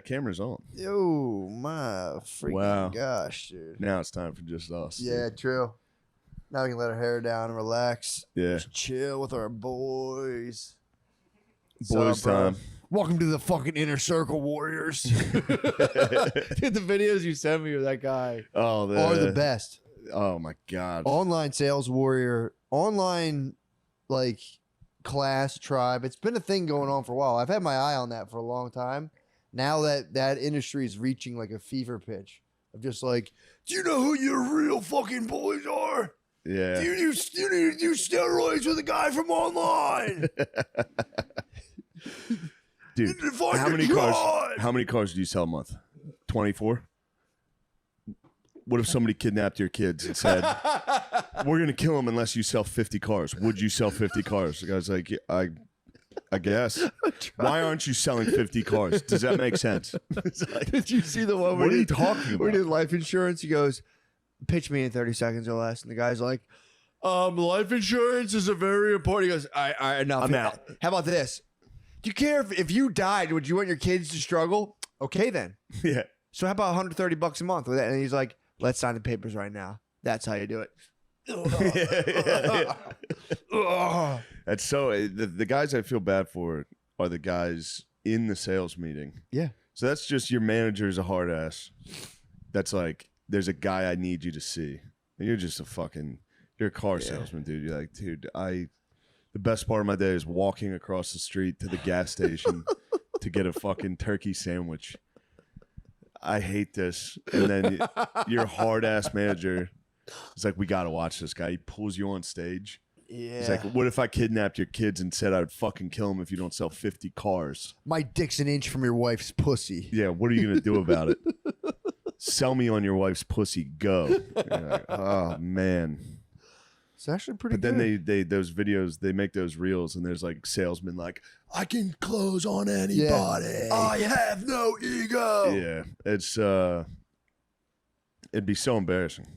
That camera's on. Yo, my freaking gosh, dude. Now it's time for just us. Yeah, dude. true. Now we can let our hair down and relax. Yeah. Just chill with our boys. Boys time. Welcome to the fucking Inner Circle Warriors. Dude, the videos you sent me of that guy are the best. Oh my God. Online sales warrior, online like class tribe. It's been a thing going on for a while. I've had my eye on that for a long time. Now that industry is reaching like a fever pitch of just like, do you know who your real fucking boys are? Yeah. Do you need to do steroids with a guy from online? Dude, how many cars do you sell a month? 24? What if somebody kidnapped your kids and said, we're going to kill them unless you sell 50 cars? Would you sell 50 cars? The guy's like, I guess. Why aren't you selling 50 cars? Does that make sense? Like, did you see the one what are you talking about? We did life insurance. He goes, pitch me in 30 seconds or less. And the guy's like, life insurance is a very important. He goes, no, I'm out. How about this? Do you care if you died, would you want your kids to struggle? Okay, then. Yeah. So how about $130 a month with that? And he's like, let's sign the papers right now. That's how you do it. That's so the guys I feel bad for are the guys in the sales meeting. Yeah. So that's just your manager's a hard ass. That's like, there's a guy I need you to see. And you're just you're a car salesman, dude. You're like, dude, the best part of my day is walking across the street to the gas station to get a fucking turkey sandwich. I hate this. And then your hard ass manager is like, we got to watch this guy. He pulls you on stage. Yeah. He's like, what if I kidnapped your kids and said I would fucking kill them if you don't sell 50 cars? My dick's an inch from your wife's pussy. Yeah, what are you going to do about it? Sell me on your wife's pussy. Go. You're like, oh, man. It's actually pretty good. But then they those videos, they make those reels, and there's like salesmen like, I can close on anybody. Yeah. I have no ego. Yeah, it's it'd be so embarrassing.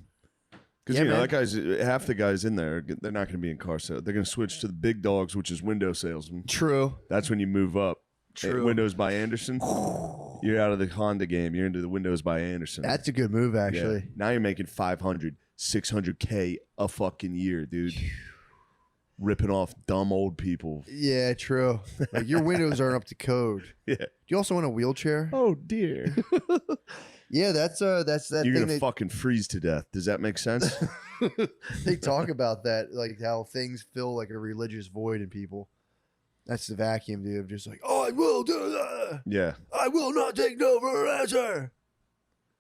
Because Yeah, you know man. that guy's half the guys in there. They're not going to be in car sales. They're going to switch to the big dogs, which is window salesman. True. That's when you move up. True. Windows by Anderson. You're out of the Honda game. You're into the Windows by Anderson. That's a good move, actually. Yeah. Now you're making 500, 600K a fucking year, dude. Ripping off dumb old people. Yeah, true. Like your windows aren't up to code. Yeah. Do you also want a wheelchair? Oh dear. Yeah, that's that You're thing gonna fucking freeze to death. Does that make sense? they talk about that, like how things fill like a religious void in people. That's the vacuum, dude. Of just like, oh, I will do that. Yeah. I will not take no for an answer.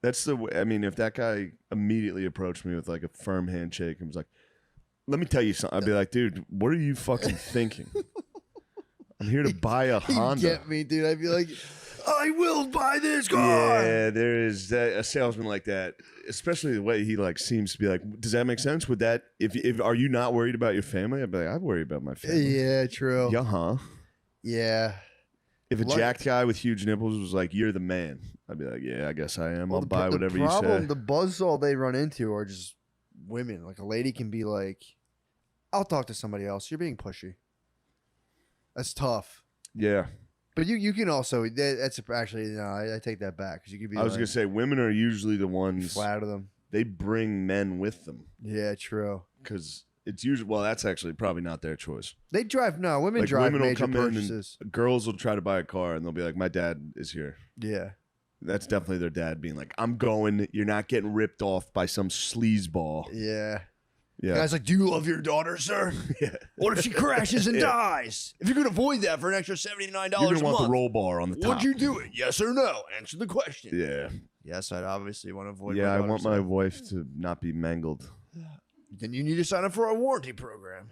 That's the way. I mean, if that guy immediately approached me with like a firm handshake and was like, let me tell you something, I'd be like, dude, what are you fucking thinking? I'm here to buy a Honda. You get me, dude. I'd be like, I will buy this car. Yeah, there is a salesman like that, especially the way he like seems to be like, does that make sense? Would that, if are you not worried about your family? I'd be like, I worry about my family. Yeah, true. Yeah, huh? Yeah. If a jacked guy with huge nipples was like, you're the man, I'd be like, yeah, I guess I am. Well, I'll buy whatever you say. The buzzsaw they run into are just women. Like a lady can be like, I'll talk to somebody else. You're being pushy. That's tough. Yeah. But you can also, that's actually, no, I take that back. Because you could be I was going to say, women are usually the ones, flatter them. they bring men with them. Yeah, true. Because it's usually, well, that's actually probably not their choice. They drive, no, women Like, drive women will major come in purchases. and girls will try to buy a car and they'll be like, my dad is here. Yeah. That's definitely their dad being like, I'm going, you're not getting ripped off by some sleazeball. Yeah. Yeah. The guy's like, do you love your daughter, sir? Yeah. What if she crashes and dies? If you could avoid that for an extra $79 You're a going to want month, the roll bar on the top. would you do it? Yes or no? Answer the question. Yeah. Yes, I'd obviously want to avoid Yeah, my I daughter, want so- my wife to not be mangled. Then you need to sign up for a warranty program.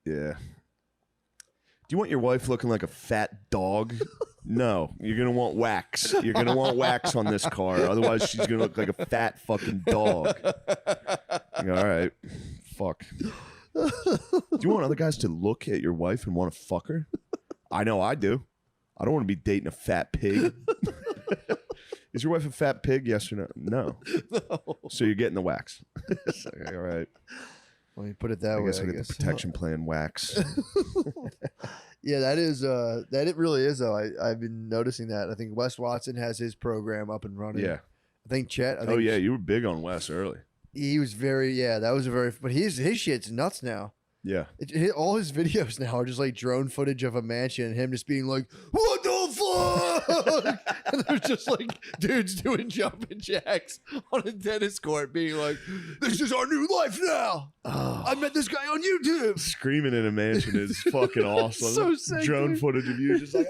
Yeah. Do you want your wife looking like a fat dog? No. You're going to want wax. You're going to want wax on this car. Otherwise, she's going to look like a fat fucking dog. All right. Fuck. Do you want other guys to look at your wife and want to fuck her? I know I do. I don't want to be dating a fat pig. Is your wife a fat pig? Yes or no? No. So you're getting the wax. Okay, all right. Let me put it that I way. guess I'll get the protection plan wax. Yeah, that is that it really is though. I've been noticing that. I think Wes Watson has his program up and running. Yeah. I think Chet. I think Oh yeah, you were big on Wes early. he was very that was a very. But his shit's nuts now. Yeah. All his videos now are just like drone footage of a mansion and him just being like, "What the fuck?" And there's just like dudes doing jumping jacks on a tennis court, being like, "This is our new life now." Oh, I met this guy on YouTube. screaming in a mansion is fucking awesome. So sick, Drone dude. footage of you just like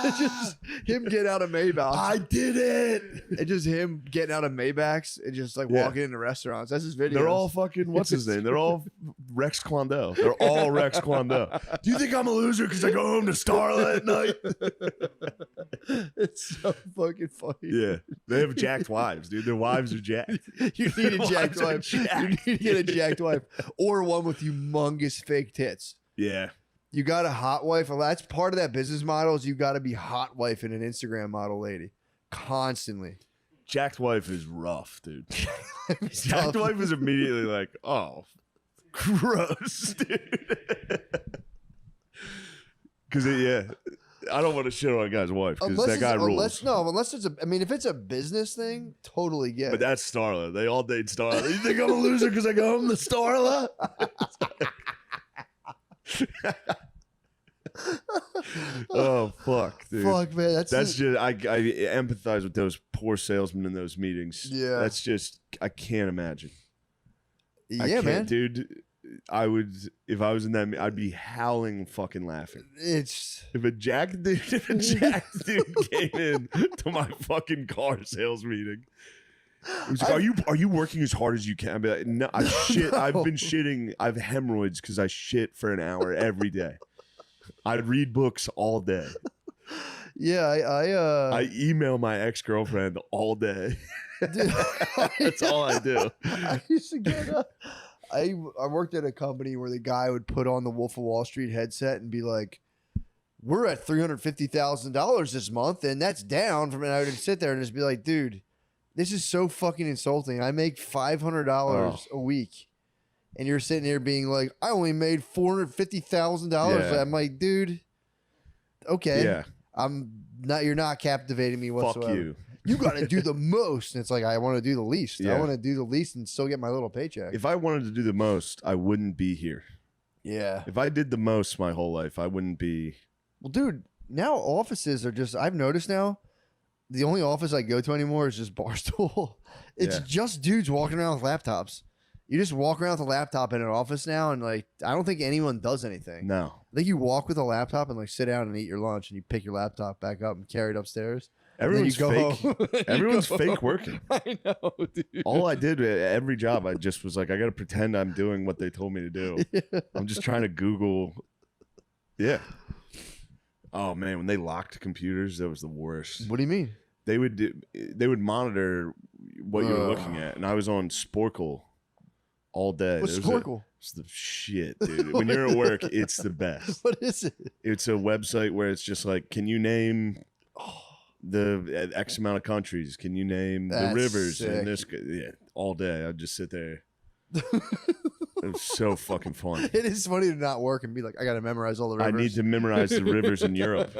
It's just him getting out of Maybachs. I did it. It's just him getting out of Maybachs and just like Yeah. walking into restaurants. That's his video. They're all fucking what's his name? They're all Rex Kwon Do. They're all Rex Kwon Do. Do you think I'm a loser because I go home to Starla at night? It's so fucking funny. Yeah, they have jacked wives, dude. Their wives are jacked. You need a Wives jacked are wife. jacked. You need to get a jacked wife or one with humongous fake tits. Yeah, You got a hot wife. Well, that's part of that business model. Is you got to be hot wife and an Instagram model lady constantly. jacked wife is rough, dude. It's Jacked tough. wife is immediately like, oh, gross, dude. Because I don't want to shit on a guy's wife because that guy rules. Unless it's a. I mean, if it's a business thing, totally get But it. that's Starla. They all date Starla. You think I'm a loser because I go home to Starla? Oh fuck, dude. Fuck, man. That's Just I empathize with those poor salesmen in those meetings. Yeah. That's just I can't imagine. I yeah, can't, man. dude. I would if I was in that. I'd be howling, fucking laughing. It's If a jacked dude came in to my fucking car sales meeting, it was like, are you working as hard as you can? I'd be like, no, I've been shitting. I have hemorrhoids because I shit for an hour every day. I'd read books all day. yeah. I email my ex-girlfriend all day. Dude, That's all I do. I used to get I worked at a company where the guy would put on the Wolf of Wall Street headset and be like, "We're at $350,000 this month, and that's down from." And I would sit there and just be like, "Dude, this is so fucking insulting. I make $500 a week, and you're sitting here being like, I only made $450,000." Yeah. I'm like, dude, okay, Yeah. I'm not. You're not captivating me whatsoever. Fuck you. You got to do the most. And it's like, I want to do the least. I Yeah. want to do the least and still get my little paycheck. If I wanted to do the most, I wouldn't be here. Yeah. If I did the most my whole life, I wouldn't be. Well, dude, now offices are just, I've noticed now, the only office I go to anymore is just Barstool. It's Yeah. just dudes walking around with laptops. You just walk around with a laptop in an office now, and like, I don't think anyone does anything. No. I think you walk with a laptop and like sit down and eat your lunch, and you pick your laptop back up and carry it upstairs. And then Everyone's you go fake. home. You Everyone's go fake home. working. I know, dude. All I did at every job, I just was like, I got to pretend I'm doing what they told me to do. I'm just trying to Google. Yeah. Oh man, when they locked computers, that was the worst. What do you mean? They would monitor what you were looking at, and I was on Sporkle all day. What's It was Sporkle? It's the shit, dude. When you're at work, it's the best. What is it? It's a website where it's just like, can you name the X amount of countries? Can you name the That's rivers? sick. And this, yeah, all day. I'd just sit there. It was so fucking fun. It is funny to not work and be like, I got to memorize all the I rivers. need to memorize the rivers in Europe.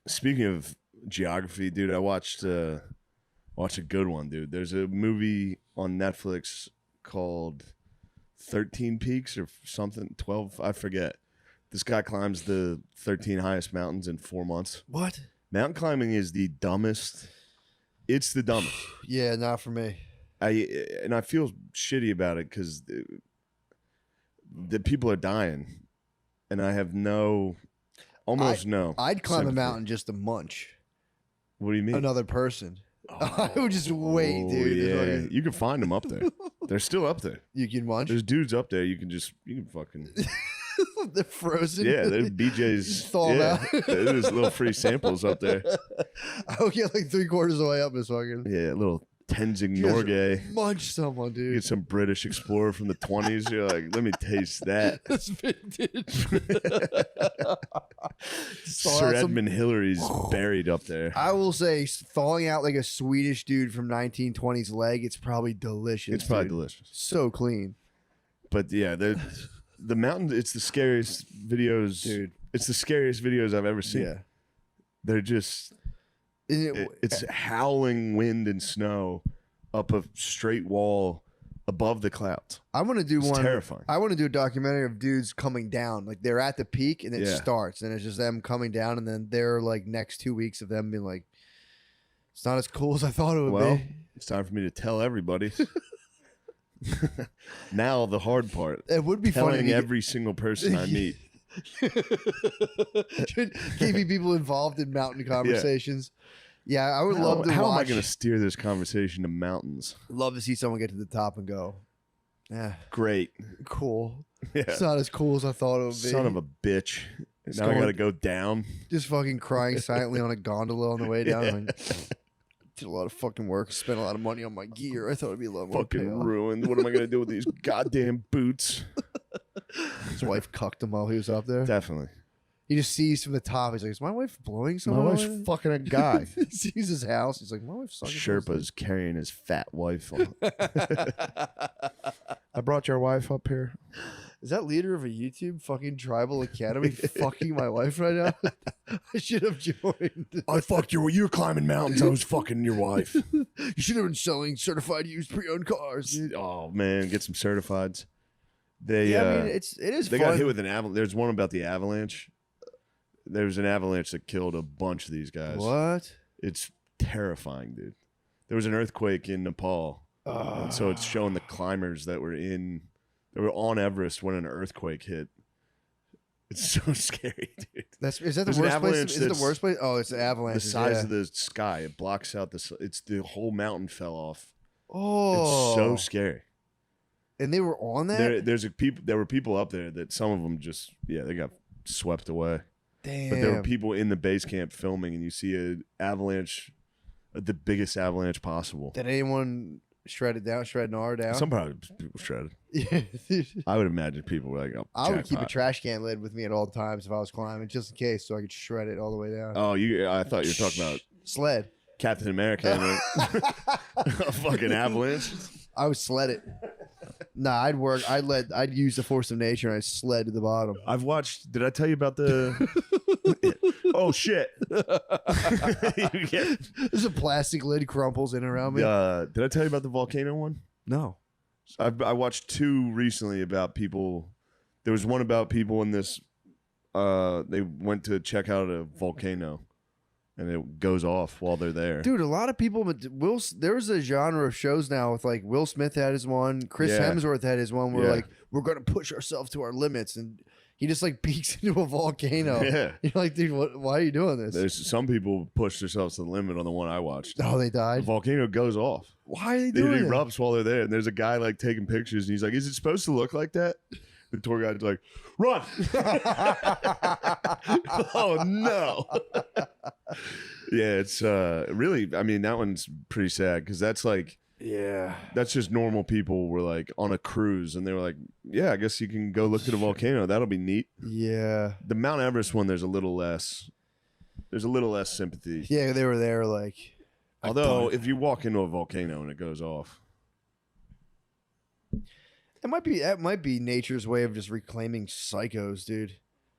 Speaking of geography, dude, I watched a good one, dude. There's a movie on Netflix called 13 Peaks or something, 12, I forget. This guy climbs the 13 highest mountains in 4 months. What? Mountain climbing is the dumbest. It's the dumbest. Yeah, not for me. I feel shitty about it because the people are dying, and I have no I'd climb a sympathy. mountain just to munch What do you mean? another person. I would just wait, Oh, dude. It's Yeah, like, you can find them up there. They're still up there. you can munch. There's dudes up there. You can fucking They're frozen. yeah. They're BJ's. Thaw 'em Yeah, out. there's little free samples up there. I would get like 3/4 of the way up this fucking. Yeah, little Tenzing Just Norgay. Munch someone, You dude. get some British explorer from the 20s. You're like, let me taste that. That's vintage. Sir Edmund Hillary's buried up there. I will say, thawing out like a Swedish dude from 1920s leg, it's probably delicious. It's probably dude. delicious. So clean. But yeah, the mountain. It's the scariest videos, Dude. It's the scariest videos I've ever seen. Yeah. They're just. It's howling wind and snow up a straight wall above the clouds. I want to do It's one. terrifying. I want to do a documentary of dudes coming down. Like they're at the peak and it Yeah. starts, and it's just them coming down, and then they're like next 2 weeks of them being like, it's not as cool as I thought it would Well, be. it's time for me to tell everybody. Now the hard part. It would be funny. Telling to every single person I meet. keeping people involved in mountain conversations. Yeah, I would love to. How am I watch- going to steer this conversation to mountains? Love to see someone get to the top and go, yeah, Great. cool. Yeah. It's not as cool as I thought it would be. Son of a bitch. It's Now I going- got to go down. Just fucking crying silently on a gondola on the way down. Yeah. Like, did a lot of fucking work, spent a lot of money on my gear. I thought it'd be a lot more Fucking payoff. ruined. What am I going to do with these goddamn boots? His wife cucked him while he was up there. Definitely. He just sees from the top. He's like, "Is my wife blowing My someone?" wife's fucking a guy. He sees his house. He's like, "My wife's sucking." Sherpa's carrying his fat wife on. I brought your wife up here. Is that leader of a YouTube fucking tribal academy fucking my wife right now? I should have joined. I fucked you're climbing mountains. I was fucking your wife. You should have been selling certified used pre-owned cars. Oh man, get some certifieds. They Yeah, I mean, it is they fun. got hit with an avalanche. There's one about the avalanche. There was an avalanche that killed a bunch of these guys. What? It's terrifying, dude. There was an earthquake in Nepal, and so it's showing the climbers that were on Everest when an earthquake hit. It's so scary, dude. Is that the There's an worst place? avalanche Is it the that's worst place? Oh, it's the avalanche. The size of the sky, it blocks out it's the whole mountain fell off. Oh, It's so scary. and they were on that. There were people up there that some of them just they got swept away. Damn. But there were people in the base camp filming, and you see an avalanche, the biggest avalanche possible. Did anyone shred an R down? Some probably people shredded. Yeah. I would imagine people were like, "Oh, I would keep a jackpot." trash can lid with me at all times if I was climbing, just in case, so I could shred it all the way down. Oh, I thought you were talking about Sled. Captain America and a fucking avalanche. I would sled it. Nah, I'd work. I'd use the force of nature and I'd sled to the bottom. I've watched. Did I tell you about the? Oh shit! You get- There's a plastic lid crumples in and around me. did I tell you about the volcano one? No. I watched two recently about people. There was one about people in this. They went to check out a volcano, and it goes off while they're there. Dude, a lot of people. There's a genre of shows now with like Will Smith had his one, Chris Yeah. Hemsworth had his one where Yeah. like we're gonna push ourselves to our limits, and he just like peeks into a volcano. Yeah. You're like, dude, why are you doing this? There's some people push themselves to the limit on the one I watched. Oh, they The died. volcano goes off. Why are they It doing it? erupts while they're there, and there's a guy like taking pictures, and he's like, "Is it supposed to look like that?" The tour guide's like, "Run!" Oh no! Yeah, it's really. I mean, that one's pretty sad because that's like Yeah. that's just normal people were like on a cruise, and they were like, "Yeah, I guess you can go look at a volcano. That'll be neat." Yeah. The Mount Everest one, there's a little less. There's a little less sympathy. Yeah, they were there like. I Although, thought- if you walk into a volcano and it goes off, that might be nature's way of just reclaiming psychos, dude.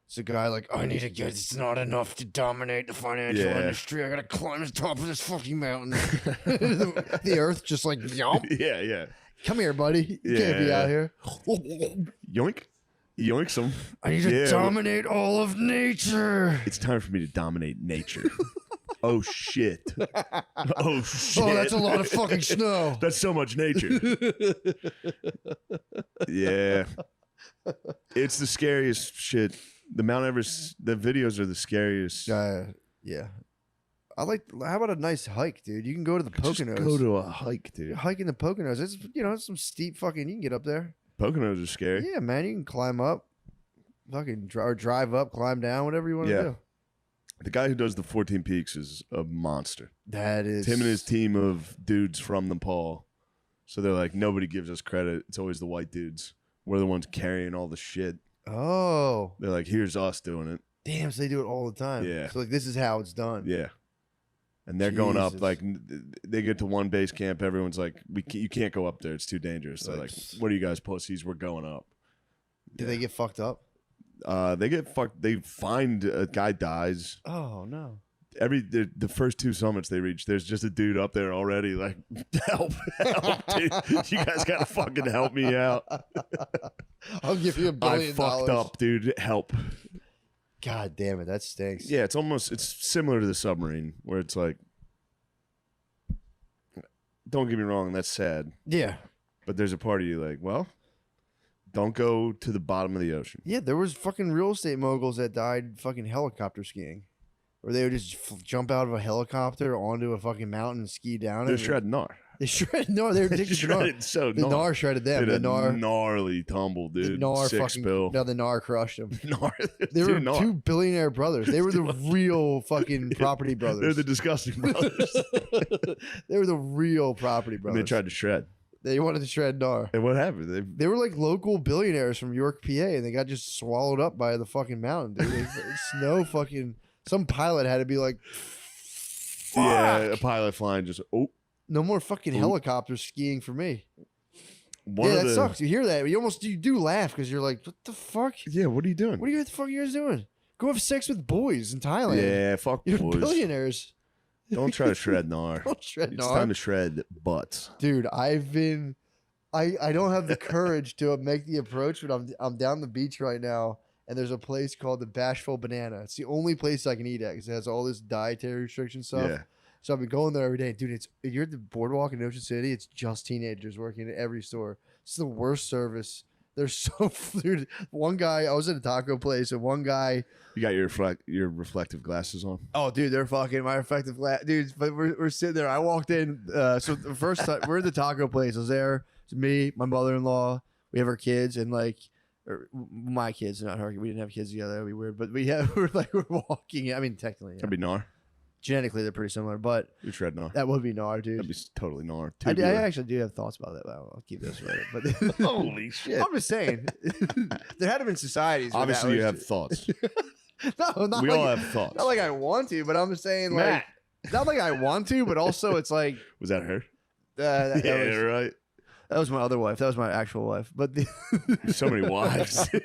It's a guy like, I need to get. It's not enough to dominate the financial Yeah. industry. I gotta climb to the top of this fucking mountain. the Earth just like, yomp. yeah. Come here, buddy. You can't be Yeah. out here. Yoink, yoink some. I need to Yeah. dominate all of nature. It's time for me to dominate nature. Oh shit! Oh shit! Oh, that's a lot of fucking snow. That's so much nature. Yeah, it's the scariest shit. The Mount Everest, the videos are the scariest. Yeah. How about a nice hike, dude? You can go to the Just Poconos. go to a hike, dude. Hiking the Poconos. It's it's some steep fucking. You can get up there. Poconos are scary. Yeah, man. You can climb up, fucking or drive up, climb down, whatever you want to Yeah. do. The guy who does the 14 Peaks is a monster. That is It's him and his team of dudes from Nepal. So they're like, nobody gives us credit. It's always the white dudes. We're the ones carrying all the shit. Oh, They're like, here's us doing it. damn! So they do it all the time. Yeah. So like, this is how it's done. Yeah. And they're going up Jesus. like they get to one base camp. Everyone's like, you can't go up there. It's too dangerous. They're like, what are you guys pussies? We're going up. Did they get fucked up? They get fucked. They find a guy dies. Oh no. The first 2 summits they reach, there's just a dude up there already like, help, dude. You guys gotta fucking help me out. I'll give you $1 billion. I fucked up, dude. Help. God damn it, that stinks. Yeah, it's similar to the submarine where it's like, don't get me wrong, that's sad. Yeah. But there's a part of you like, well, don't go to the bottom of the ocean. Yeah, there was fucking real estate moguls that died fucking helicopter skiing. Or they would just jump out of a helicopter onto a fucking mountain and ski down They're it. shredding gnar. They shredded Nar. They were addicted to Nar. Shredded so The Nar shredded them. Did The a Nar, gnarly tumble, dude. the Nar 6 fucking. spill. No, the Nar crushed them. Gnar. They were Dude, Gnar. 2 billionaire brothers. They were the real fucking property brothers. They're the disgusting brothers. They were the real property And brothers. they tried to shred. They wanted to shred Nar. And what happened? They were like local billionaires from York, PA, and they got just swallowed up by the fucking mountain, dude. Snow fucking. Some pilot had to be like, Yeah, a pilot flying just no more fucking helicopter skiing for me. one Yeah, of that the, sucks. You hear that? You do laugh because you're like, what the fuck? Yeah, what are you doing? What the fuck are you guys doing? Go have sex with boys in Thailand. Yeah, fuck You're boys. billionaires. Don't try to shred Gnar. Don't shred It's Nar. time to shred butts. Dude, I don't have the courage to make the approach, but I'm down the beach right now, and there's a place called the Bashful Banana. It's the only place I can eat at because it has all this dietary restriction stuff. Yeah. So I've been going there every day. Dude, you're at the boardwalk in Ocean City, it's just teenagers working at every store. It's the worst service. They're so dude. One guy, I was at a taco place, and one guy. You got your reflective glasses on? Oh, dude, they're fucking my reflective glass, dude. But we're sitting there. I walked in. So the first time we're at the taco place. I was there. It's me, my mother-in-law. We have our kids, and like, or my kids, not her. We didn't have kids together. That'd be weird. But we're walking. I mean, technically, yeah. That'd be Gnar. Genetically, they're pretty similar. But You shred Gnar. that would be Nar, dude. That'd be totally Gnar. I Tubular. actually do have thoughts about that, but I'll keep this later. But Holy shit. I'm just saying, there had to been societies. where Obviously, that you was- have thoughts. No, not We like, all have thoughts. not like I want to, but I'm just saying, like, Matt. not like I want to, but also it's like, Was that her? that, Yeah, that was, right. that was my other wife. That was my actual wife. But So many wives. Dude,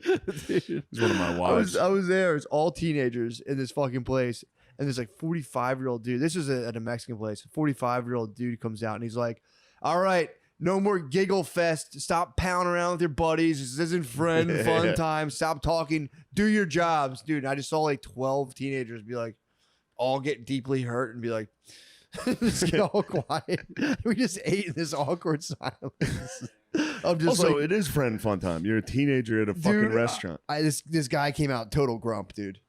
It's one of my wives. I was there. It's all teenagers in this fucking place. And there's like 45-year-old dude. This was at a Mexican place. 45-year-old dude comes out and he's like, all right, no more giggle fest. Stop pounding around with your buddies. This isn't friend fun time. Stop talking. Do your jobs. Dude, I just saw like 12 teenagers be like, all get deeply hurt and be like, just get all quiet. We just ate in this awkward silence. I'm just Also, like, it is friend fun time. You're a teenager at a fucking Dude, restaurant. this guy came out total grump, dude.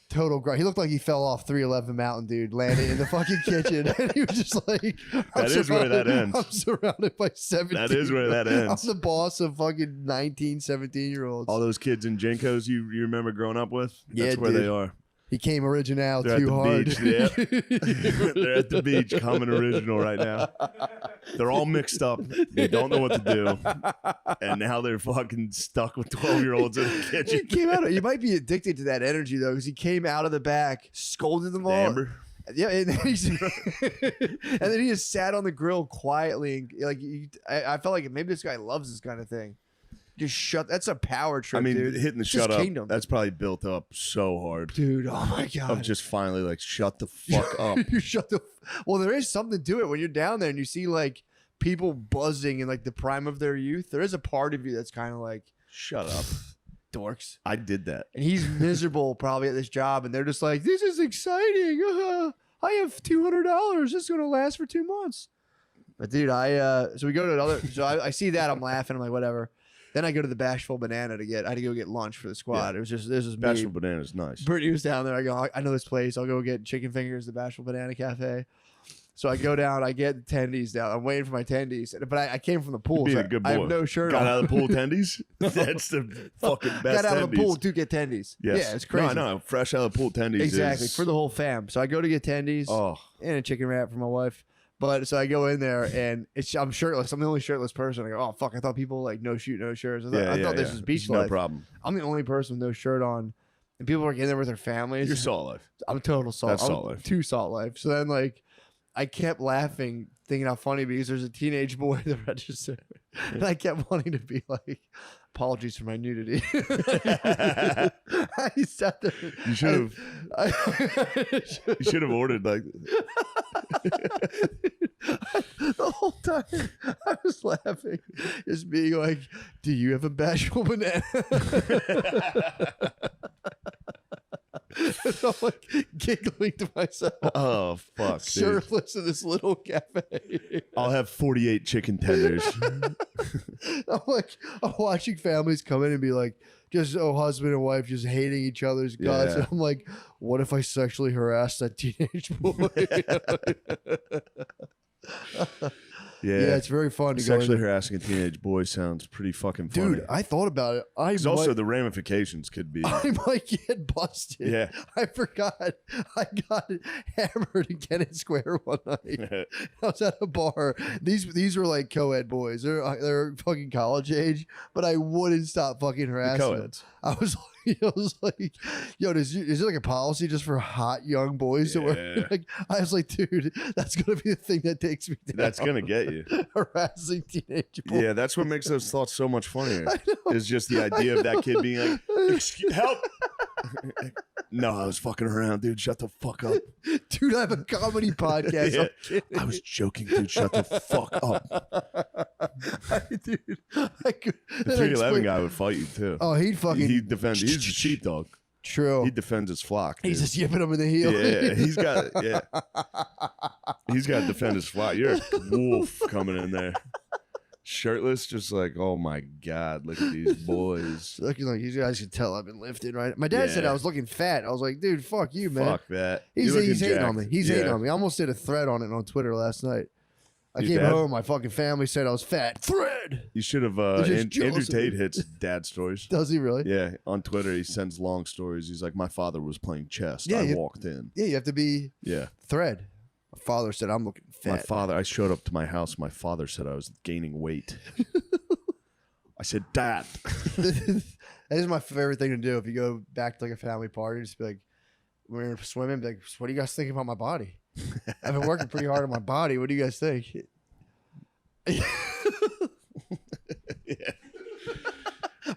Total grump. He looked like he fell off 311 Mountain, dude, landed in the fucking kitchen. And he was just like, That is where that ends. I'm surrounded by 17. That is where that ends. I'm the boss of fucking 19, 17-year-olds. All those kids in Jinkos you remember growing up with? That's Yeah, where dude. they are. He came original They're at too the hard. beach. Yeah. They're at the beach coming original right now. They're all mixed up. They don't know what to do. And now they're fucking stuck with 12-year-olds in the He kitchen. came out. You might be addicted to that energy though, because he came out of the back, scolded them all. Amber. Yeah, and then, and then he just sat on the grill quietly, and like I felt like maybe this guy loves this kind of thing. Just shut. That's a power trip. I mean, dude. hitting the It's shut just up, kingdom. that's probably built up so hard. Dude, oh my god! Of just finally like, shut the fuck up. You shut the. Well, there is something to it when you're down there and you see like people buzzing in like the prime of their youth. There is a part of you that's kind of like, Shut up. dorks. I did that. And he's miserable probably at this job, and they're just like, this is exciting. I have $200. This is gonna last for 2 months. But dude, so we go to another. So I see that, I'm laughing. I'm like, whatever. Then I go to the Bashful Banana I had to go get lunch for the squad. Yeah. It was just this was me. Bashful Banana's nice. Brittany was down there. I go, I know this place. I'll go get chicken fingers, the Bashful Banana Cafe. So I go down, I get tendies down. I'm waiting for my tendies. But I came from the pool. Being So a good I boy. have no shirt Got on. out of the pool tendies? That's the fucking best Got out of the tendies. pool to get tendies. Yes. Yeah, it's crazy. No, I know. Fresh out of the pool tendies Exactly. is... For the whole fam. So I go to get tendies Oh. and a chicken wrap for my wife. But so I go in there and I'm shirtless. I'm the only shirtless person. I go, oh fuck! I thought people like no shoot, no shirts. I thought this was beach No life. problem. I'm the only person with no shirt on. and people are getting there with their families. You're Salt Life. I'm total Salt. That's I'm Salt Life. Too Salt Life. So then like I kept laughing, thinking how funny because there's a teenage boy at the register. And I kept wanting to be like, apologies for my nudity. I sat there. You should have. You should have ordered like. The whole time I was laughing, just being like, "Do you have a bashful banana?" And I'm like giggling to myself. Oh fuck! Dude. Shirtless in this little cafe. I'll have 48 chicken tenders. I'm watching families come in and be like, just husband and wife just hating each other's guts. Yeah. And I'm like, what if I sexually harassed that teenage boy? Yeah, it's very fun to sexually go in. harassing a teenage boy sounds pretty fucking funny. Dude, I thought about it. Because also the ramifications could be. I might get busted. Yeah. I forgot. I got hammered in Kennett Square one night. I was at a bar. These were like co-ed boys. They're fucking college age, but I wouldn't stop fucking harassing them. co-eds. I was like, yo, is there like a policy just for hot young boys to Yeah. wear? Like, I was like, dude, that's gonna be the thing that takes me down. That's gonna get you. Harassing teenage boys. Yeah, that's what makes those thoughts so much funnier. I know. Is just the idea of that kid being like, "Excuse, help." No, I was fucking around, dude. Shut the fuck up. Dude, I have a comedy podcast. Yeah. I'm kidding. I was joking, dude. Shut the fuck up. Dude, I could. The then I 311 explained- guy would fight you too. Oh, he'd fucking. He defends. He's a sheepdog. True. He defends his flock. He's dude. just yipping him in the heel. Yeah, he's got. Yeah, he's got to defend his flock. You're a wolf coming in there, shirtless, just like, oh my god, look at these boys. Looking like you guys can tell I've been lifting, right? My dad said Yeah. I was looking fat. I was like, dude, fuck you, man. Fuck that. He's You're looking hating on jacked. me. He's Yeah. hating on me. I almost did a thread on it on Twitter last night. I Your came dad? home. My fucking family said I was fat. Thread. You should have. They're just Andrew jealous of Tate me. hits dad stories. Does he really? Yeah, on Twitter he sends long stories. He's like, my father was playing chess. Yeah, I you- walked in. Yeah, you have to be Yeah, thread. My father said I'm looking my fat. father. I showed up to my house. My father said I was gaining weight. I said, Dad. That is my favorite thing to do. If you go back to like a family party, just be like, we're swimming. Be like, what do you guys think about my body? I've been working pretty hard on my body. What do you guys think? Yeah.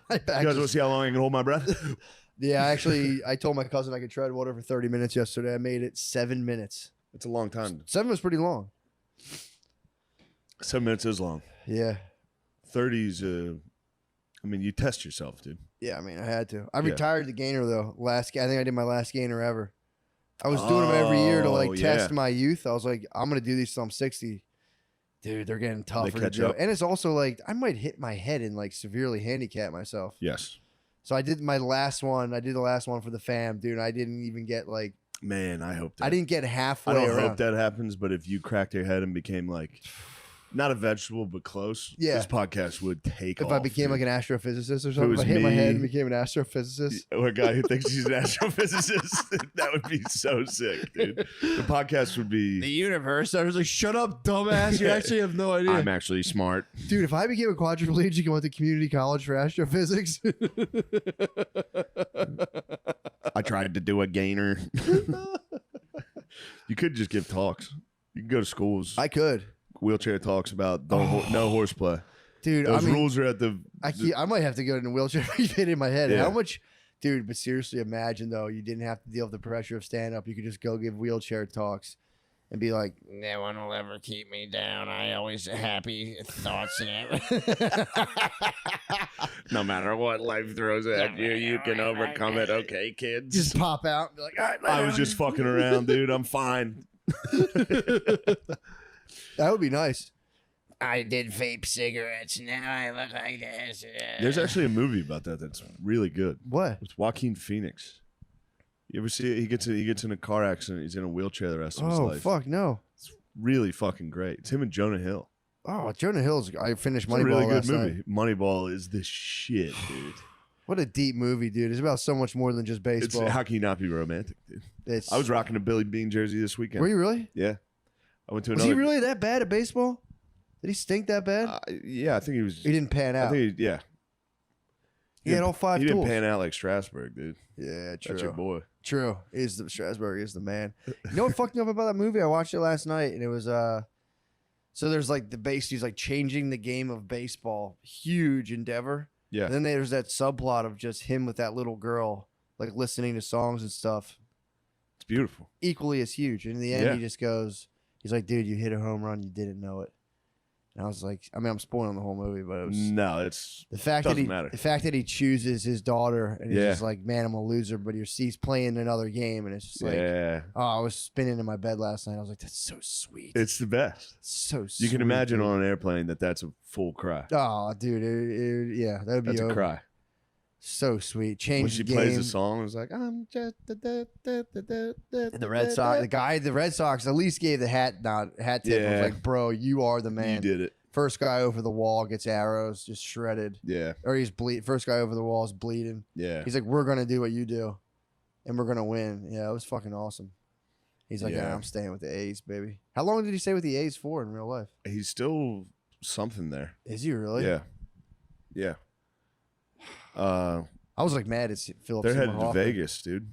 My back You guys just- want to see how long I can hold my breath? yeah, actually, I told my cousin I could tread water for 30 minutes yesterday. I made it 7 minutes. It's a long time. 7 was pretty long. 7 minutes is long. Yeah. 30's. I mean, you test yourself, dude. Yeah, I mean, I had to. I Yeah. retired the gainer, though. I think I did my last gainer ever. I was doing them every year to like Oh, test yeah. my youth. I was like, I'm going to do these till I'm 60. Dude, they're getting tougher to catch do. up. And it's also like, I might hit my head and like severely handicap myself. Yes. So I did my last one. I did the last one for the fam, dude. I didn't even get like, Man, I hope that. I didn't get I halfway don't around. hope that happens, but if you cracked your head and became like, not a vegetable, but close, Yeah. this podcast would take If off. I became like dude. an astrophysicist or something, was if I hit my head and me- became an astrophysicist. Or a guy who thinks he's an astrophysicist. That would be so sick, dude. The podcast would The be, universe. I was like, shut up, dumbass. You actually have no idea. I'm actually smart. Dude, if I became a quadriplegic and went to community college for astrophysics, I tried to do a gainer. You could just give talks. You can go to schools. I could. Wheelchair talks about no horseplay. Dude, Those I mean, rules are at the. I might have to go in a wheelchair if you hit in my head. Yeah. How much, dude, but seriously, imagine though, you didn't have to deal with the pressure of stand up. You could just go give wheelchair talks and be like, No one will ever keep me down. I always happy thoughts and everything. No matter what life throws at you, you can overcome it. Okay, kids. just pop out and be like, all right, I was just fucking around, dude. I'm fine. that would be nice. I did vape cigarettes. Now I look like this. There's actually a movie about that that's really good. What? It's Joaquin Phoenix. You ever see it? He gets in a car accident. He's in a wheelchair the rest of his Oh, life. fuck, no. It's really fucking great. It's him and Jonah Hill. Oh, Jonah Hill's, I finished It's a Moneyball really good last movie. night. Moneyball is the shit, dude. What a deep movie, dude. It's about so much more than just It's, baseball. how can you not be romantic, dude? It's, I was rocking a Billy Bean jersey this weekend. Were you really? Yeah. I went to Was another. he really that bad at baseball? Did he stink that bad? Yeah, I think he was. He didn't pan I out. think yeah. He had all 5 He tools. didn't pan out like Strasburg, dude. Yeah, true. That's your boy. True. Strasburg is the man. You know what fucked me up about that movie? I watched it last night, and it was so there's like the base. He's like changing the game of baseball. Huge endeavor. Yeah. And then there's that subplot of just him with that little girl, like listening to songs and stuff. It's beautiful. Equally as huge. And in the end, Yeah. he just goes, he's like, dude, you hit a home run. You didn't know it. And I was like, I mean, I'm spoiling the whole movie, but it was No, it's the fact that doesn't he, matter. the fact that he chooses his daughter, and he's Yeah. just like, man, I'm a loser. But he's playing another game, and it's just like, yeah. oh, I was spinning in my bed last night. I was like, that's so sweet. It's the best. So sweet. You can imagine dude. on an airplane that's a full cry. Oh, dude, yeah, that'd be That's a over. cry. So sweet. Change When she the plays game. the song, it's like I'm just And the Red Sox, the Red Sox at least gave the hat tip. Yeah. Was like, bro, you are the You man. did it. First guy over the wall gets arrows, just shredded, Yeah. or he's bleed. First guy over the wall is bleeding. Yeah. He's like, we're gonna do what you do, and we're gonna win. Yeah, it was fucking awesome. He's like, Yeah. I'm staying with the A's, baby. How long did he stay with the A's for in real life? He's still something there. Is he really? Yeah. Yeah. I was like mad at Philip. They're Seymour headed to Hoffman. Vegas, dude.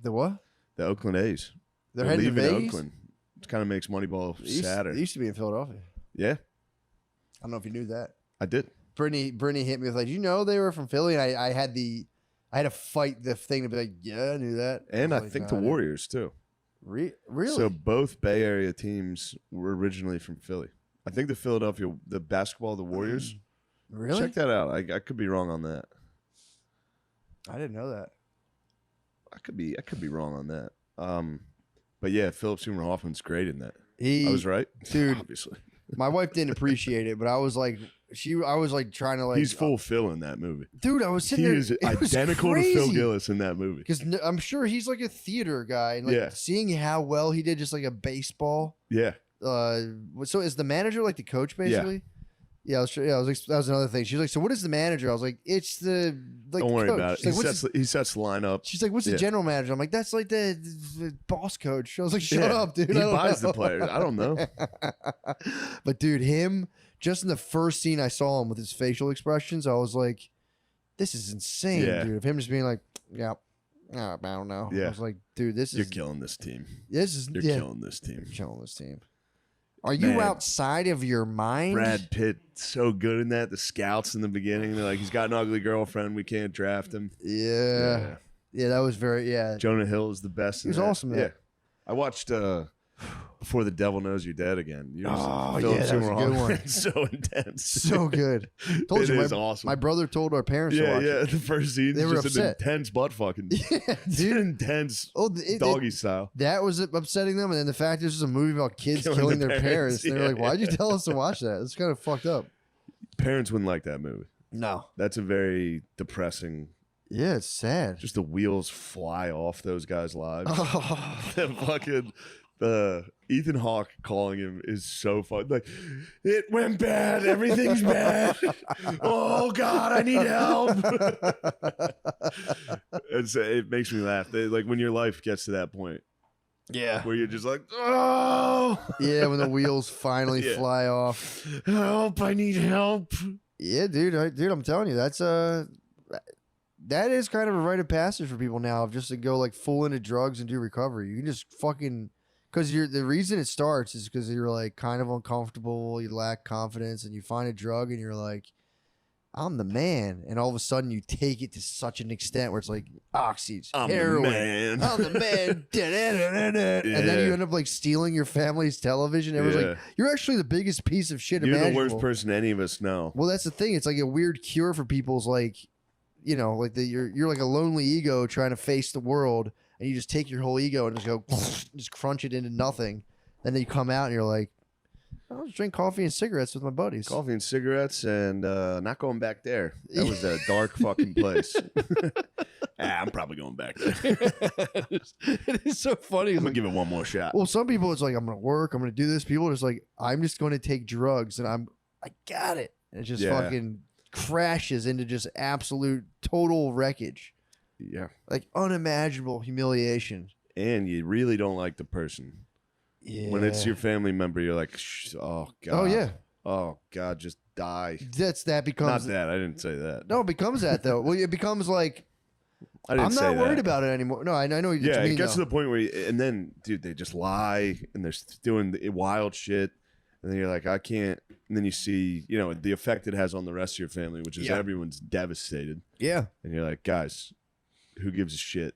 The what? The Oakland A's. They're heading to leaving Vegas. Oakland. It kind of makes Moneyball sadder. They used to be in Philadelphia. Yeah, I don't know if you knew that. I did. Brittany hit me with like, you know, they were from Philly, and I had to fight the thing to be like, yeah, I knew that. And was I like, think "Nah, the Warriors too. Really? So both Bay Area teams were originally from Philly. I think the basketball, the Warriors. Really? Check that out. I could be wrong on that. I didn't know that. I could be wrong on that. But yeah, Philip Seymour Hoffman's great in that. He, I was right, dude. Obviously, My wife didn't appreciate it, but I was like, trying to like. he's full Phil in that movie. Dude, I was He sitting there. is it was identical to Phil crazy. Gillis in that movie. Because I'm sure he's like a theater guy, and like Yeah. seeing how well he did, just like a baseball. Yeah, So is the manager like the coach basically? Yeah, I was like, that was another thing. She's like, so what is the manager? I was like, it's the like. don't worry coach. about it. She's like, what's He sets the lineup. She's like, what's the Yeah. general manager? I'm like, that's like the boss coach. I was like, shut Yeah. up, dude. He I don't buys know. the players. I don't know. But dude, him just in the first scene I saw him with his facial expressions, I was like, this is insane, Yeah. dude. Of him just being like, yeah, I don't know. I Yeah. was like, dude, this You're is killing this team. You're Killing this team. killing this team. Are you Man. outside of your mind? Brad Pitt, so good in that. The scouts in the beginning, they're like, he's got an ugly girlfriend. We can't draft him. Yeah. Yeah, that was very, yeah. Jonah Hill is the best. He was awesome in Yeah. that. I watched Before the Devil Knows You're Dead again. Oh, Philip yeah, that was a Seymour good Hoffman. one. It's so intense. So good. Told It you, is my, awesome. my brother told our parents to Yeah, watch yeah. The first scene They is were just upset. an intense butt fucking. it. Yeah, It's dude. an intense Oh, doggy style. that was upsetting them, and then the fact this is a movie about kids Killing killing the their parents. parents. They're Yeah, like, "Why'd you yeah. tell us to watch that?" It's kind of fucked up. Parents wouldn't like that movie. No. That's a very depressing. Yeah, it's sad. Just the wheels fly off those guys' lives. Oh. The fucking Ethan Hawke calling him is so fun. Like, it went bad. Everything's bad. Oh God, I need help. It makes me laugh. Like when your life gets to that point Yeah. where you're just like, oh, Yeah, when the wheels finally Yeah. fly off. help! I need help. Yeah, dude. I'm telling you, that is kind of a rite of passage for people now, of just to go like full into drugs and do recovery. You can just fucking, because the reason it starts is because you're like kind of uncomfortable, you lack confidence, and you find a drug and you're like, I'm the man, and all of a sudden you take it to such an extent where it's like oxys, I'm the heroin. man. I'm the man. And then you Yeah. end up like stealing your family's television. Everyone's Yeah. like, you're actually the biggest piece of shit You're the imaginable. worst person any of us know. Well, that's the thing. It's like a weird cure for people's like, you know, like you're like a lonely ego trying to face the world, and you just take your whole ego and just go, just crunch it into nothing. And then you come out and you're like, I'll just drink coffee and cigarettes with my buddies. Coffee and cigarettes, and not going back there. That was a dark fucking place. I'm probably going back there. It is so funny. I'm It's gonna like, give it one more shot. well, some people it's like, I'm gonna work, I'm gonna do this. People are just like, I'm just gonna take drugs, and I got it. And it just Yeah. fucking crashes into just absolute total wreckage, Yeah, like unimaginable humiliation. and you really don't like the person. Yeah. When it's your family member, you're like, oh God. Oh yeah. Oh God, just die. That becomes Not that. I didn't say that. no, it becomes that though. Well, it becomes like I didn't I'm say not worried that. about it anymore. No, I know what you Yeah, mean. it gets though. to the point where, and then, dude, they just lie and they're doing the wild shit. And then you're like, I can't. And then you see, the effect it has on the rest of your family, which is Yeah. everyone's devastated. Yeah. And you're like, guys, who gives a shit?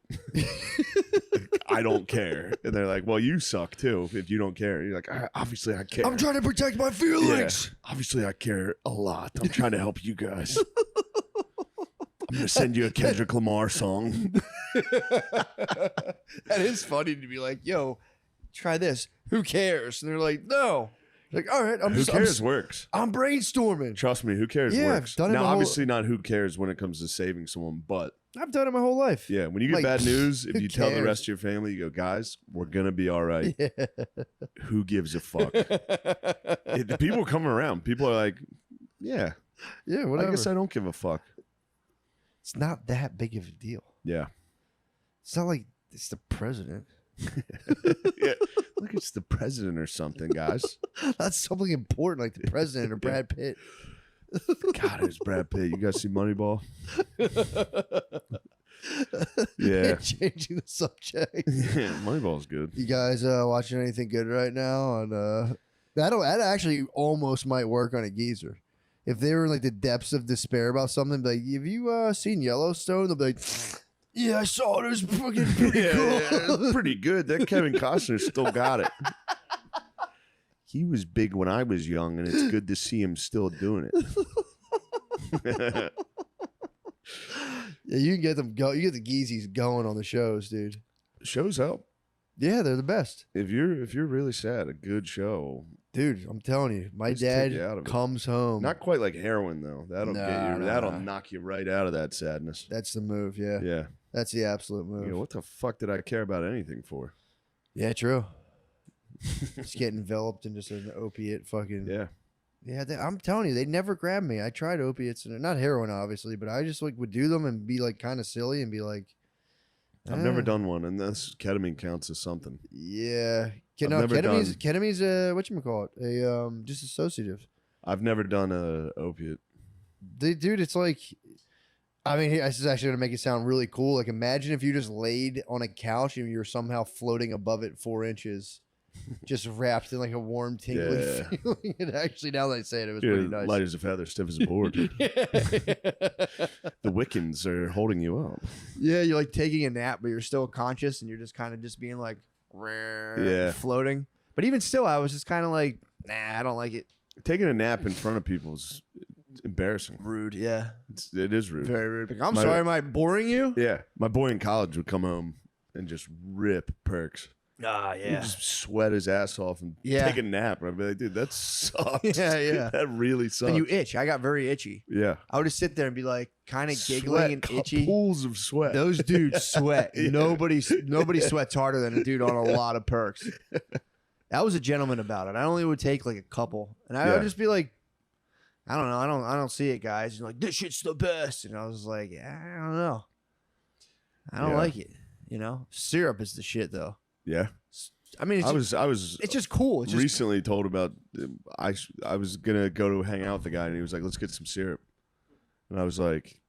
I don't care. And they're like, well, you suck too if you don't care. You're like, obviously I care. I'm trying to protect my Yeah, feelings. obviously I care a lot. I'm trying to help you guys. I'm gonna send you a Kendrick Lamar song. That is funny to be like, yo, try this. Who cares? And they're like, no. Like, all right, Who cares works. I'm brainstorming. Trust me, who cares Yeah, I've works. done it Now, my whole- obviously not who cares when it comes to saving someone, but I've done it my whole life. yeah, when you get Like, bad news, if who you tell the cares? rest of your family, you go, guys, we're gonna be all right. Yeah. Who gives a fuck? The people come around. People are like, yeah, Yeah, whatever. I guess I don't give a fuck. It's not that big of a deal. Yeah. It's not like it's the president. Yeah. Look, it's the president or something, guys. That's something important, like the president or Brad Pitt. God, it's Brad Pitt. You guys see Moneyball? Yeah. Changing the subject. Yeah, Moneyball's good. You guys watching anything good right now? And that actually almost might work on a geezer. If they were in like the depths of despair about something, be like, have you seen Yellowstone? They'll be like, yeah, I saw it. It was fucking pretty cool. It's pretty good. That Kevin Costner still got it. He was big when I was young, and it's good to see him still doing it. Yeah, you can get them go. You get the geezies going on the shows, dude. Shows help. Yeah, they're the best, If you're really sad, a good show. dude. I'm telling you, my Just take you out dad of it. comes home. Not quite like heroin though. That'll No, get you. no, That'll no. knock you right out of that sadness. That's the move. Yeah, Yeah. that's the absolute move. You know, what the fuck did I care about anything for? Yeah, true. Just get enveloped in just an opiate fucking. Yeah. Yeah, I'm telling you, they never grabbed me. I tried opiates and not heroin, obviously, but I just like would do them and be like kind of silly and be like, I've never done one, and this ketamine counts as something. Yeah, I've no, never ketamine's whatchamacallit, a disassociative. I've never done a opiate. Dude, it's like, I mean, this is actually gonna make it sound really cool. Like, imagine if you just laid on a couch and you were somehow floating above it 4 inches, just wrapped in like a warm, tingling Yeah. feeling. And actually, now that I say it, it was You're pretty nice. light as a feather, stiff as a board. The Wiccans are holding you up. Yeah, you're like taking a nap, but you're still conscious, and you're just kind of just being like, Yeah. floating. But even still, I was just kind of like, nah, I don't like it. Taking a nap in front of people is embarrassing. Rude, yeah, It is rude. very rude. Like, I'm My- sorry, am I boring you? Yeah. My boy in college would come home and just rip perks. Ah, He'd just sweat his ass off and Yeah. take a nap. And I'd be like, dude, that sucks. Yeah, yeah. That really sucks. And you itch. I got very itchy. Yeah. I would just sit there and be like, kind of Sweat, giggling and itchy. Pools of sweat. Those dudes sweat. Yeah. Nobody sweats harder than a dude on a lot of perks. I was a gentleman about it. I only would take like a couple, and I Yeah. would just be like, I don't know, I don't see it, guys. You're like, this shit's the best, and I was like, I don't know, I don't Yeah. like it. You know, syrup is the shit though. Yeah. I mean, it's I was it's just cool. It's just recently told about I was gonna go to hang out with the guy, and he was like, let's get some syrup. And I was like,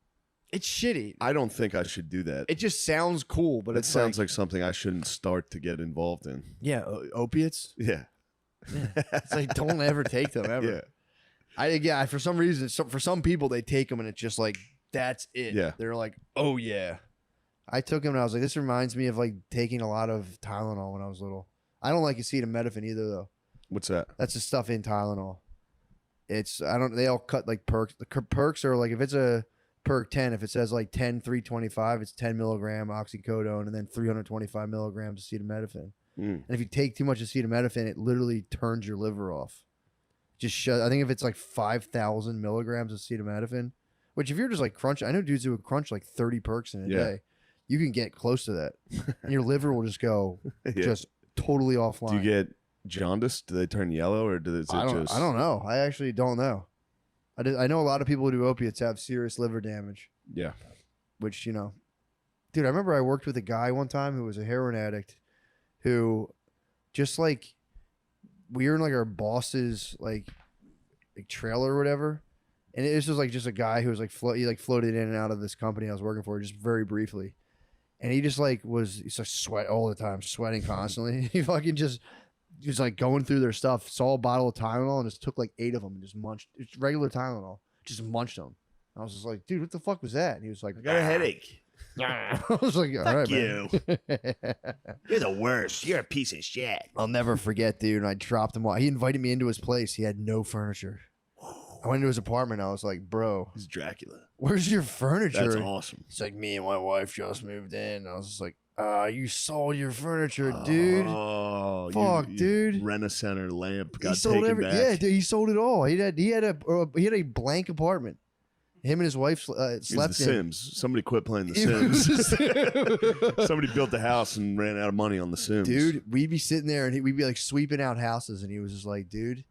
it's shitty. I don't think I should do that. It just sounds cool, but That it's sounds like something I shouldn't start to get involved in. yeah, opiates. Yeah. It's like don't ever take them ever. Yeah. For some reason, for some people, they take them and it's just like that's it. Yeah. They're like, oh yeah. I took him and I was like, this reminds me of like taking a lot of Tylenol when I was little. I don't like acetaminophen either though. What's that? That's the stuff in Tylenol. They all cut like perks. The perks are like, if it's a perk 10, if it says like 10, 325, it's 10 milligram oxycodone and then 325 milligrams acetaminophen. Mm. And if you take too much acetaminophen, it literally turns your liver off. I think if it's like 5,000 milligrams of acetaminophen, which if you're just like crunch, I know dudes who would crunch like 30 perks in a Yeah. day. You can get close to that. And your liver will just go Yeah. just totally offline. Do you get jaundice? Do they turn yellow, or is it I just? don't know. I actually don't know. I know a lot of people who do opiates have serious liver damage, Yeah. which, you know. Dude, I remember I worked with a guy one time who was a heroin addict who just like, we were in like our boss's like trailer or whatever. And this was like just a guy who was like he like floated in and out of this company I was working for just very briefly. And he just like he's like sweat all the time, sweating constantly. He fucking just was like going through their stuff, saw a bottle of Tylenol and just took like 8 of them and just munched. It's regular Tylenol, just munched them. I was just like, dude, what the fuck was that? And he was like, I got a headache. I was like, all right, man. You're the worst. You're a piece of shit. I'll never forget, dude. And I dropped him off. He invited me into his place. He had no furniture. I went into his apartment. I was like, bro, He's Dracula. where's your furniture? That's awesome. He's like, me and my wife just moved in. I was just like, you sold your furniture, dude. Oh, Fuck, dude. Rent-A-Center lamp He got sold taken back. Yeah, dude, he sold it all. He had a blank apartment. Him and his wife It's slept The in. Sims. Somebody quit playing The It was Sims. Somebody built a house and ran out of money on The Sims. Dude, we'd be sitting there and we'd be like sweeping out houses, and he was just like, dude,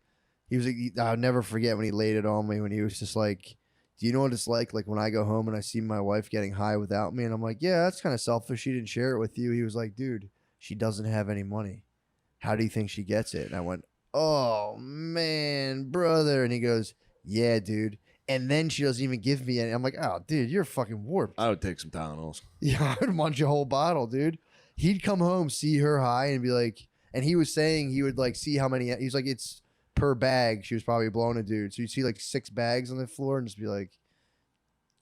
he was like, I'll never forget when he laid it on me, when he was just like, do you know what it's like when I go home and I see my wife getting high without me? And I'm like, yeah, that's kind of selfish. She didn't share it with you. He was like, dude, she doesn't have any money. How do you think she gets it? And I went, oh, man, brother. And he goes, yeah, dude. And then she doesn't even give me any. I'm like, oh, dude, you're fucking warped. I would take some Tylenols. Yeah, I would munch a whole bottle, dude. He'd come home, see her high, and be like, and he was saying he would like see how many. He's like, it's per bag. She was probably blowing a dude. So you'd see like 6 bags on the floor and just be like,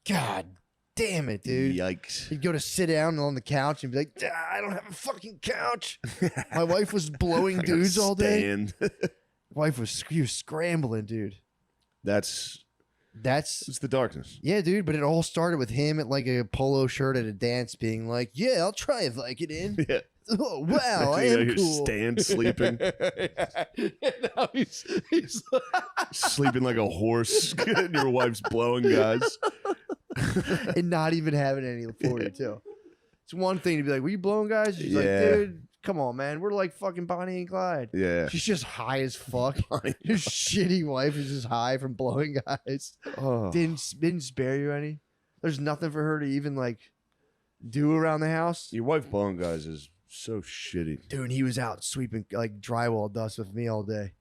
God damn it, dude. Yikes. He'd go to sit down on the couch and be like, I don't have a fucking couch. My wife was blowing dudes all day. Stand. Wife was scrambling, dude. It's That's the darkness. yeah, dude. But it all started with him at like a polo shirt at a dance, being like, "Yeah, I'll try if I get in." Yeah. Oh wow, I You know, am you're cool. Stand sleeping. Now he's Sleeping like a horse. And your wife's blowing guys. And not even having any for you too. It's one thing to be like, "Were you blowing guys?" She's like, Yeah. "Dude, come on, man. We're like fucking Bonnie and Clyde." Yeah. She's just high as fuck. Your shitty wife is just high from blowing guys. Oh. Didn't spare you any. There's nothing for her to even like do around the house. Your wife blowing guys is so shitty. Dude, he was out sweeping like drywall dust with me all day.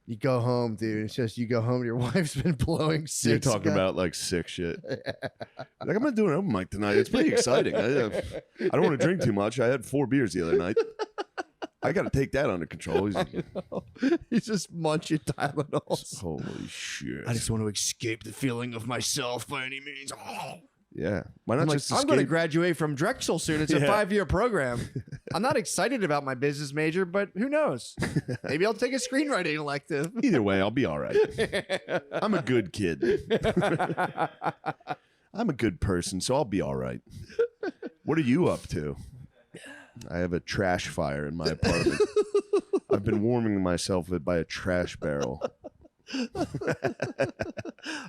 You go home, dude. It's just you go home. Your wife's been blowing 6 You're talking guys. about like sick shit. Like, I'm gonna do an open mic tonight. It's pretty exciting. I don't want to drink too much. I had 4 beers the other night. I got to take that under control. He's just munching Tylenols. Holy shit. I just want to escape the feeling of myself by any means. Yeah. Why not I'm, like, just I'm going to escape? graduate from Drexel soon. It's a Yeah. 5-year program. I'm not excited about my business major, but who knows? Maybe I'll take a screenwriting elective. Either way, I'll be all right. I'm a good kid. I'm a good person, so I'll be all right. What are you up to? I have a trash fire in my apartment. I've been warming myself by a trash barrel.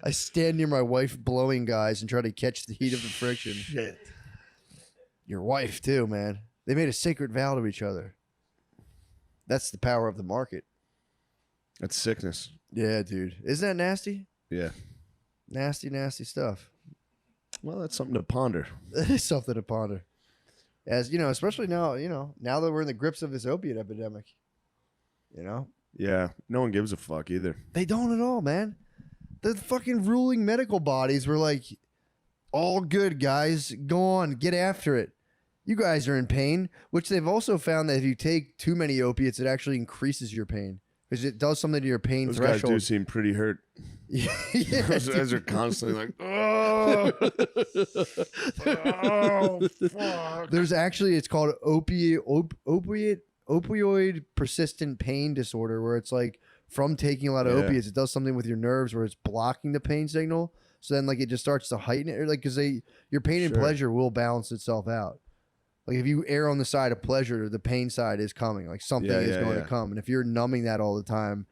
I stand near my wife blowing guys and try to catch the heat of the friction. Shit. Your wife, too, man. They made a sacred vow to each other. That's the power of the market. That's sickness. Yeah, dude. Isn't that nasty? Yeah. Nasty, nasty stuff. Well, that's something to ponder. It is something to ponder. As you know, especially now, now that we're in the grips of this opiate epidemic. Yeah. No one gives a fuck either. They don't at all, man. The fucking ruling medical bodies were like, all good, guys. Go on, get after it. You guys are in pain, which they've also found that if you take too many opiates, it actually increases your pain because it does something to your pain Those guys do threshold. seem pretty hurt. Yeah, Those guys are constantly like, oh, oh, fuck. There's actually, it's called opioid persistent pain disorder, where it's like from taking a lot of Yeah. opiates, it does something with your nerves where it's blocking the pain signal. So then like it just starts to heighten it, or like because your pain and Sure. pleasure will balance itself out. Like if you err on the side of pleasure, the pain side is coming. Like something Yeah, is yeah, going yeah. to come, and if you're numbing that all the time,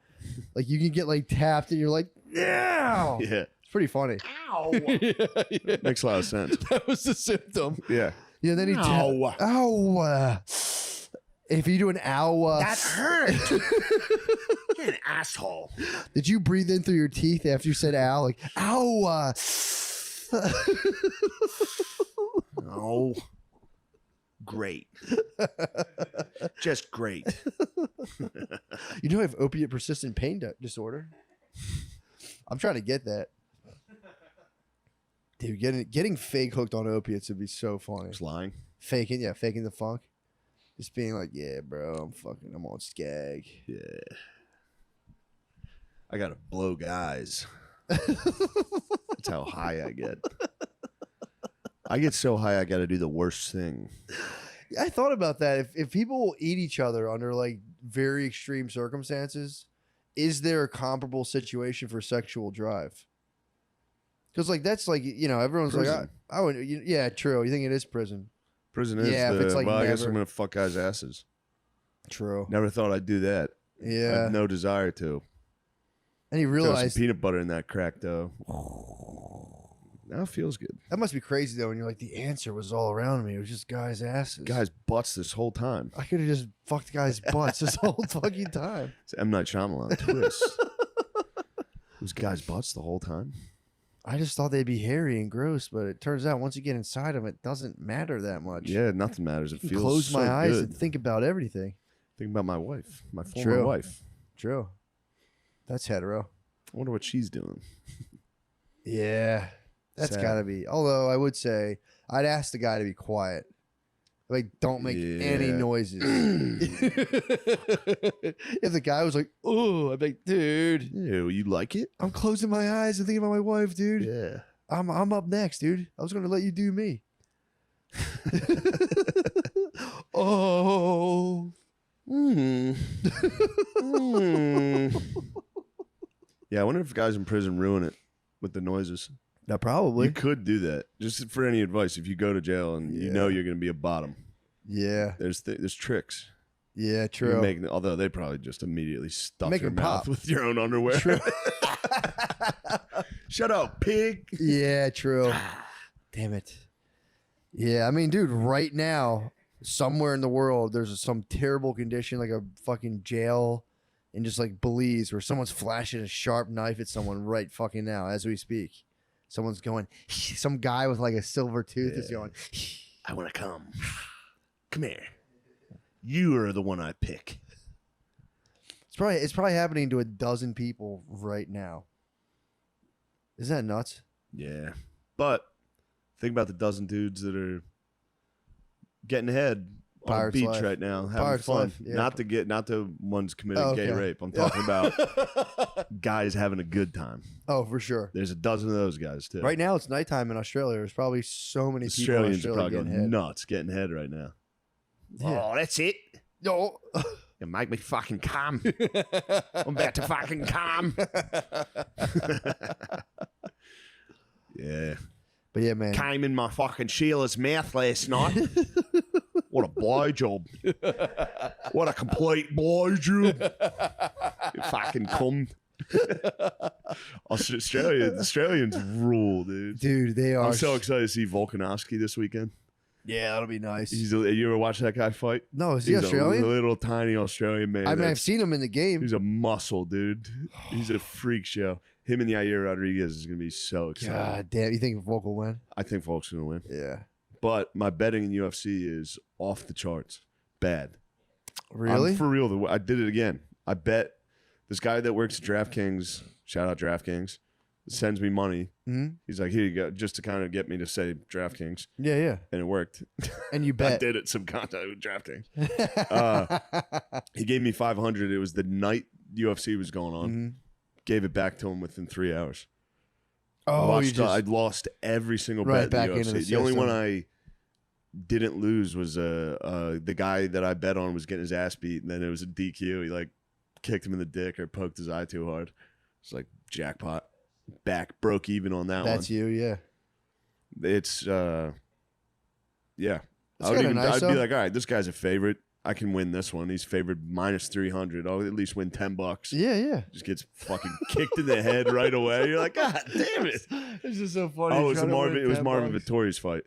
like you can get like tapped, and you're like, yeah, Yeah. it's pretty funny. Makes a lot of sense. That was the symptom. Yeah. Yeah, then he Ow. ow. If you do an ow, That hurt. You're an asshole. did you breathe in through your teeth after you said ow? Like ow. Oh. Great. Just great. You know I have opiate persistent pain disorder. I'm trying to get that. Dude, getting fake hooked on opiates would be so funny. Just lying. Faking the funk. Just being like, yeah, bro, I'm on skag. Yeah. I gotta blow guys. That's how high I get. I get so high I gotta do the worst thing. I thought about that. If people eat each other under like very extreme circumstances, is there a comparable situation for sexual drive? Because like that's like, you know, everyone's Prison. like, I would, yeah, true. You think it is prison? Prison is Yeah, if it's like well, I guess never- I'm gonna fuck guys' asses. True. Never thought I'd do that. I Yeah. have no desire to. And he Throw some realized peanut butter in that crack though. Now it feels good. that must be crazy though. When you're like, the answer was all around me. It was just guys' asses. Guys' butts this whole time. I could have just fucked guys' butts this whole fucking time. It's M. Night Shyamalan twist. It was guys' butts the whole time. I just thought they'd be hairy and gross, but it turns out once you get inside them, it doesn't matter that much. Yeah, nothing matters. It I can feels close so my eyes good. and think about everything. Think about my wife, my former True. wife. True. That's hetero. I wonder what she's doing. Yeah. That's Sad. gotta be. Although I would say I'd ask the guy to be quiet. Like, don't make any Yeah. noises. If the guy was like, "Oh," I'd be like, "Dude, Ew, you like it? I'm closing my eyes and thinking about my wife, dude. Yeah. I'm up next, dude. I was gonna let you do me." Oh. Yeah, I wonder if guys in prison ruin it with the noises. Yeah, probably. You could do that. Just for any advice, if you go to jail and you know Yeah. you're going to be a bottom, Yeah. there's tricks. Yeah, You true. make, although they probably just immediately stuff Make your 'em mouth pop. with your own underwear. True. Shut up, pig. Yeah, true. Damn it. Yeah, I mean, dude, right now, somewhere in the world, there's some terrible condition, like a fucking jail in just like Belize, where someone's flashing a sharp knife at someone right fucking now as we speak. Someone's going, some guy with like a silver tooth is going, I want to come. Come here. You are the one I pick. it's probably happening to a dozen people right now. Isn't that nuts? Yeah. But think about the dozen dudes that are getting head on Pirate's the beach life. right now, having Pirate's fun. life, yeah. Not the ones committing Oh, gay okay. rape. I'm talking about guys having a good time. Oh, for sure. There's a dozen of those guys too. Right now, it's nighttime in Australia. There's probably so many people in Australians are Australia probably getting going head. nuts getting head right now. Yeah. Oh, that's it. No. You make me fucking come. I'm about to fucking come. Yeah. But yeah, man. Came in my fucking Sheila's mouth last night. What a blowjob. What a complete blowjob. You fucking cum. Australians rule, dude. Dude, they are. I'm so excited to see Volkanovski this weekend. Yeah, that'll be nice. You ever watch that guy fight? No, is he He's Australian? a little tiny Australian man. I mean, I've that's- seen him in the game. He's a muscle, dude. He's a freak show. Him and Yair Rodriguez is going to be so exciting. God damn. You think Volk will win? I think Volk's going to win. Yeah. But my betting in UFC is off the charts. Bad. Really? I'm for real. I did it again. I bet this guy that works at DraftKings, shout out DraftKings, sends me money. hmm He's like, here you go, just to kind of get me to say DraftKings. Yeah, yeah. And it worked. And you I bet. did it subconsciously with DraftKings. He gave me 500. It was the night UFC was going on. Mhm. Gave it back to him within 3 hours. Oh, you just I'd lost every single Right bet back in the into UFC. the The only one system. I didn't lose was the guy that I bet on was getting his ass beat, and then it was a DQ. He like kicked him in the dick or poked his eye too hard. It's like jackpot. Back broke even on that That's one. you, yeah. It's yeah. That's kinda nice, I'd be though. like, all right, this guy's a favorite. I can win this one. He's favored minus 300. I'll at least win $10. Yeah, yeah. Just gets fucking kicked in the head right away. You're like, God damn it. It's just so funny. Oh, it was Marvin Vittori's fight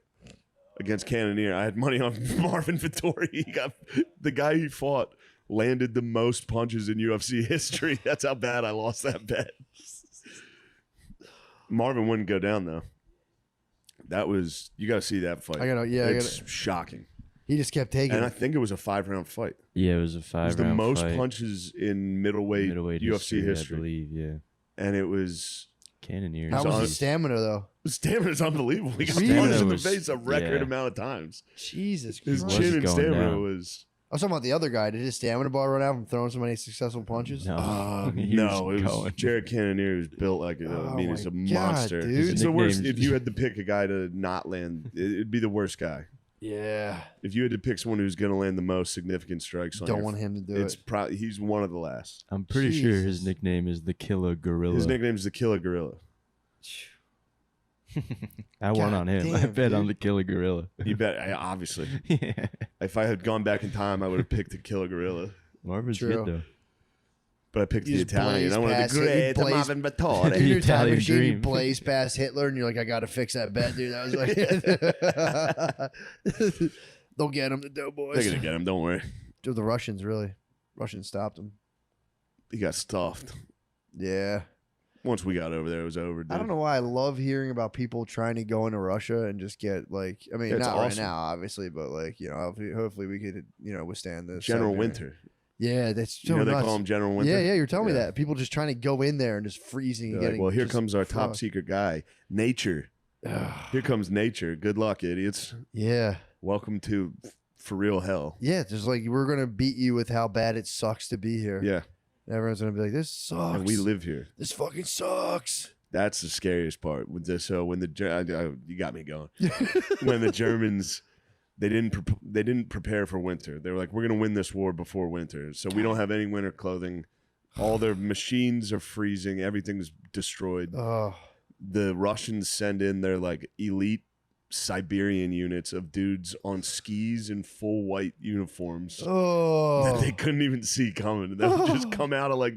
against Cannonier. I had money on Marvin Vittori. He got the guy he fought landed the most punches in UFC history. That's how bad I lost that bet. Marvin wouldn't go down though. That was you got to see that fight. It's shocking. He just kept taking And I it. think it was a 5-round fight. Yeah, it was a It was five the round most fight. punches in middleweight UFC history. I believe. Yeah. And it was Cannoneers. How was on- his stamina though? His stamina's unbelievable. He got Really? punched in the Was- face a record yeah. amount of times. Jesus His Christ. Was chin and going stamina down. was. I was talking about the other guy. Did his stamina bar run out from throwing so many successful punches? No, he No, was it was going. Jared Cannonier was built like Oh I mean, he's a my God, monster. dude. It's His the worst. nickname's- If you had to pick a guy to not land, it'd be the worst guy. Yeah. If you had to pick someone who's going to land the most significant strikes on Don't your- want him to do it's it. probably he's one of the last. I'm pretty sure his Jesus. nickname is the Killer Gorilla. His nickname is the Killer Gorilla. I won God on him. I damn, bet on dude. the Killer Gorilla. You bet. Obviously, Yeah. if I had gone back in time, I would have picked the Killer Gorilla. Marvin's True. good though. But I picked You the just Italian. blaze I wanted past the it. You great blaze- Marvin In Vittori. The your time Italian machine, you dream. blaze past Hitler, and you're like, I gotta fix that bet, dude. That was like, don't get him, the They're doughboys. gonna get him. Don't worry. Dude, the Russians really, Russians stopped him. He got stuffed. Yeah, Once we got over there, it was over. Dude. I don't know why I love hearing about people trying to go into Russia and just get like, I mean, It's not right awesome. now, obviously, but like, you know, hopefully we could, you know, withstand this. General Siberian- Winter. Yeah, that's so You know they nuts. call him General Winter. Yeah, you're telling me Yeah. that people just trying to go in there and just freezing and They're like, getting. well, here just comes our top fucked. secret guy, Nature. Here comes Nature. Good luck, idiots. Yeah. Welcome to for real hell. Yeah, just like we're gonna beat you with how bad it sucks to be here. Yeah, And everyone's gonna be like, "This sucks. and we live here. This fucking sucks." That's the scariest part. With this, so when you got me going. When the Germans, they didn't prepare for winter. They were like, we're gonna win this war before winter, so we don't have any winter clothing. All their machines are freezing. Everything's destroyed. Oh, The Russians send in their like elite Siberian units of dudes on skis in full white uniforms oh, that they couldn't even see coming. They would just come out of like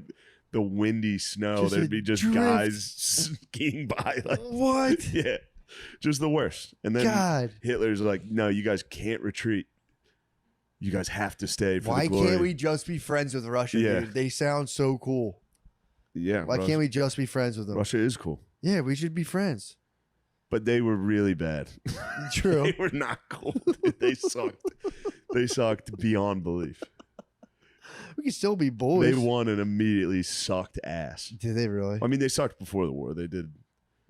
the windy snow. Just a There'd be just drift. guys skiing by. Like, what? yeah, just the worst. And then God, Hitler's like, no, you guys can't retreat. You guys have to stay for why the glory. can't we just be friends with Russia? Yeah. Dude? They sound so cool. Yeah, Why can't we just be friends with them? Russia is cool, Yeah, we should be friends. but they were really bad. True. They were not cool. Dude. They sucked. They sucked beyond belief. We can still be boys. They won and immediately sucked ass. Did they really? I mean, they sucked before the war. They did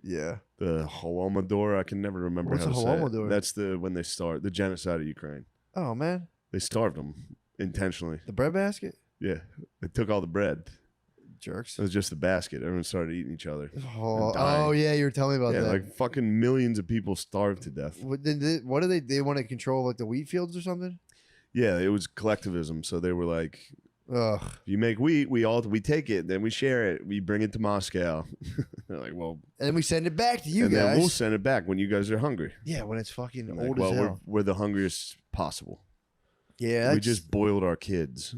Yeah. the Holodomor. I can never remember What's how a to say it. Holodomor? That's when they start the genocide of Ukraine. Oh man, They starved them intentionally. the bread basket. Yeah, they took all the bread. Jerks. It was just the basket. Everyone started eating each other. Oh, dying. oh yeah, you were telling me about Yeah, that. like fucking millions of people starved to death. What do they want to control like the wheat fields or something? Yeah, it was collectivism. So they were like, Ugh. if you make wheat, we take it, then we share it, we bring it to Moscow. They're like, well, And then we send it back to you and then guys. we'll send it back when you guys are hungry. Yeah, when it's fucking Like, old well, as hell. we're the hungriest possible. Yeah, We that's, just boiled our kids.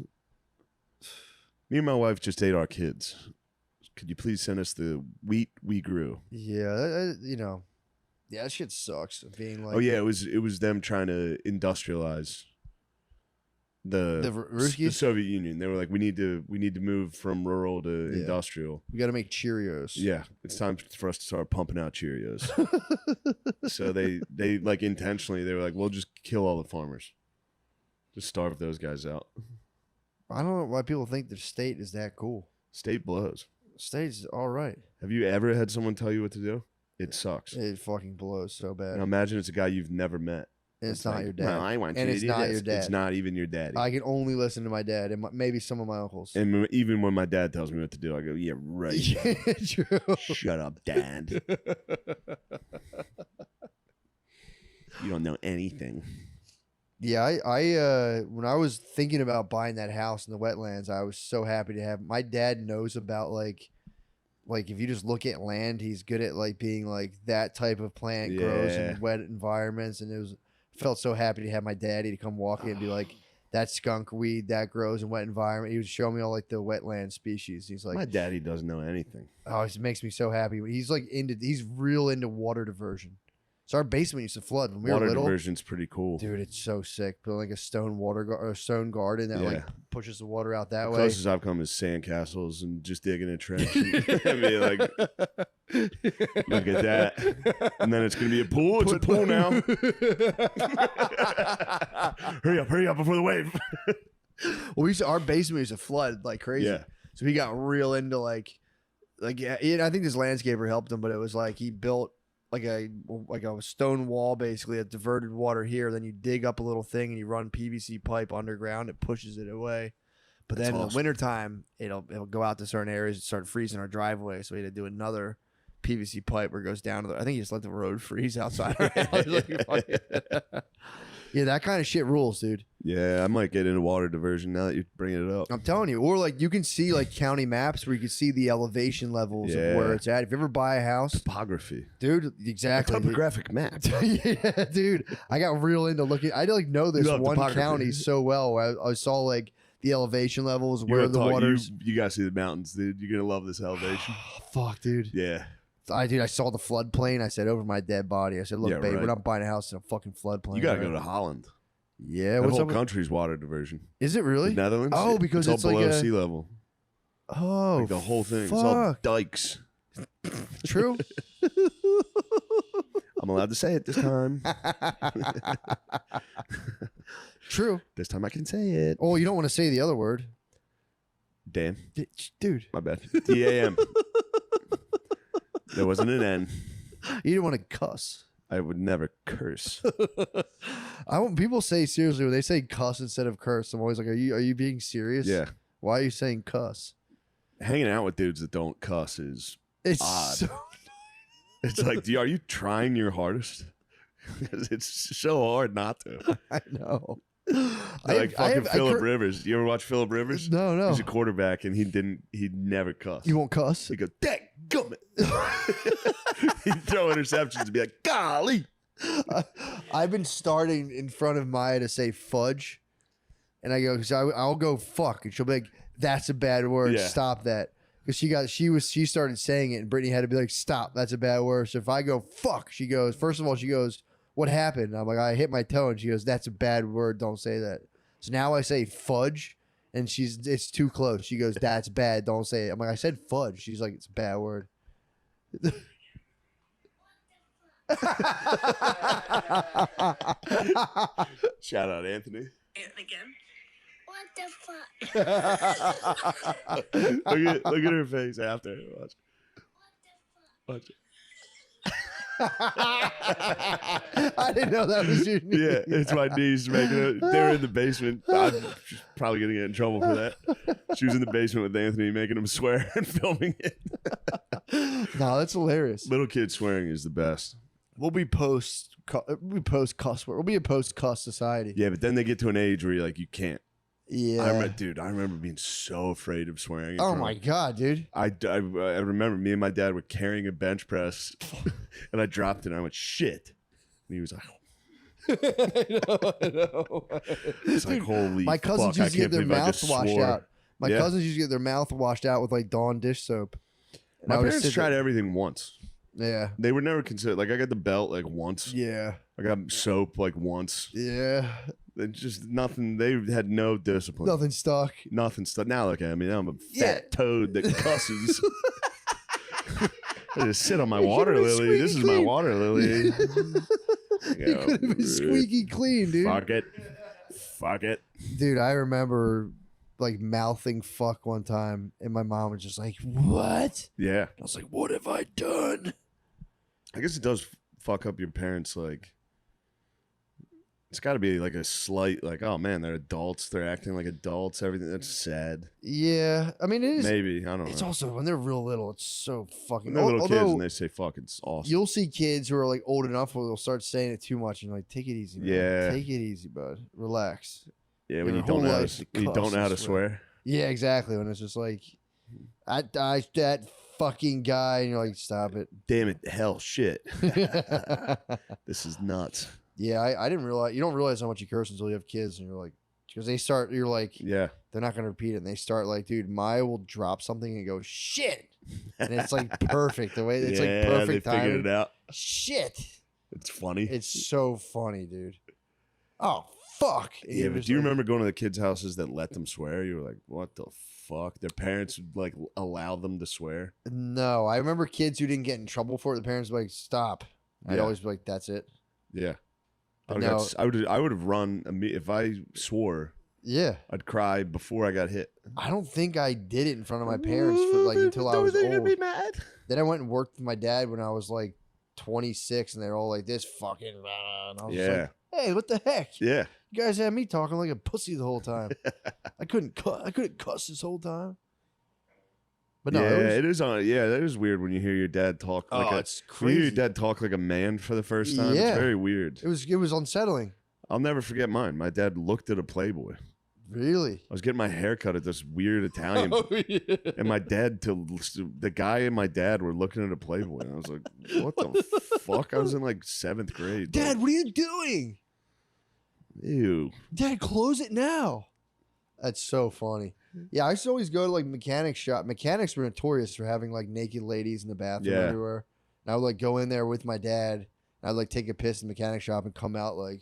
Me and my wife just ate our kids. Could you please send us the wheat we grew? yeah, you know, yeah, that shit sucks. Being like, Oh yeah, it was them trying to industrialize the The Ruskies? Soviet Union. They were like, we need to move from rural to Yeah. industrial. we got to make Cheerios. Yeah, it's time for us to start pumping out Cheerios. So they like intentionally they were like, we'll just kill all the farmers, just starve those guys out. I don't know why people think the state is that cool. State blows. State's all right. Have you ever had someone tell you what to do? It sucks. It fucking blows so bad. Now imagine it's a guy you've never met. And it's not like, your dad. "Well, I want And you it's to do not this." your dad. It's not even your daddy. I can only listen to my dad and maybe some of my uncles. And even when my dad tells me what to do, I go, "Yeah, right. Yeah, true. Shut up, Dad. You don't know anything." Yeah, I when I was thinking about buying that house in the wetlands, I was so happy to have. My dad knows about like if you just look at land, he's good at like being like that type of plant grows Yeah. in wet environments, and felt so happy to have my daddy to come walk in and be like, that skunk weed that grows in wet environment. He was showing me all like the wetland species. He's like, My daddy doesn't know anything. oh, it makes me so happy. He's like he's real into water diversion. So our basement used to flood when we Water were little. diversion's pretty cool. Dude, it's so sick. Building like a stone stone garden that like Yeah. pushes the water out that The way. closest I've come is sandcastles and just digging a trench. I mean, like, look at that. And then it's going to be a pool. It's a pool now. Hurry up before the wave. Well, our basement used to flood like crazy. Yeah. So he got real into like like yeah, I think this landscaper helped him, but it was like he built like a stone wall basically that diverted water here. Then you dig up a little thing and you run PVC pipe underground. It pushes it away. But That's then in the awesome. wintertime, it'll go out to certain areas and start freezing our driveway. So we had to do another PVC pipe where it goes down to the. I think he just let the road freeze outside our house. Yeah, that kind of shit rules, dude. Yeah, I might get into water diversion now that you're bringing it up. I'm telling you. Or like you can see like county maps where you can see the elevation levels of Yeah. where it's at. If you ever buy a house, Topography. dude, exactly. dude. Topographic map. Yeah, dude. I got real into looking. I like know this love one topography. county so well. I saw like the elevation levels, You're where gonna the talk- waters. You gotta see the mountains, dude. You're gonna love this elevation. Fuck, dude. Yeah. I saw the floodplain. I said over my dead body. I said, look, Yeah, babe, right. we're not buying a house in a fucking floodplain. You gotta right? go to Holland. Yeah, That what's whole up? country's water diversion. Is it The really? Netherlands. Oh, because it's it's all like below a- sea level. Oh, Like the whole thing. It's all fuck. dikes. True. I'm allowed to say it this time. True. This time I can say it. Oh, you don't want to say the other word, Dan, dude. my bad. DAM. There wasn't an N. You didn't want to cuss. I would never curse. I want people say seriously when they say cuss instead of curse. I'm always like, are you being serious? Yeah. Why are you saying cuss? Hanging out with dudes that don't cuss is It's odd. so It's like, are you trying your hardest? Because it's so hard not to. I know. Like fucking Phillip Rivers. You ever watch Phillip Rivers? No. He's a quarterback and he'd never cuss. You won't cuss? He'd go, dadgummit. He'd throw interceptions and be like, golly. I've been starting in front of Maya to say fudge, and I go, so I'll go fuck, and she'll be like, "That's a bad word. Yeah. Stop that." Because she started saying it, and Brittany had to be like, "Stop. That's a bad word." So if I go fuck, she goes. First of all, she goes, "What happened?" And I'm like, "I hit my toe," and she goes, "That's a bad word. Don't say that." So now I say fudge, and it's too close. She goes, "That's bad. Don't say it." I'm like, "I said fudge." She's like, "It's a bad word." Shout out Anthony. Again? What the fuck? Look at her face after. Watch. Watch it. I didn't know that was your knee. Yeah, it's my niece making it. They were in the basement. I'm probably gonna get in trouble for that. She was in the basement with Anthony making him swear and filming it. No, that's hilarious. Little kid swearing is the best. We'll be post cuss word. We'll be a post cuss society. Yeah, but then they get to an age where you're like, you can't. Yeah. I remember being so afraid of swearing. Oh my god, dude. I remember me and my dad were carrying a bench press, and I dropped it. and I went shit, and he was like, I know. "It's like holy." My cousins fuck, used to get their mouth washed swore. out. My Yeah. cousins used to get their mouth washed out with like Dawn dish soap. And My I would parents sit tried there- everything once. Yeah. They were never considered. Like I got the belt like once. Yeah. I got soap like once. Yeah. They just nothing. They had no discipline. Nothing stuck. Nothing. Now look at me. Now I'm a fat Yeah. toad that cusses. I just sit on my You water could've been lily. This is squeaky my clean. water lily. You could have been squeaky clean, dude. Fuck it. Fuck it. Dude, I remember like mouthing fuck one time, and my mom was just like, "What?" Yeah. I was like, "What have I done?" I guess it does fuck up your parents. Like, it's got to be like a slight, like, oh man, they're adults. They're acting like adults. Everything. That's sad. Yeah, I mean, it is. Maybe. I don't It's know. also when they're real little, it's so fucking. When they're little kids although and they say fuck, it's awesome. you'll see kids who are like old enough where they'll start saying it too much, and you're like, take it easy, man. Yeah. Take it easy, bud. Relax. Yeah, when your you don't whole know how life to, to you cuss don't know how and to swear. Yeah, exactly. When it's just like, that fucking guy, and you're like, stop it. Damn it, hell, shit. This is nuts. Yeah, I didn't realize. You don't realize how much you curse until you have kids, and you're like, because they start. You're like, Yeah. they're not gonna repeat it, and they start like, dude, Maya will drop something and go shit, and it's like perfect. The way it's yeah, like perfect they figured timing. it out. Shit. It's funny. It's so funny, dude. Oh fuck. And Yeah, you're but just do you like- remember going to the kids' houses that let them swear? You were like, what the fuck? Their parents would like allow them to swear. No, I remember kids who didn't get in trouble for it. The parents were like, stop. I'd Yeah. always be like, that's it. Yeah. But I would have run if I swore. Yeah. I'd cry before I got hit. I don't think I did it in front of my parents for like until I was old. Be mad. Then I went and worked with my dad when I was like 26, and they're all like, "This fucking," and I was just Yeah. like, "Hey, what the heck? Yeah. You guys had me talking like a pussy the whole time. I couldn't cuss this whole time." But no, yeah, it was, that is weird when you hear your dad talk like it's when you hear crazy. your dad talk like a man for the first time. Yeah. It's very weird. It was unsettling. I'll never forget mine. My dad looked at a Playboy. Really? I was getting my hair cut at this weird Italian, and my dad, the guy and my dad were looking at a Playboy, and I was like, "What the fuck?" I was in like 7th grade. Dad, what are you doing? Ew. Dad, close it now. That's so funny. Yeah, I used to always go to like mechanic shop. Mechanics were notorious for having like naked ladies in the bathroom Yeah. everywhere. And I would like go in there with my dad. And I'd like take a piss in the mechanic shop and come out like,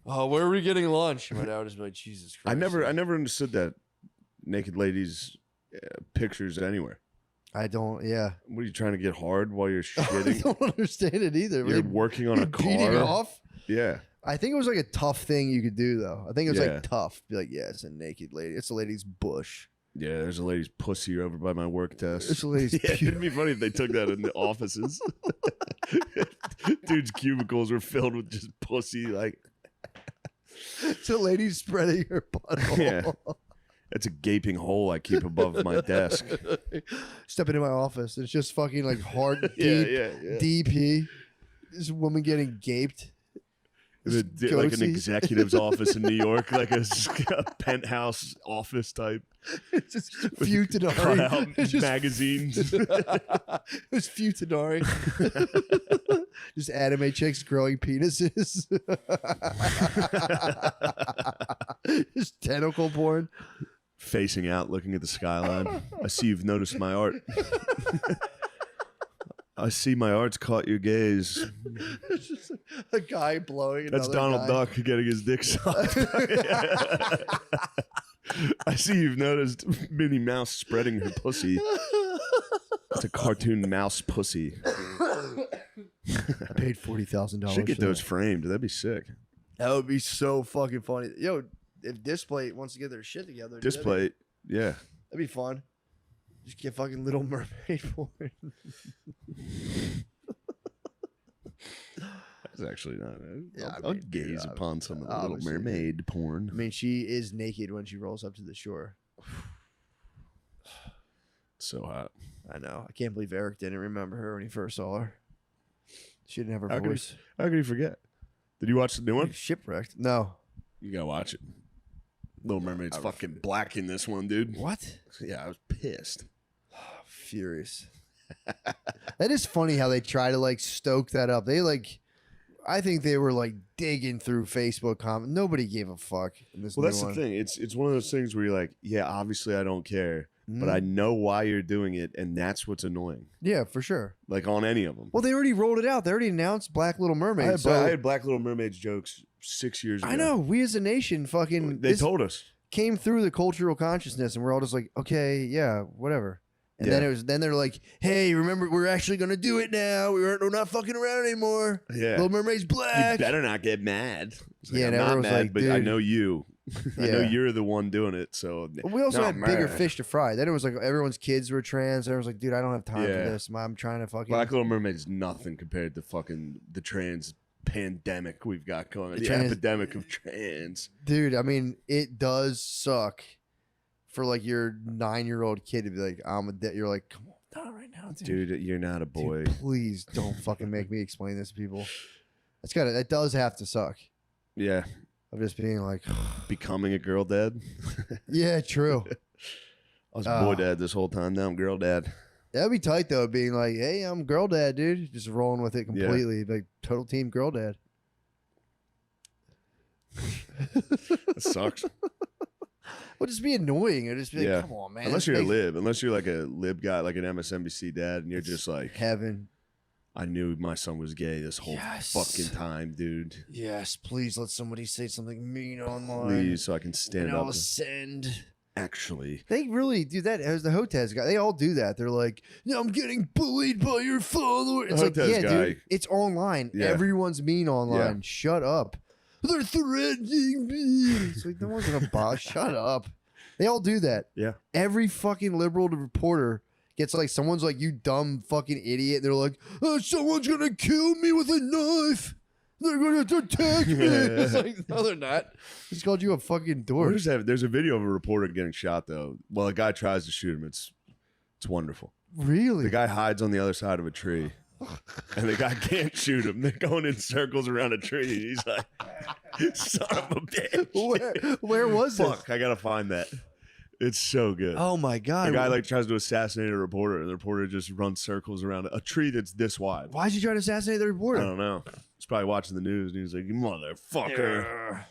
"Oh, where are we getting lunch?" And my dad would just be like, "Jesus Christ." I never understood that naked ladies pictures anywhere. I don't. Yeah. What are you trying to get hard while you're I shitting? don't understand it either. You're working on a beating car. off. Yeah. I think it was like a tough thing you could do though. I think it was Yeah. like tough. Be like, "Yeah, it's a naked lady. It's a lady's bush. Yeah, there's a lady's pussy over by my work desk. It's a lady's Yeah, it'd be funny if they took that in the offices. Dude's cubicles were filled with just pussy. Like, It's a lady spreading her butthole." yeah, that's a gaping hole I keep above my desk. Step into my office. It's just fucking like hard Yeah, deep yeah. DP. This woman getting gaped. Like an Goatee. executive's office in New York, like a penthouse office type. It's just Futanari. Cut out It's just- magazines. It was Futanari. Just anime chicks growing penises. Just tentacle porn. Facing out, looking at the skyline. I see you've noticed my art. I see my art's caught your gaze. It's just a guy blowing. That's another Donald guy. Duck getting his dick sucked. I see you've noticed Minnie Mouse spreading her pussy. It's a cartoon mouse pussy. I paid $40,000. Should get for those that. framed. That'd be sick. That would be so fucking funny. Yo, if Display wants to get their shit together, Display, yeah. that'd be fun. Just get fucking Little Mermaid porn. That's actually not. Yeah, I'll I mean, gaze dude, upon some of the Little obviously, Mermaid porn. I mean, she is naked when she rolls up to the shore. So hot. I know. I can't believe Eric didn't remember her when he first saw her. She didn't have her How could voice. How could you forget? Did you watch the new one? Shipwrecked. No. You gotta watch it. Little Mermaid's fucking black in this one, dude. What? Yeah, I was pissed. Furious. That is funny how they try to like stoke that up. They like, I think they were like digging through Facebook comments. Nobody gave a fuck in this Well, new that's one. the thing. It's one of those things where you're like, yeah, obviously I don't care, but I know why you're doing it, and that's what's annoying. Yeah, for sure. Like on any of them. Well, they already rolled it out. They already announced Black Little Mermaid. I had Black Little Mermaid's jokes 6 years ago. I know. We as a nation fucking They this told us. came through the cultural consciousness, and we're all just like, okay, yeah, whatever. And Yeah. then they're like, hey, remember, we're actually gonna do it now. We're not fucking around anymore. Yeah. Little Mermaid's You black. better not get mad. It's like, Yeah, I'm and not everyone's mad, like, but I dude. know you. I know Yeah. you're the one doing it. So But we also No, had bigger man. fish to fry. Then it was like everyone's kids were trans. Everyone's like, dude, I don't have time Yeah. for this. I'm trying to fucking. Black Little Mermaid is nothing compared to fucking the trans pandemic we've got going. The The trans- epidemic of trans. Dude, I mean, it does suck for like your 9-year-old kid to be like, you're like, come on, not right now, dude. Dude, you're not a boy. Dude, please don't fucking make me explain this to people. That does have to suck. Yeah. Of just being like, Becoming a girl dad. yeah, true. I was boy dad this whole time. Now I'm girl dad. That'd be tight though, being like, hey, I'm girl dad, dude. Just rolling with it completely. Like total team girl dad. It sucks. Would just be annoying. It'd just be like, Yeah. come on, man. Unless This you're a makes lib. Unless you're like a lib guy, like an MSNBC dad, and you're just like, heaven. I knew my son was gay this whole Yes. fucking time, dude. Yes, please let somebody say something mean online. Please, so I can stand and up. I'll send. Actually, They really do that. As the Hotez guy, they all do that. They're like, "No, I'm getting bullied by your follower." It's like, Hotez yeah, guy- dude, it's online. Yeah. Everyone's mean online. Shut up. They're threatening me. It's like, no one's gonna bother. Shut up. They all do that. Yeah. Every fucking liberal reporter gets like, someone's like, you dumb fucking idiot. They're like, oh, someone's gonna kill me with a knife. They're gonna attack me. It's like, no, they're not. Just called you a fucking dork. There's a video of a reporter getting shot though. Well, a guy tries to shoot him. It's wonderful. Really? The guy hides on the other side of a tree, and the guy can't shoot him. They're going in circles around a tree, and he's like, "Son of a bitch!" Where was it? Fuck, I gotta find that. It's so good. Oh my god! The guy like tries to assassinate a reporter, and the reporter just runs circles around a tree that's this wide. Why'd you try to assassinate the I reporter? don't know. He's probably watching the news, and he's like, "You motherfucker!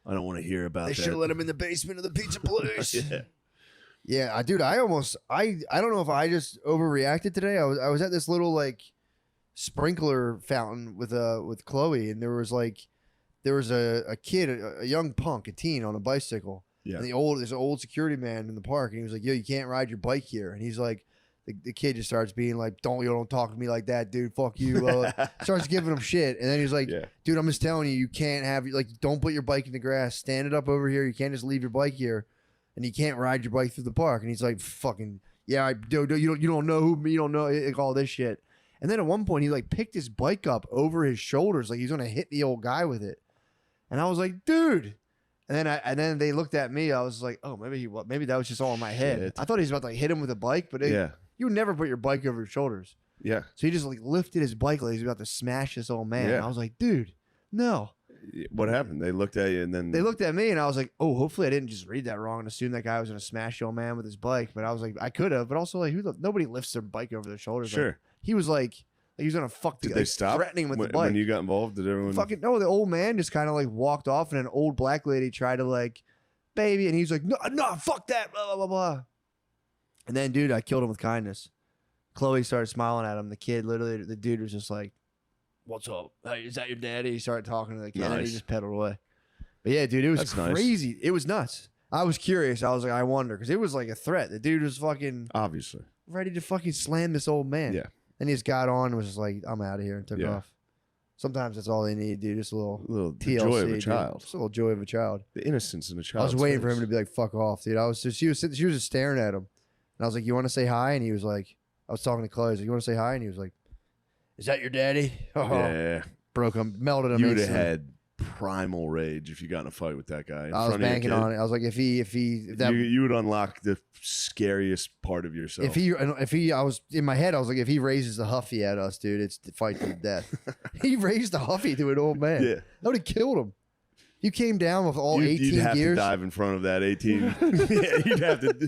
I don't want to hear about They that." should have let him in the basement of the pizza place. Yeah. Yeah, dude, I don't know if I just overreacted today. I was at this little like sprinkler fountain with Chloe, and there was a kid, a young punk, a teen on a bicycle. Yeah. And there's an old security man in the park, and he was like, "Yo, you can't ride your bike here." And he's like, the kid just starts being like, "Don't talk to me like that, dude. Fuck you." Starts giving him shit, and then he's like, Yeah. "Dude, I'm just telling you, you can't have don't put your bike in the grass. Stand it up over here. You can't just leave your bike here, and you can't ride your bike through the park." And he's like, "Fucking yeah, you don't know who me, you don't know like, all this shit." And then at one point, he like picked his bike up over his shoulders, like he's gonna hit the old guy with it. And I was like, "Dude." And then they looked at me. I was like, "Oh, maybe that was just all in my head." Shit. I thought he was about to like, hit him with a bike, but Yeah. you would never put your bike over your shoulders. Yeah. So he just like lifted his bike like he's about to smash this old man. Yeah. I was like, "Dude, no." What happened? They looked at you, and then They looked at me, and I was like, "Oh, hopefully I didn't just read that wrong and assume that guy was gonna smash the old man with his bike." But I was like, I could have, but also like, nobody lifts their bike over their shoulders. Like, Sure. he was like he was gonna fuck the Did guy, they stop? threatening him with when, the bike. when you got involved? Did everyone? Fucking no, the old man just kind of like walked off, and an old black lady tried to like, "Baby," and he's like, no, fuck that, blah, blah, blah, blah. And then, dude, I killed him with kindness. Chloe started smiling at him. The kid, literally, the dude was just like, "What's up? Hey, is that your daddy?" He started talking to the kid, and then he Nice. just pedaled away. But yeah, dude, it was That's nice. crazy. It was nuts. I was curious. I was like, I wonder, because it was like a threat. The dude was fucking Obviously. ready to fucking slam this old man. Yeah. And he just got on and was just like, "I'm out of here," and took Yeah. off. Sometimes that's all they need, dude. Just a A little little the TLC, joy of a dude. child. Just a little joy of a child. The innocence in a I child. was waiting for him to be like, "Fuck off, dude." She was just staring at him, and I was like, "You want to say hi?" And he was like, I was talking to Chloe. I was like, "You want to say hi?" And he was like, "Is that your daddy?" Oh, Yeah. broke him, melted him. You would have instantly. had primal rage if you got in a fight with that guy. I was banking on it. I was like, if You would unlock the scariest part of yourself. I was in my head. I was like, if he raises the Huffy at us, dude, it's the fight to the death. He raised the Huffy to an old man. Yeah. That would have killed him. You came down with all 18 you'd have gears. to dive in front of that 18. Yeah, you'd have to.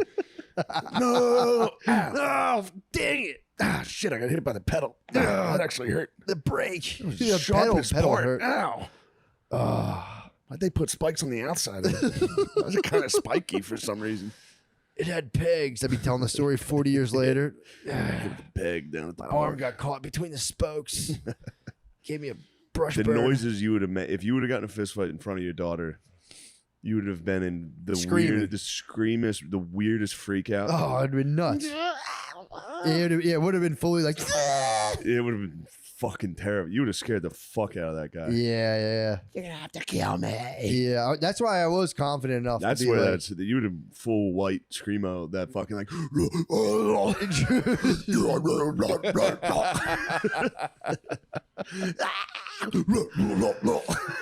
No! Oh, dang it! Ah, shit! I got hit by the pedal. Ah, that actually hurt. The brake. was The the sharpest pedal part. hurt. Ow! Why'd they put spikes on the outside of it? That was kind of spiky for some reason. It had pegs. I'd be telling the story 40 years later. Hit the peg down at the Arm got caught between the spokes. Gave me a brush The burn. noises you would have made if you would have gotten a fist fight in front of your daughter. You would have been in the Screaming. the weirdest freak out. Oh, it'd been nuts. It would have been fully like. It would have been fucking terrible. You would have scared the fuck out of that guy. Yeah. You're gonna have to kill me. Yeah, that's why I was confident enough. That's to be where like, you would have full white screamo that fucking like.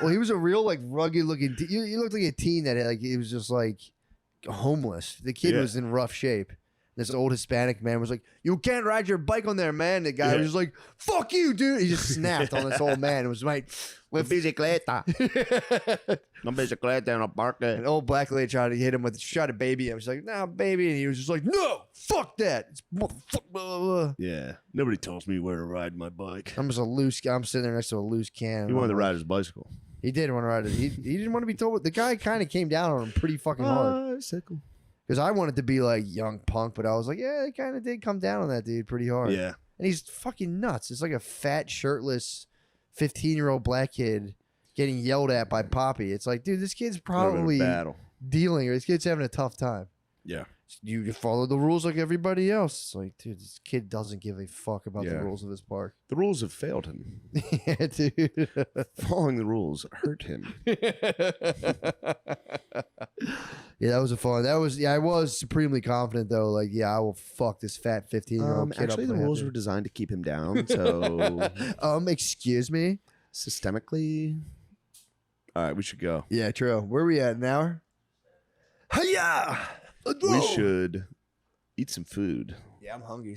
Well, he was a real like rugged looking. He looked like a teen that like he was just like homeless. The kid Yeah. was in rough shape. This old Hispanic man was like, "You can't ride your bike on there, man." The guy Yeah. was just like, "Fuck you, dude." He just snapped on this old man. It was like, With bicicleta. No bicicleta in a parque. an old black lady tried to hit him with, tried to baby him. She's like, "No, baby," and he was just like, "No, fuck that." It's motherfuck, blah, blah, blah. Yeah, nobody tells me where to ride my bike. I'm just a loose guy. I'm sitting there next to a loose can. He wanted to ride his bicycle. He did want to ride it. He didn't want to be told. The guy kind of came down on him pretty fucking hard. Bicycle. Because I wanted to be like young punk, but I was like, yeah, it kind of did come down on that dude pretty hard. Yeah, And he's fucking nuts. It's like a fat, shirtless, 15-year-old black kid getting yelled at by Poppy. It's like, dude, this kid's Would've been a probably battle. dealing, or this kid's having a tough time. Yeah. You follow the rules like everybody else. It's like, dude, this kid doesn't give a fuck about the Yeah. rules of this park. The rules have failed him. Yeah, dude. Following the rules hurt him. Yeah, that was a fun. That was I was supremely confident though. Like, yeah, I will fuck this fat 15-year-old kid Actually, up. the if I have rules to. were designed to keep him down. So Excuse me. systemically, all right, we should go. Yeah, true. Where are we at? An hour? Hiya! We should eat some food. Yeah, I'm hungry.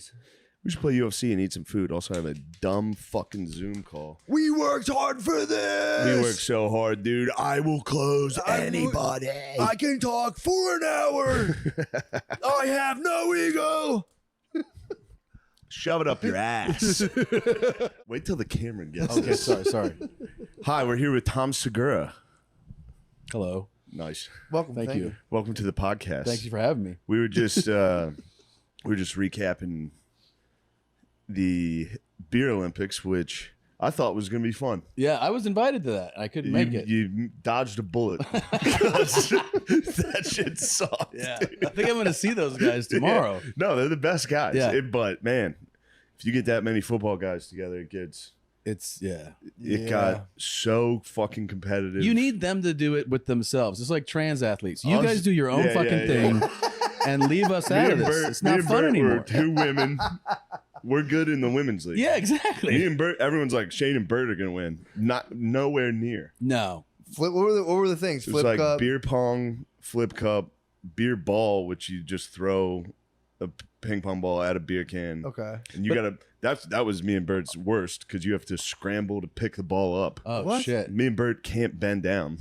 We should play UFC and eat some food. Also have a dumb fucking Zoom call. We worked hard for this. We work so hard, dude. I will close anybody. I can talk for an hour. I have no ego. Shove it up your ass. Wait till the camera gets Okay, this. sorry. Hi, we're here with Tom Segura. Hello. Nice. Welcome. Thank you. Welcome to the podcast. Thank you for having me. We were just recapping the beer Olympics, which I thought was going to be fun. Yeah, I was invited to that. I couldn't make it. You dodged a bullet. That shit sucked. Yeah, dude. I think I'm going to see those guys tomorrow. Yeah. No, they're the best guys. Yeah. But man, if you get that many football guys together, it gets it got so fucking competitive. You need them to do it with themselves. It's like trans athletes. You Us- guys do your own yeah, fucking yeah, thing and leave us Me out of and this. Bert- It's me not and fun Bert anymore. Were two women. We're good in the women's league. Yeah, Me exactly. and Bert, everyone's like Shane and Bert are gonna win. Not nowhere near. No. Flip. What were the things? It was Flip like cup. beer pong, flip cup, beer ball, which you just throw a ping pong ball at a beer can, Okay. and you gotta. That was me and Bert's worst because you have to scramble to pick the ball up. Oh, What? shit. Me and Bert can't bend down.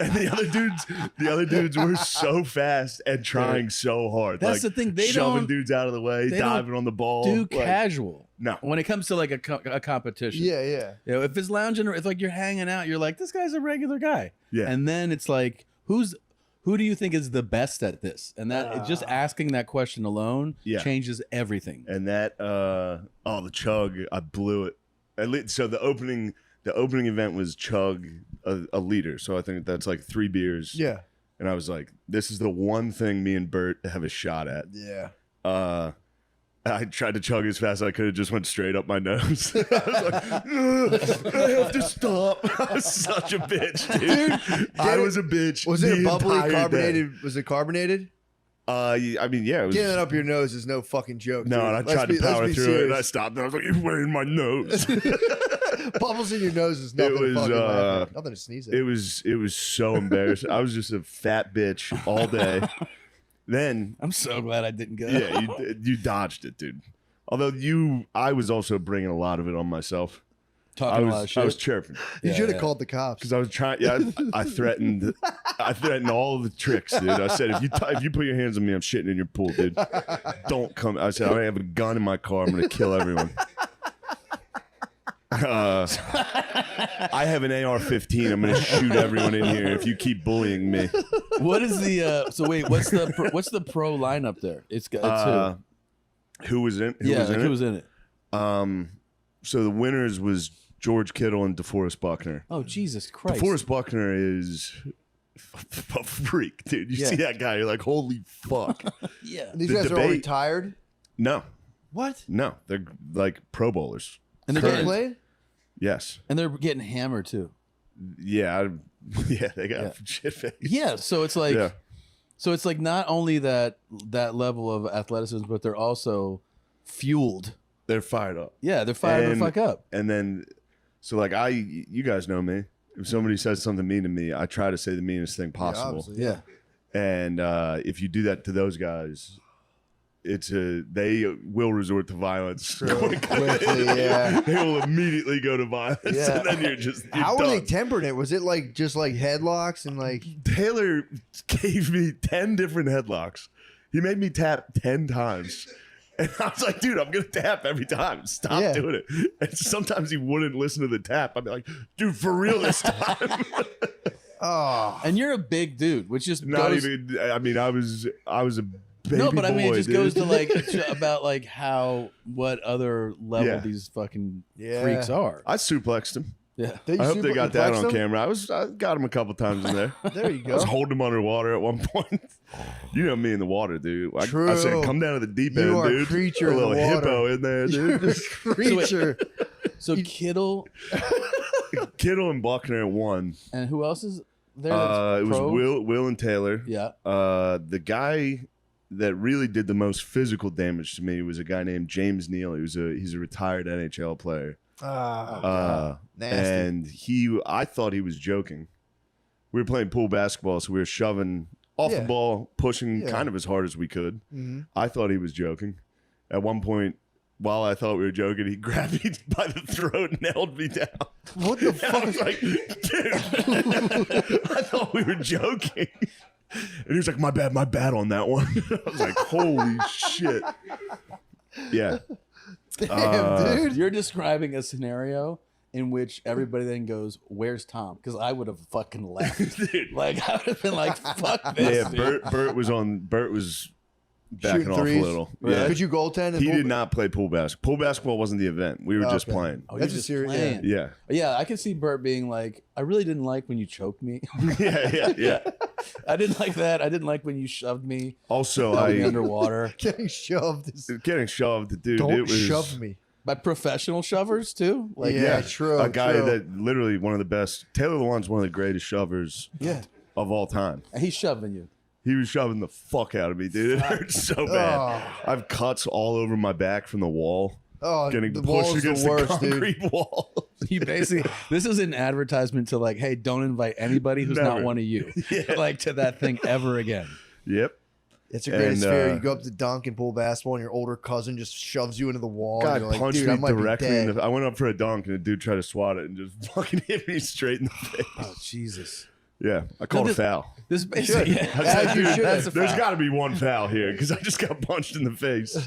And the other dudes were so fast and trying so hard. That's like, the thing. They shoving don't dudes out of the way, they don't diving on the ball. do like, casual. no. When it comes to like a competition. Yeah, yeah. You know, if it's lounging, or if like you're hanging out, you're like, this guy's a regular guy. Yeah. And then it's like, who do you think is the best at this? And that just asking that question alone Yeah. changes everything. And that the chug, I blew it. So the opening event was chug a liter. So I think that's like 3 beers. Yeah. And I was like, this is the one thing me and Bert have a shot at. Yeah. I tried to chug as fast as I could. It just went straight up my nose. I was like, "Ugh, I have to stop. I was such a bitch, dude. I was a bitch. Was it the a bubbly entire day. carbonated? Was it carbonated? I mean, yeah, it was. Getting it up your nose is no fucking joke. No, dude. and I Let's tried be- to let's power be through it, and I serious. stopped. And I was like, "You're wearing my nose." Bubbles in your nose is nothing. was, to fucking laugh at. Nothing to sneeze at. It was so embarrassing. I was just a fat bitch all day. Then, I'm so glad I didn't go. yeah, you dodged it, dude. Although I was also bringing a lot of it on myself. Talking a lot of I shit. was chirping You Yeah, should have yeah. called the cops. because I was trying. Yeah, I threatened. I threatened all the tricks, dude. I said, if you put your hands on me, I'm shitting in your pool, dude. Don't come. I said, I have a gun in my car. I'm gonna kill everyone. I have an AR-15. I'm gonna shoot everyone in here if you keep bullying me. What is the so wait, what's the pro lineup there? It's Who was in? who was in it? So the winners was George Kittle and DeForest Buckner. Oh, Jesus Christ. DeForest Buckner is a freak, dude. You Yeah. see that guy, you're like, holy fuck. Yeah. These the guys are all debate- retired. No, What? no, they're like Pro Bowlers. And they're They getting, played? Yes. and they're getting hammered too. Yeah. Yeah, they got Yeah. shit face. Yeah, so it's like Yeah. so it's like not only that level of athleticism, but they're also fueled. They're fired up. Yeah, they're fired the And- fuck up. And then, so like you guys know me. If somebody says something mean to me, I try to say the meanest thing possible. obviously. Yeah. And if you do that to those guys, they will resort to violence. Quickly, yeah. They will immediately go to violence, Yeah. and then you're How were they done. tempering it? Was it like just like headlocks and like? Taylor gave me 10 different headlocks. He made me tap 10 times. And I was like, dude, I'm going to tap every time. Stop Yeah. doing it. And sometimes he wouldn't listen to the tap. I'd be like, dude, for real this time. Oh, And you're a big dude, which just Not goes, even, I mean, I was a baby no, but I mean, it boy, just dude. goes to like about like what other level Yeah. these fucking Yeah. freaks are. I suplexed him. Yeah. Did I hope you they got that flex on them? camera. I got him a couple times in there. There you I was go. holding him underwater at one point. You know me in the water, dude. I True. said, come down to the deep You end, are a dude. creature a in the little water. hippo in there, dude. You're a creature. So Kittle Kittle and Buckner won. and who else is there? that's It was pro? Will and Taylor. Yeah. The guy that really did the most physical damage to me was a guy named James Neal. He's a retired NHL player. Nasty. And I thought he was joking. We were playing pool basketball, so we were shoving off the Yeah. ball, pushing Yeah. kind of as hard as we could. Mhm. I thought he was joking. At one point, while I thought we were joking, he grabbed me by the throat and held me down. What the And I fuck? was like, dude, I thought we were joking. And he was like, my bad on that one. I was like, holy shit. Yeah. Damn, dude. You're describing a scenario in which everybody then goes, "Where's Tom?" Because I would have fucking left. Dude. Like I would have been like, "Fuck this." Yeah, dude." Bert was backing Shooting off threes? a little. Really? Yeah. Could you goaltend? He did not play pool basketball. Pool basketball wasn't the event. We were just Okay. playing. Oh, That's you're a just serious- playing. Yeah. Yeah, I can see Bert being like, "I really didn't like when you choked me. Yeah. I didn't like that. I didn't like when you shoved me, Also, held me I underwater." Getting shoved. Is, getting shoved, dude. don't it was shove me. By professional shovers too. Like, Yeah, true. a guy true. that literally one of the best. Taylor Lewan's one of the greatest shovers yeah, of all time. and he's shoving you. He was shoving the fuck out of me, dude. It hurt so bad. Oh. I have cuts all over my back from the wall. Oh, Getting the pushed wall's against the worst, the dude. concrete wall. You basically, this is an advertisement to like, hey, don't invite anybody who's not Never. one of you, Yeah. like to that thing ever again. Yep. It's a greatest And, fear. uh, You go up to dunk and pull basketball, and your older cousin just shoves you into the wall. Guy and you're like, punched dude, I me might be directly in dead. the. I went up for a dunk and a dude tried to swat it and just fucking hit me straight in the face. Oh Jesus! Yeah, I called a this- foul. This basically, I yeah, said, you dude, should. that's a there's foul. got to be one foul here because I just got punched in the face.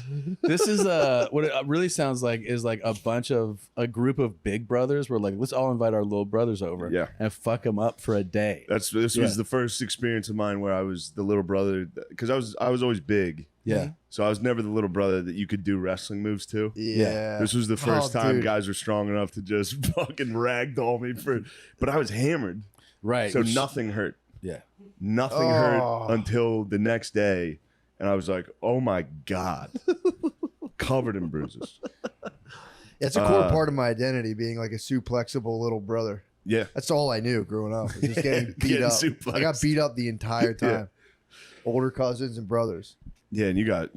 This is what it really sounds like is like a group of big brothers. Where like, let's all invite our little brothers over, Yeah. and fuck them up for a day. This Yeah. was the first experience of mine where I was the little brother because I was always big, Yeah, so I was never the little brother that you could do wrestling moves to. Yeah. This was the first Oh, time dude. guys were strong enough to just fucking ragdoll me but I was hammered, right. so Which- nothing hurt. Yeah, Nothing Oh. hurt until the next day, and I was like, "Oh my god," covered in bruises. It's a core part of my identity, being like a suplexable little brother. Yeah, That's all I knew growing up. was Just getting beat Getting up. suplexed. I got beat up the entire time. Yeah. Older cousins and brothers. yeah, and you got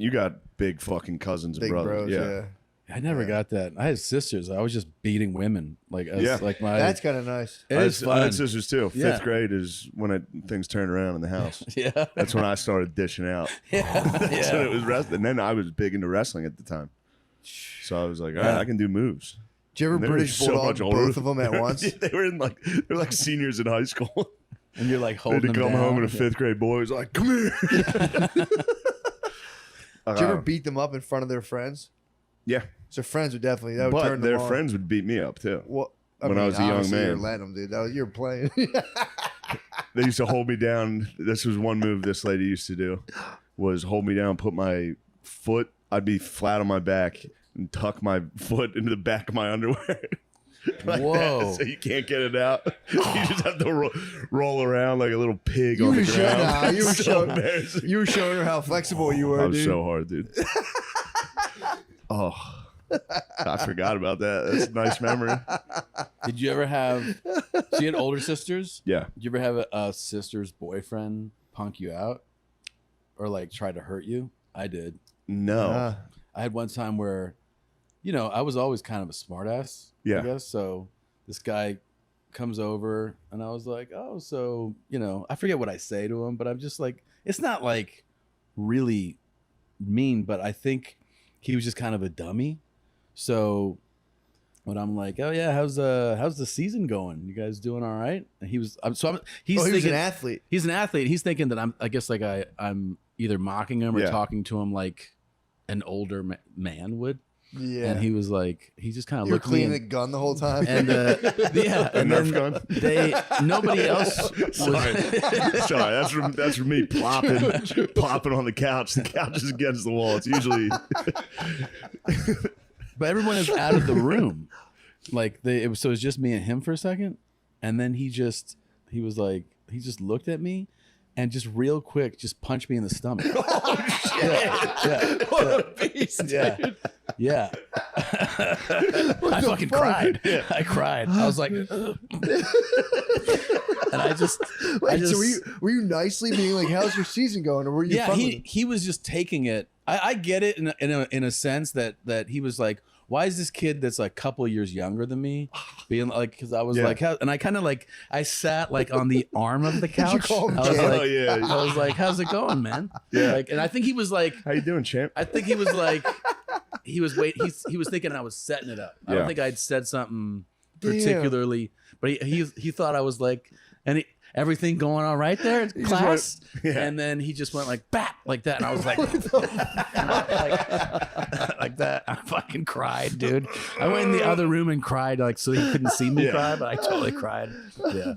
big fucking cousins and Big brothers. bros. Yeah. I never got that. I had sisters. I was just beating women. Like, as, Yeah. like my. That's kind of nice. it I is had, I fun. had sisters too. Fifth Yeah. grade is when things turned around in the house. Yeah, That's when I started dishing out. yeah, That's when it yeah. was wrestling. And then I was big into wrestling at the time. So I was like, all right, Yeah. I can do moves. Did you ever And they were British so bulldog much older. both of them at once? Yeah, they were like seniors in high school. And you're like They holding had to them come down. home and a fifth grade boy was like, come here. Did you ever Uh, beat them up in front of their friends? yeah. So friends would definitely that would But turn them their on. friends would beat me up too. Well, when I was a young obviously You're man. letting them, dude. That was, you're playing. They used to hold me down. This was one move this lady used to do was hold me down, put my foot, I'd be flat on my back and tuck my foot into the back of my underwear. Like Whoa. that, so you can't get it out. You just have to roll around like a little pig You on the were showing- ground. nah, you were It's so showing- embarrassing. You were showing her how flexible you were, I was dude. so hard, dude. Oh, I forgot about that. That's a nice memory. Did you ever have? So you had older sisters. Yeah. Did you ever have a sister's boyfriend punk you out, or like try to hurt you? I did. No. I had one time where, I was always kind of a smartass. Yeah. I guess so. This guy comes over, and I was like, "Oh, so I forget what I say to him, but I'm just like, it's not like really mean, but I think he was just kind of a dummy. So when I'm like, "Oh yeah, how's the season going? You guys doing all right?" And he's he was thinking an athlete. he's an athlete. He's thinking that I guess like I'm either mocking him or Yeah. talking to him like an older man would. Yeah. And he was like, he just kind of you were looked at me cleaning the gun the whole time. and yeah, A and Nerf then gun? nobody else was, Sorry, that's from me plopping on the couch. The couch is against the wall. It's usually but everyone is out of the room. like it was just me and him for a second, and then he just looked at me and just real quick just punched me in the stomach. What a beast. Yeah. I fucking cried. I cried. I was like, ugh. And I just So were you nicely being like, "How's your season going?" Or were you? yeah, he was just taking it. I get it in a sense that he was like, why is this kid that's like a couple years younger than me being like, because I was like, how, and I kind of like, I sat like on the arm of the couch. call him I was champ? like, yeah. I was like, how's it going, man? Yeah. Like, and I think he was like, How you doing, champ? I think he was like, he was thinking I was setting it up. I don't Yeah. think I'd said something particularly, but he thought I was like, and everything going all right there in class, and then he just went like bat like that, and I was like, like that. I fucking cried, dude. I went in the other room and cried, like so he couldn't see me cry, but I totally cried. Yeah.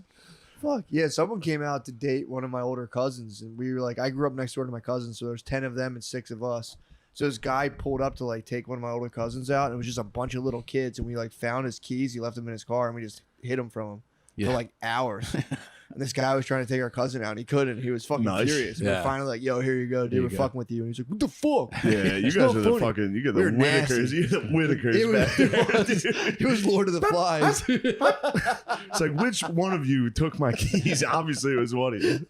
Fuck yeah! Someone came out to date one of my older cousins, and we were like, I grew up next door to my cousins, so there's 10 of them and 6 of us. So this guy pulled up to like take one of my older cousins out, and it was just a bunch of little kids, and we like found his keys. He left them in his car, and we just hid them from him for like hours. And this guy was trying to take our cousin out, and he couldn't. He was fucking furious. And we're finally like, "Yo, here you go, dude. We're fucking with you." And he's like, "What the fuck?" Yeah, you It's guys not are the funny. fucking. You got the We were nasty. Whitakers. You got the Whitakers It back was, there. it was Lord of the Flies. It's like, which one of you took my keys? Obviously, it was one of you.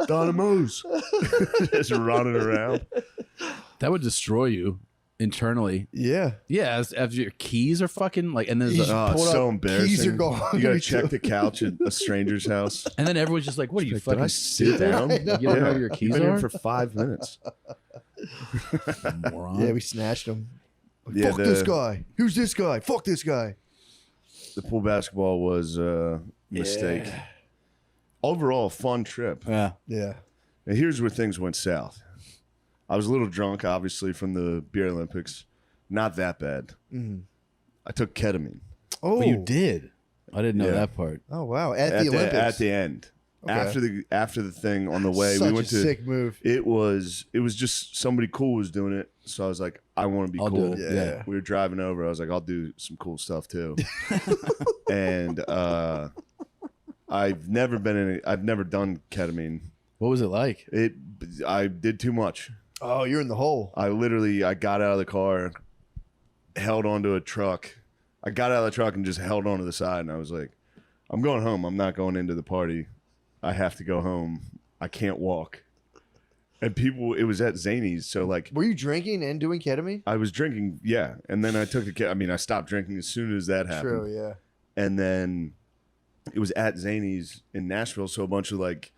Dynamos. Just running around. That would destroy you internally. Yeah. Yeah, as your keys are fucking like, and then there's Oh, it's pulled so up, embarrassing. keys are gone. You gotta Me check too. the couch at a stranger's house. and then everyone's just like, what are you Like, fucking did I sit down? I know. You don't know where your keys You've been are? here for 5 minutes. moron? Yeah, we snatched him. Like, Yeah, fuck this guy. Who's this guy? Fuck this guy. The pool basketball was a mistake. Overall, fun trip. Yeah. Yeah. Now, here's where things went south. I was a little drunk, obviously, from the beer Olympics. Not that bad. I took ketamine Oh, But you did. I didn't know Yeah. that part. Oh wow! At the Olympics. at the end. Okay. After the thing on the way, Such we went a to. sick move. It was just somebody cool was doing it, so I was like, I want to be I'll do cool. it. Yeah. We were driving over. I was like, I'll do some cool stuff too. And I've never done ketamine. What was it like? I did too much. Oh, you're in the hole. I got out of the car, held onto a truck. I got out of the truck and just held onto the side, and I was like, I'm going home. I'm not going into the party. I have to go home. I can't walk. And it was at Zany's, so like Were you drinking and doing ketamine? I was drinking, yeah, and then I took I stopped drinking as soon as that happened. True. Yeah. And then it was at Zany's in Nashville, so a bunch of like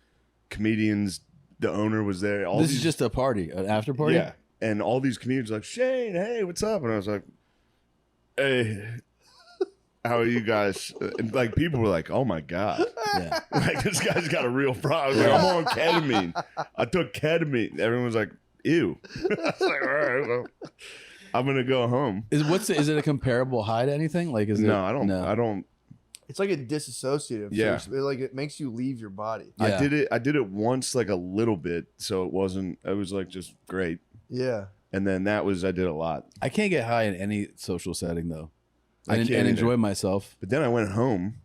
comedians, the owner was there. This is just a party, an after party? yeah, and all these comedians were like, Shane, hey, what's up? And I was like, hey, how are you guys? And like people were like, oh my god, Yeah. like this guy's got a real problem. I was like, I'm on ketamine. I took ketamine. Everyone was like, ew. I was like, all right, well, I'm gonna go home. Is it a comparable high to anything? Like is it No, I don't. No. I don't. It's like a disassociative. Yeah. So it makes you leave your body. Yeah. I did it once, like a little bit, so it wasn't. It was like just great. Yeah. And then I did a lot. I can't get high in any social setting though. I And, can't and either. enjoy myself. But then I went home,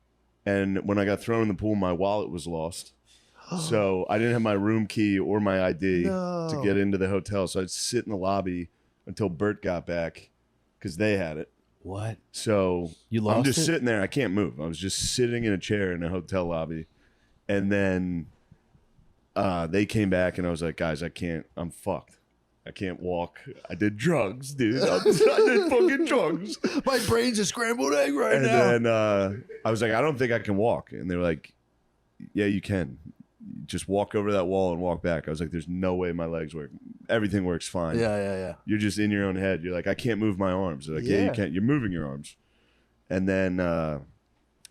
and when I got thrown in the pool, my wallet was lost. So I didn't have my room key or my ID to No. get into the hotel. So I'd sit in the lobby until Bert got back because they had it. What? So You lost I'm just it? sitting there. I can't move. I was just sitting in a chair in a hotel lobby. And then they came back, and I was like, guys, I can't. I'm fucked. I can't walk. I did drugs, dude. I did fucking drugs. My brain's a scrambled egg right And now. then I was like, I don't think I can walk. And they were like, yeah, you can. Just walk over that wall and walk back. I was like, there's no way my legs work. Everything works fine. Yeah. You're just in your own head. You're like, I can't move my arms. They're like, yeah, you Yeah. can't. You're moving your arms. And then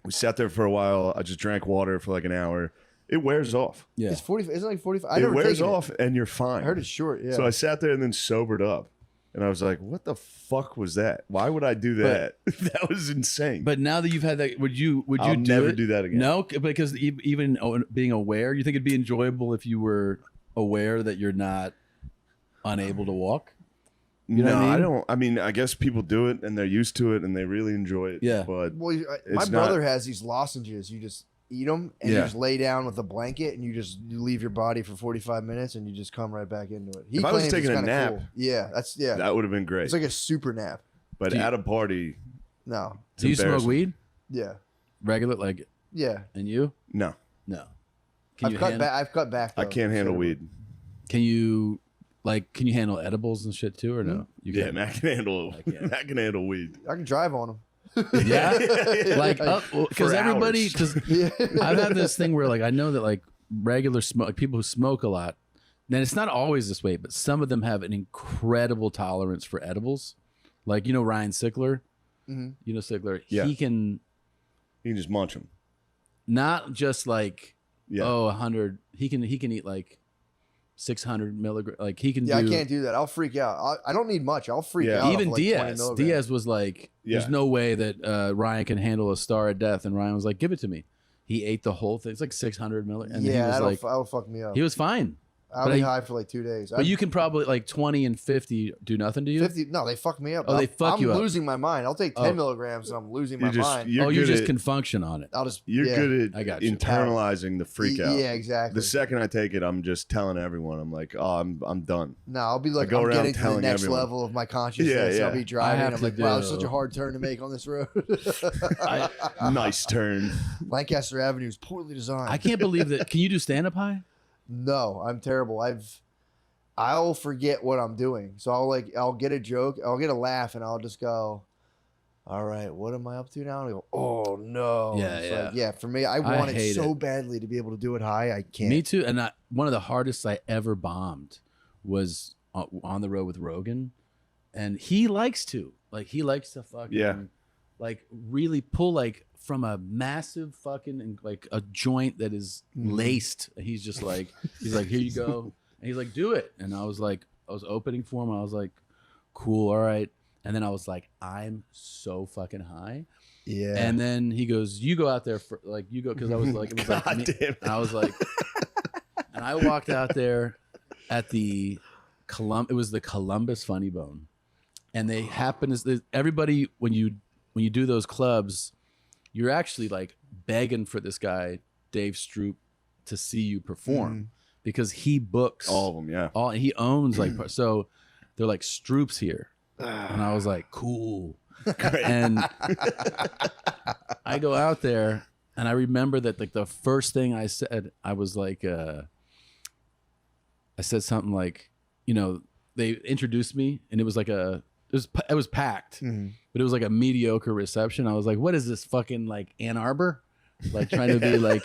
we sat there for a while. I just drank water for like an hour. It wears off. Yeah. It's 40. Isn't it like 45? I It never wears taken it. off and you're fine. I heard it's short. Yeah. So I sat there and then sobered up. And I was like, what the fuck was that? Why would I do that? That was insane. But now that you've had that, would you I'll do never it? do that again. No, because even being aware, you think it'd be enjoyable if you were aware that you're not unable to walk? You know no, what I mean? I don't. I mean, I guess people do it and they're used to it and they really enjoy it. Yeah. But Well, my It's brother not- has these lozenges. You just eat them and you Yeah. just lay down with a blanket and you leave your body for 45 minutes and you just come right back into it. He If I was claims taking it's a kinda nap, cool. Yeah. that would have been great. It's like a super nap. But Do you- at a party, No. it's Do you smoke embarrassing. weed? Yeah. Regular, like, Yeah. and you? No, No. Can I've cut back. I've cut back. I though, can't handle considerably. weed. Can you handle edibles and shit too, or no? You Yeah, can't. Matt can handle. I can't. Matt can handle weed. I can drive on them. Yeah, like For because everybody, hours. because Yeah. I've had this thing where like I know that like regular smoke, like people who smoke a lot, and it's not always this way, but some of them have an incredible tolerance for edibles. Like Ryan Sickler, Mhm. Sickler, Yeah. he can You can just munch them. not just like Yeah. 100. He can eat like 600 milligrams. Like he can. Yeah, I do, can't do that. I'll freak out. I don't need much. I'll freak Yeah. out. Even off like 20 Diaz. milligrams. Diaz was like, "There's Yeah. no way that Ryan can handle a star of death," and Ryan was like, "Give it to me." He ate the whole thing. It's like 600 milligrams, and Yeah, he was that'll, like, that'll fuck me up. he was fine. I'll but be I- high for like 2 days. But you can probably like 20 and 50 do nothing to you. 50. No, they fuck me up. Oh, they fuck I'm you up. losing my mind. I'll take 10 Oh. milligrams and I'm losing You my just mind. you're You good just at, can function on it. I'll just. you're yeah. good I at got you. internalizing the freak out. Yeah, exactly. The second I take it, I'm just telling everyone. I'm like, oh, I'm done. No, I'll be like, go I'm around getting to the telling next everyone. level of my consciousness. Yeah, yeah. I'll be driving. have I'm to like, wow, it's do- such a hard turn to make on this road. Nice turn. Lancaster Avenue is poorly designed. I can't believe that. Can you do stand up high? No, I'm terrible. I'll forget what I'm doing. So I'll get a joke, I'll get a laugh, and I'll just go, all right, what am I up to now? And I go, oh no. Yeah, It's yeah. like, yeah. For me, I want it hate so it. badly to be able to do it high. I can't. Me too. And one of the hardest I ever bombed was on the road with Rogan, and he likes to fucking Yeah. like really pull like from a massive fucking like a joint that is laced. And he's just like here you go, and he's like do it, and I was opening for him. I was like, cool, all right. And then I was like, I'm so fucking high. Yeah. And then he goes, you go out there for like you go because I was like it was like God me- damn it. and I was like, and I walked out there at the it was the Columbus Funny Bone, and they happen as everybody when you do those clubs, you're actually like begging for this guy Dave Stroop to see you perform because he books All of them, yeah. he owns like so they're like Stroop's here, and I was like cool. And I go out there and I remember that like the first thing I said, I was like I said something like, they introduced me and it was like it was packed, but it was like a mediocre reception. I was like, what is this fucking like Ann Arbor? Like trying to be like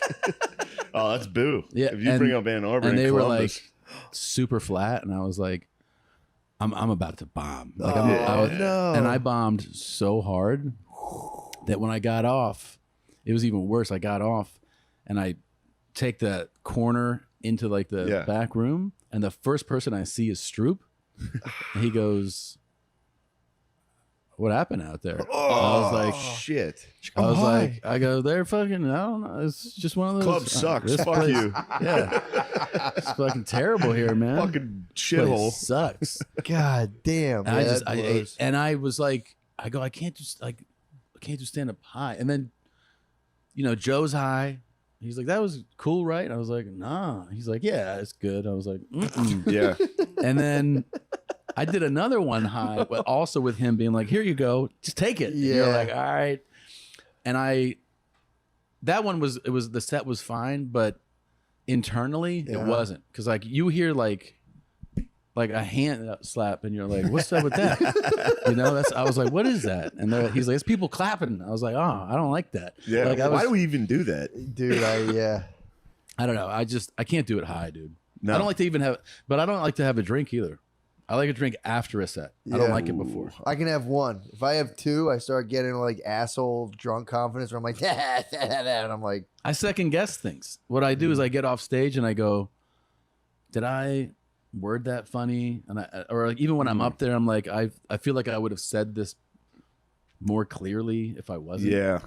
Oh, that's boo. Yeah, If you and- bring up Ann Arbor and and they were Columbus, like super flat, and I was like, I'm about to bomb. Like no. and I bombed so hard that when I got off, it was even worse. I got off and I take the corner into like the Yeah. back room, and the first person I see is Stroop. And he goes, what happened out there? I was like, shit. I go, they're fucking, I don't know. It's just one of those. Club sucks. this Fuck place- you. Yeah. It's fucking terrible here, man. Fucking This shithole. place sucks. God damn. And yeah, I was like, I can't just stand up high. And then, Joe's high. He's like, that was cool, right? And I was like, nah. He's like, yeah, it's good. I was like, mm-mm. Yeah. And then I did another one high, but also with him being like, here you go, just take it. And you're Yeah. like, all right. And that one the set was fine, but internally it Yeah. wasn't. Cause like you hear like a hand slap and you're like, what's up with that? I was like, what is that? And he's like, it's people clapping. I was like, oh, I don't like that. Yeah. Like, Why do we even do that? dude, I don't know. I can't do it high, dude. No. I don't like to even have, but I don't like to have a drink either. I like a drink after a set. I don't Yeah. like it before. I can have one. If I have two, I start getting like asshole drunk confidence where I'm like, and I'm like, I second guess things. What I do is I get off stage and I go, did I word that funny? And or like even when I'm up there, I'm like, I feel like I would have said this more clearly if I wasn't. Yeah.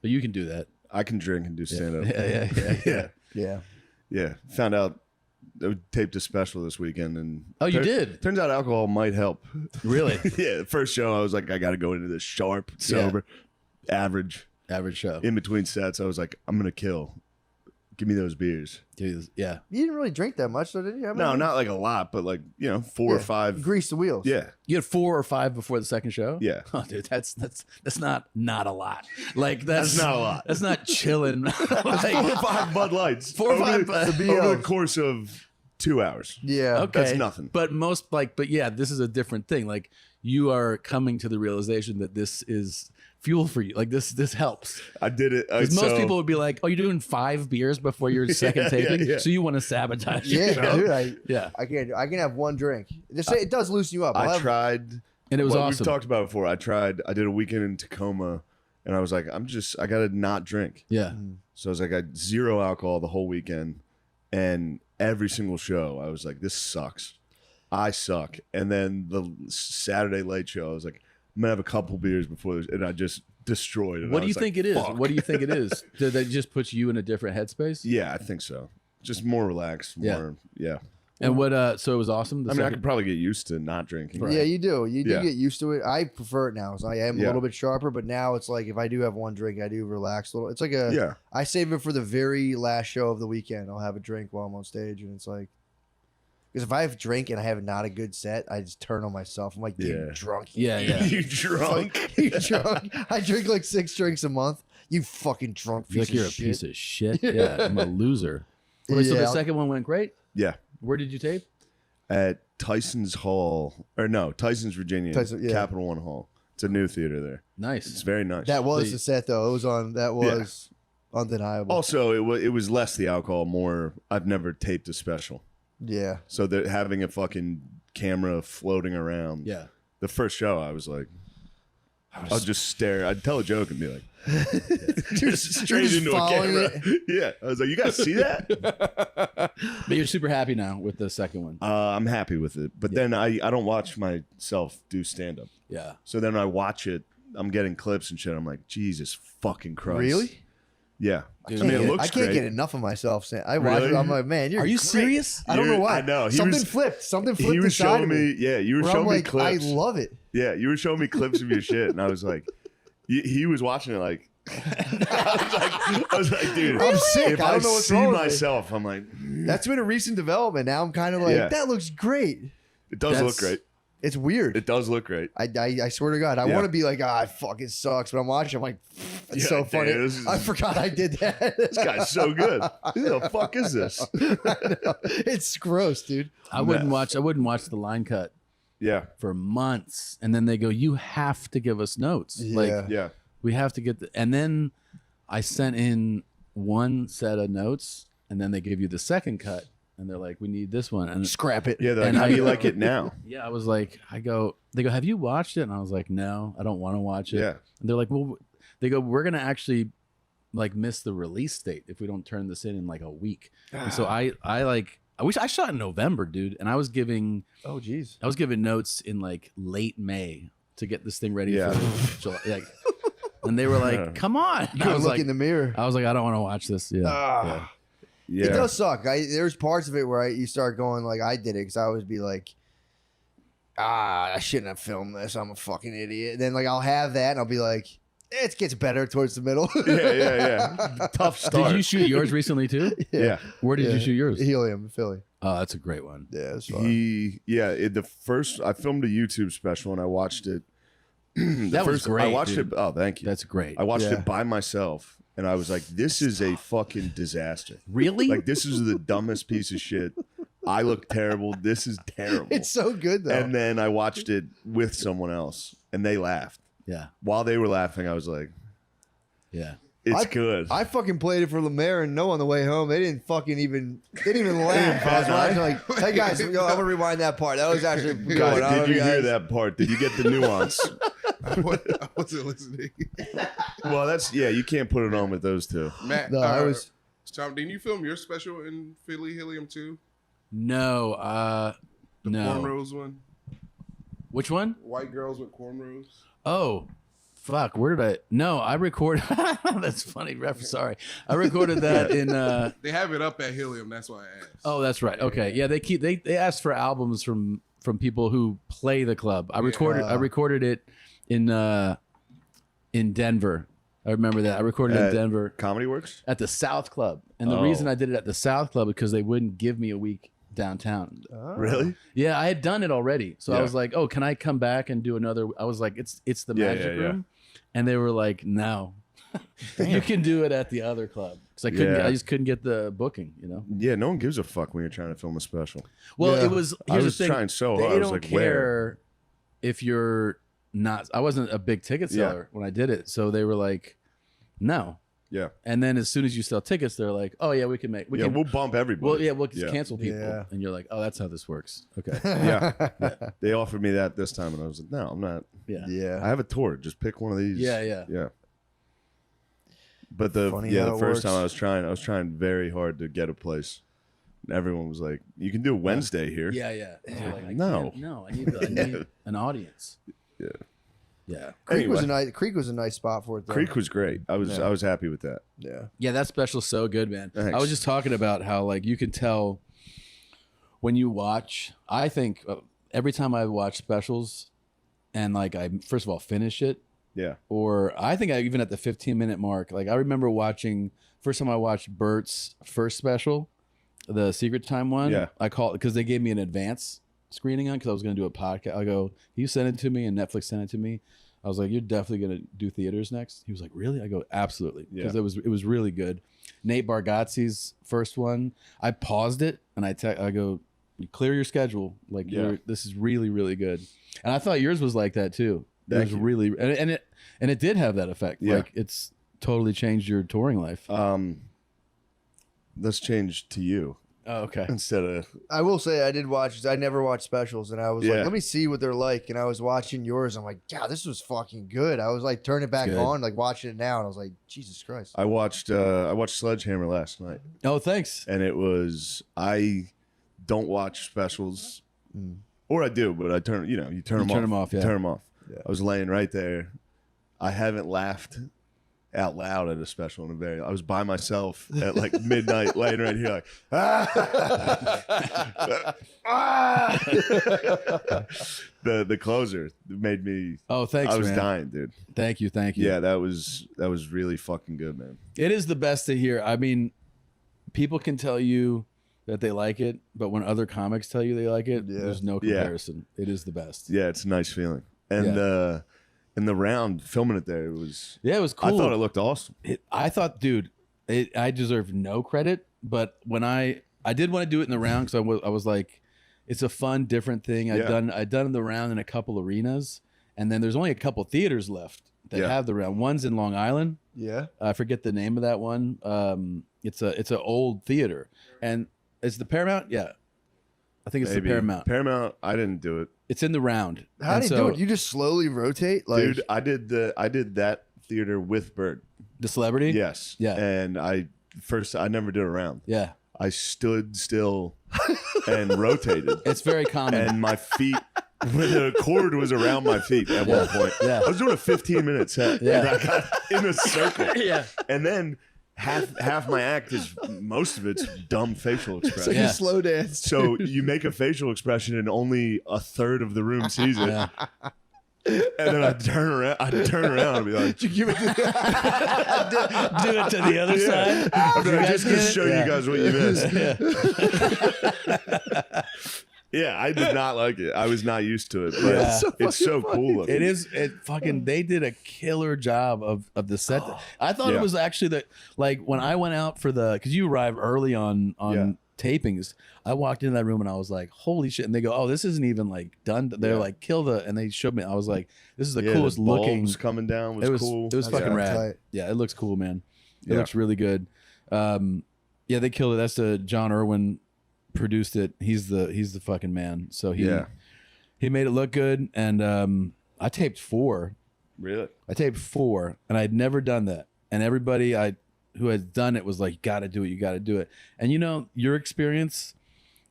But you can do that. I can drink and do stand up. Yeah. yeah. Yeah. Found out taped a special this weekend, and Oh, you did? Turns out alcohol might help. Really? Yeah, the first show I was like, I got to go into this sharp, sober, average. Show. In between sets, I was like, I'm gonna kill. Give me those beers. Dude, yeah. You didn't really drink that much, though, did you? How No, many? not like a lot, but like 4 or 5. Grease the wheels. Yeah, You had 4 or 5 before the second show? yeah. Oh, dude, that's not a lot. Like that's not a lot. That's not chilling. Like, 4 or 5 Bud Lights. 4 or over 5 the, over the course of 2 hours. Yeah. Okay, That's nothing. But yeah, this is a different thing. Like you are coming to the realization that this is fuel for you. Like this helps. I did it. Because most people would be like, "Oh, you're doing 5 beers before your second taping, yeah. so you want to sabotage your Yeah, show." dude. Yeah, I can have one drink. It does loosen you up. I tried. and it was What awesome. we've talked about it before. I did a weekend in Tacoma, and I was like, I gotta not drink. Yeah, So I was like, I had 0 alcohol the whole weekend, and every single show, I was like, this sucks. I suck. And then the Saturday late show, I was like, I'm gonna have a couple beers before this, and I just destroyed it. what I do you was think like, it is? fuck. What do you think it is? Did that just put you in a different headspace? Yeah, I think so. Just more relaxed. More. Yeah. And what? So it was awesome. The I mean, I second- could probably get used to not drinking. Yeah, you do. You do Yeah. get used to it. I prefer it now. So I am a Yeah. little bit sharper, but now it's like if I do have one drink, I do relax a little. It's like Yeah. I save it for the very last show of the weekend. I'll have a drink while I'm on stage, and it's like, because if I have a drink and I have not a good set, I just turn on myself. I'm like, Yeah. you drunk. yeah, yeah. You drunk? You drunk. I drink like 6 drinks a month. You fucking drunk Feel piece like you're of a shit. piece of shit. Yeah, I'm a loser. Wait, so the Yeah. second one went great. Yeah. Where did you tape? At Tyson's Hall, or no, Tyson's, Virginia, Tyson, yeah. Capital One Hall. It's a new theater there. It's Nice. very nice. That was So you- the set though. It was on. That was undeniable. Also, it was less the alcohol, more I've never taped a special. Yeah. So that having a fucking camera floating around. Yeah. The first show, I was like, I'll just stare. I'd tell a joke and be like, just straight just into a following camera. Yeah, I was like, you guys see that? But you're super happy now with the second one. I'm happy with it, but then I don't watch myself do stand up. Yeah. So then I watch it. I'm getting clips and shit. I'm like, Jesus fucking Christ. Really? Yeah. Dude, I mean, it looks I can't great. get enough of myself. I watch Really? it. I'm like, man, you're Are you great. serious? I don't know You're- why. I know. Something flipped. Something flipped He was inside showing of me. Yeah, you were where showing I'm me like, clips. I love it. Yeah, you were showing me clips of your shit, and I was like, he was watching it like. I was like, dude, I'm sick. if I I, don't know what's see wrong with me. myself, I'm like, That's been a recent development. Now I'm kind of like, Yeah. that looks great. it does That's- look great. It's weird. It does look great. I swear to God, I Yeah. want to be like, it fucking sucks. But I'm watching. I'm like, it's Yeah, so dude, funny. this is- I forgot I did that. This guy's so good. Who the fuck is this? It's gross, dude. I wouldn't watch the line cut Yeah, for months, and then they go, "You have to give us notes. Like Yeah. yeah. we have to get." And then I sent in one set of notes, and then they give you the second cut, and they're like, "We need this one." And Scrap it. Yeah, they're like, And how I- do you like it now? yeah, I was like, they go, "Have you watched it?" And I was like, "No, I don't want to watch it." Yeah. And they're like, "Well," they go, "We're gonna actually like miss the release date if we don't turn this in like a week." And so I wish I shot in November, dude, and I was giving Oh, jeez. notes in like late May to get this thing ready Yeah. for July. Like, and they were like, "Come on!" And I Go was look like, in the mirror. I was like, I don't want to watch this. Yeah, Ah. Yeah. It does suck. There's parts of it where you start going like I did it because I always be like, I shouldn't have filmed this. I'm a fucking idiot. And then like I'll have that and I'll be like, it gets better towards the middle. Yeah. Tough start. Did you shoot yours recently too? Yeah. Where did you shoot yours? Helium in Philly. Oh, that's a great one. Yeah, it's fun. I filmed a YouTube special and I watched it. That was great, I watched dude. it. Oh, thank you. That's great. I watched Yeah. it by myself and I was like, this is a fucking disaster. Really? Like, this is the dumbest piece of shit. I look terrible. This is terrible. It's so good though. And then I watched it with someone else and they laughed. Yeah, While they were laughing, I was like, yeah. it's good. I fucking played it for Lemaire and no on the way home. They didn't even laugh. I was watching like, hey guys, I'm gonna rewind that part. That was actually good. God, I don't know did you if hear guys- that part? Did you get the nuance? I wasn't listening. Well, you can't put it on with those two. Matt, No, I was. Tom, didn't you film your special in Philly Helium too? No, The no. cornrows one? Which one? White girls with cornrows? Oh, Fuck, where did I? No, I recorded. That's funny. Sorry, I recorded that in. They have it up at Helium. That's why I asked. Oh, that's right. Okay, yeah, they asked for albums from people who play the club. I recorded it in Denver. I remember that. I recorded it in Denver Comedy Works. at the South Club, and the reason I did it at the South Club is because they wouldn't give me a week downtown. Really? Yeah, I had done it already, so I Yeah. was like, "Oh, can I come back and do another?" I was like, "It's the Yeah, Magic yeah, yeah. Room," and they were like, "No, you can do it at the other club," because I couldn't. Yeah. I just couldn't get the booking. You know. Yeah, no one gives a fuck when you're trying to film a special. Well, Yeah. it was. I Here's was the thing. trying so They hard. I was don't like, care where? if you're not. I wasn't a big ticket seller when I did it, so they were like, "No." Yeah. And then as soon as you sell tickets, they're like, "Oh yeah, we can make. We Yeah, can. we'll bump everybody. Well, yeah, we'll just Yeah. cancel people." Yeah. And you're like, "Oh, that's how this works." Okay. Yeah. They offered me that this time, and I was like, no, I'm not. Yeah. Yeah. I have a tour. Just pick one of these. Yeah. Yeah. Yeah. But Funny the how it first time works. I was trying very hard to get a place. And everyone was like, "You can do Wednesday here." Yeah. Yeah. And you're like, No. I need an audience. Yeah. Yeah. Creek was a Anyway. nice. Creek was a nice spot for it. Though. Creek was great. I was happy with that. Yeah. Yeah, that special's so good, man. I Thanks. was just talking about how like you can tell when you watch. I think every time I watch specials, and like I first of all finish it, Yeah. or I think I even at the 15-minute mark. Like I remember watching first time I watched Bert's first special, the Secret Time one. Yeah. I called because they gave me an advance screening on because I was going to do a podcast. I go, you sent it to me, and Netflix sent it to me. I was like, you're definitely going to do theaters next. He was like, really? I go, absolutely, because Yeah. it was really good. Nate Bargatze's first one, I paused it and I go, clear your schedule. Like, Yeah. this is really, really good. And I thought yours was like that too. It Thank was you. really, and it did have that effect. Yeah. Like it's totally changed your touring life. Let's change to you Oh, okay. instead of I will say I did watch. I never watched specials, and I was Yeah. like, let me see what they're like. And I was watching yours. I'm like, yeah, this was fucking good. I was like, turn it back Good. on, like watching it now, and I was like, Jesus Christ. I watched Sledgehammer last night, Oh, thanks. and it was I don't watch specials, or I do, but I turn you turn them off. turn 'em off, yeah. Turn them off. Yeah. I was laying right there. I haven't laughed out loud at a special in a very. I was by myself at like midnight, laying right here, like ah! the closer made me. Oh, thanks, I was man. dying, dude. Thank you. Yeah, that was really fucking good, man. It is the best to hear. I mean, people can tell you that they like it, but when other comics tell you they like it, Yeah. there's no Yeah. comparison. It is the best. Yeah, it's a nice feeling. And in the round filming it there, it was. Yeah, it was cool. I thought it looked awesome. I thought, dude, I deserve no credit, but when I did want to do it in the round because I was like, it's a fun, different thing. I'd done the round in a couple arenas, and then there's only a couple theaters left that Yeah. have the round. One's in Long Island. Yeah. I forget the name of that one. It's an old theater, and it's the Paramount. Yeah, I think it's Maybe. the Paramount. Paramount. I didn't do it, It's in the round. How And do you so do it? You just slowly rotate, like dude. I did that theater with Bert. the celebrity. Yes. Yeah. And I never did a round. Yeah, I stood still and rotated, it's very common. and my feet. The cord was around my feet at one point. Yeah. I was doing a 15-minute set, Yeah. and I got in a circle. Yeah. And then half my act is most of it's dumb facial so expression. Yeah. you slow dance. So you make a facial expression and only a third of the room sees it. Yeah. And then I'd turn around and be like, you give it to Do it to the other side. I'm You like, guys just to get it? show Yeah. you guys what you missed. Yeah, I did not like it. I was not used to it, but Yeah. it's so cool looking. It is. It fucking. They did a killer job of the set. I thought Yeah. it was actually the like when I went out for the because you arrive early on Yeah. tapings. I walked into that room and I was like, "Holy shit!" And they go, "Oh, this isn't even like done." They're Yeah. like, "Kill the," and they showed me. I was like, "This is the Yeah, coolest looking." bulbs coming down was, It was cool. it was That's fucking kinda rad. tight. Yeah, it looks cool, man. It Yeah. looks really good. Yeah, they killed it. That's the John Irwin produced it. He's the fucking man. So he made it look good. And I taped 4. Really? I taped 4, and I'd never done that. And everybody who has done it was like, "You got to do it. You got to do it." And your experience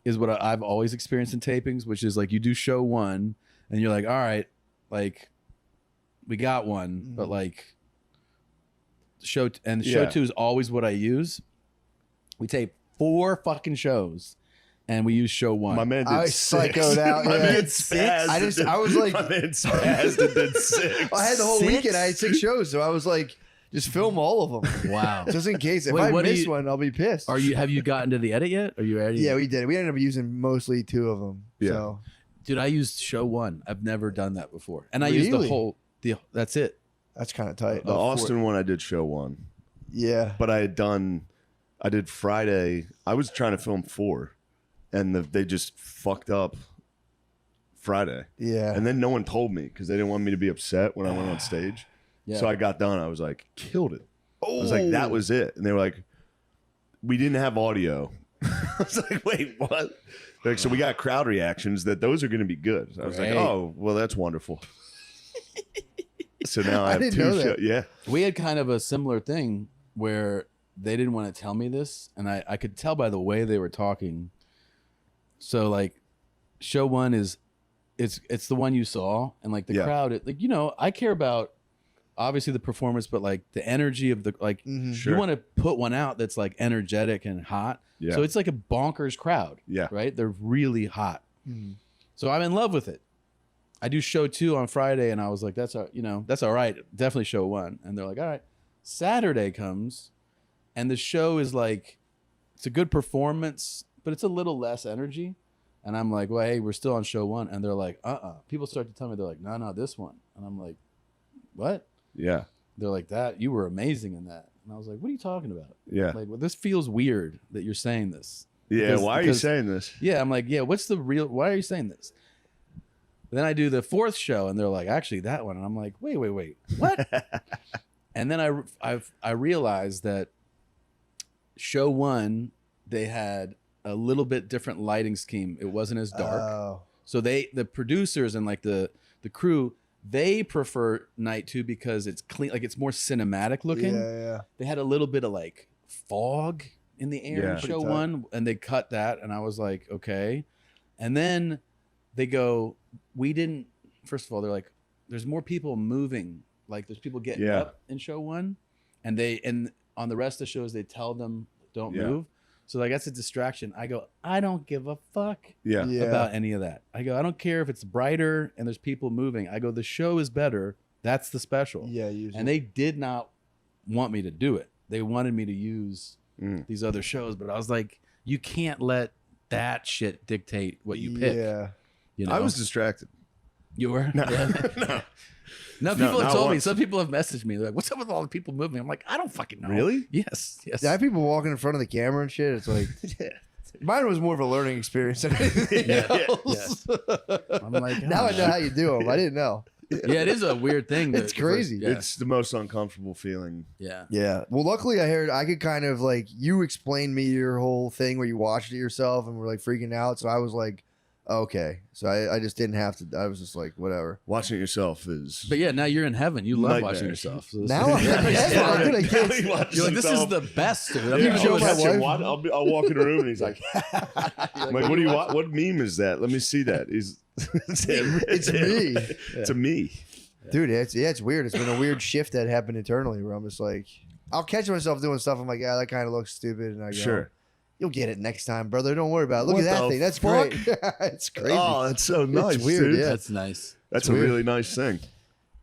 is what I've always experienced in tapings, which is like you do show 1, and you're like, "All right, like we got one, but like show show Yeah. 2 is always what I use. We tape 4 fucking shows, and we use show 1. My man did I 6. psychoed out, My yeah. man Did spazzed. I was like, my man spazzed and did 6. I had the whole 6? weekend. I had 6 shows, so I was like, just film all of them, Wow. just in case. If Wait, I what do miss you- one, I'll be pissed. Have you gotten to the edit yet? Are you ready? Yeah, we did. We ended up using mostly 2 of them. Yeah. So Dude, I used show 1. I've never done that before, and I used the Really? whole. That's it. that's kind of tight. The Austin one I did show 1. Yeah. But I did Friday. I was trying to film 4, and they just fucked up Friday. Yeah. And then no one told me because they didn't want me to be upset when I went on stage. Yeah. So I got done. I was like, killed it. I was like, that was it. And they were like, we didn't have audio. I was like, wait, what? They're like, so we got crowd reactions that those are going to be good. I was like, Great. oh, well, that's wonderful. So now I have didn't 2 know that. shows. Yeah. We had kind of a similar thing where they didn't want to tell me this, and I could tell by the way they were talking. So like, show 1 is, it's the one you saw, and like the Yeah. crowd, like I care about obviously the performance, but like the energy of the like. Mhm. Sure. You want to put one out that's like energetic and hot. Yeah. So it's like a bonkers crowd. Yeah. Right? They're really hot. Mhm. So I'm in love with it. I do show 2 on Friday, and I was like, that's all right. Definitely show 1. And they're like, all right. Saturday comes, and the show is like, it's a good performance, but it's a little less energy. And I'm like, well, hey, we're still on show 1. And they're like, People start to tell me, they're like, no, this one. And I'm like, what? Yeah. They're like, that, you were amazing in that. And I was like, what are you talking about? Yeah. Like, well, this feels weird that you're saying this. Yeah. Because- Why are you because- saying this? Yeah, I'm like, yeah, why are you saying this? Then I do the 4th show, and they're like, actually, that one. And I'm like, wait, what? And then I realized that show 1, they had a little bit different lighting scheme. It wasn't as dark. Oh. So the producers and like the crew, they prefer night 2 because it's clean, like it's more cinematic looking. Yeah. They had a little bit of like fog in the air Yeah. in show Pretty tight. 1, and they cut that, and I was like, okay. And then they go, we didn't. First of all, they're like, there's more people moving. Like there's people getting Yeah. up in show 1, and on the rest of the shows they tell them don't Yeah. move. So like that's a distraction. I go, I don't give a fuck Yeah. Yeah. about any of that. I go, I don't care if it's brighter and there's people moving. I go, the show is better. That's the special. Yeah. Usually. And they did not want me to do it. They wanted me to use these other shows, but I was like, you can't let that shit dictate what you pick. Yeah. You know? I was distracted. You were? No. Yeah. No. No, people have not told me. once. Some people have messaged me. They're like, what's up with all the people moving? I'm like, I don't fucking know. Really? Yes. I have people walking in front of the camera and shit. It's like, mine was more of a learning experience than anything else. I'm like, Now oh, I know how you do them. I didn't know. Yeah, it is a weird thing. It's crazy. Yeah. It's the most uncomfortable feeling. yeah. Yeah. Well, luckily I heard I could kind of like, you explained me your whole thing where you watched it yourself and were like freaking out. So I was like, okay. So I just didn't have to. I was just like, whatever. Watching it yourself is. But yeah, now you're in heaven. You love Nightmare. watching yourself. So this Now is- I'm Yeah. dude, I Now can't. he watches You're like, this is himself. the best. Dude. I'm Yeah, gonna show go my catch him wife. I'll walk in a room and he's like, I'm like, what do you want? What meme is that? Let me see that. He's it's him. It's me. It's a me. Dude, it's weird. It's been a weird shift that happened internally where I'm just like, I'll catch myself doing stuff. I'm like, yeah, that kind of looks stupid. And I go, Sure. you'll get it next time, brother. Don't worry about it. Look What at that the thing. That's fuck? great. It's crazy. Oh, that's so nice. weird, dude. yeah. That's nice. That's It's a weird. really nice thing.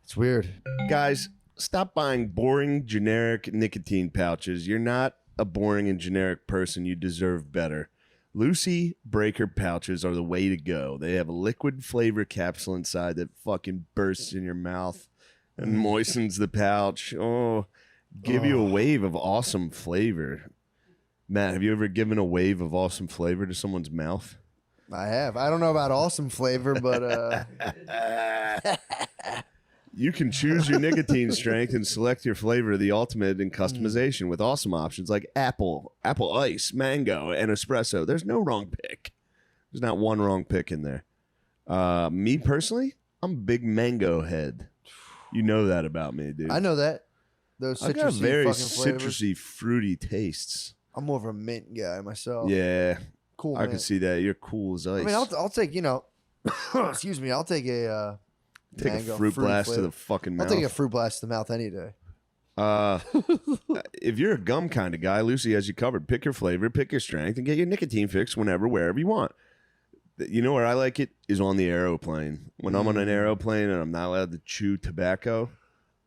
It's weird. Guys, stop buying boring, generic nicotine pouches. You're not a boring and generic person. You deserve better. Lucy Breaker pouches are the way to go. They have a liquid flavor capsule inside that fucking bursts in your mouth and moistens the pouch. Oh, give you a wave of awesome flavor. Matt, have you ever given a wave of awesome flavor to someone's mouth? I have. I don't know about awesome flavor, but You can choose your nicotine strength and select your flavor the ultimate in customization with awesome options like apple ice, mango, and espresso. There's no wrong pick. There's not one wrong pick in there. Me personally, I'm a big mango head. You know that about me, dude. I know that. Those I got citrusy very fucking flavors. citrusy, fruity tastes. I'm more of a mint guy myself. Yeah, Cool. I can see that. You're cool as ice. I mean, I'll take, excuse me, I'll take a Take mango, a fruit blast to flavor. the fucking I'll mouth. take a fruit blast to the mouth any day. If you're a gum kind of guy, Lucy has you covered. Pick your flavor, pick your strength, and get your nicotine fix whenever, wherever you want. You know where I like it is on the aeroplane. When I'm on an aeroplane and I'm not allowed to chew tobacco,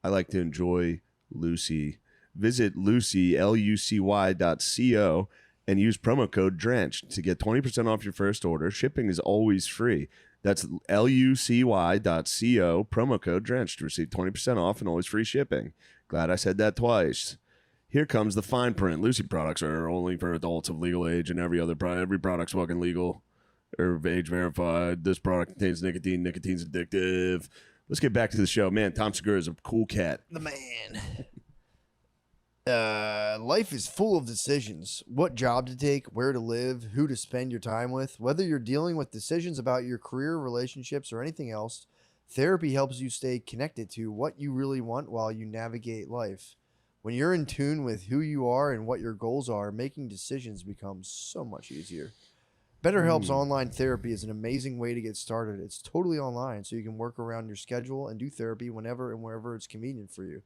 I like to enjoy Lucy. Visit Lucy, LUCY.co, and use promo code DRENCHED to get 20% off your first order. Shipping is always free. That's LUCY.co, promo code DRENCHED to receive 20% off and always free shipping. Glad I said that twice. Here comes the fine print. Lucy products are only for adults of legal age, and every product's fucking legal or age verified. This product contains nicotine. Nicotine's addictive. Let's get back to the show. Man, Tom Segura is a cool cat. The man. Life is full of decisions. What job to take, where to live, who to spend your time with. Whether you're dealing with decisions about your career, relationships, or anything else, therapy helps you stay connected to what you really want while you navigate life. When you're in tune with who you are and what your goals are, making decisions becomes so much easier. BetterHelp's online therapy is an amazing way to get started. It's totally online, so you can work around your schedule and do therapy whenever and wherever it's convenient for you.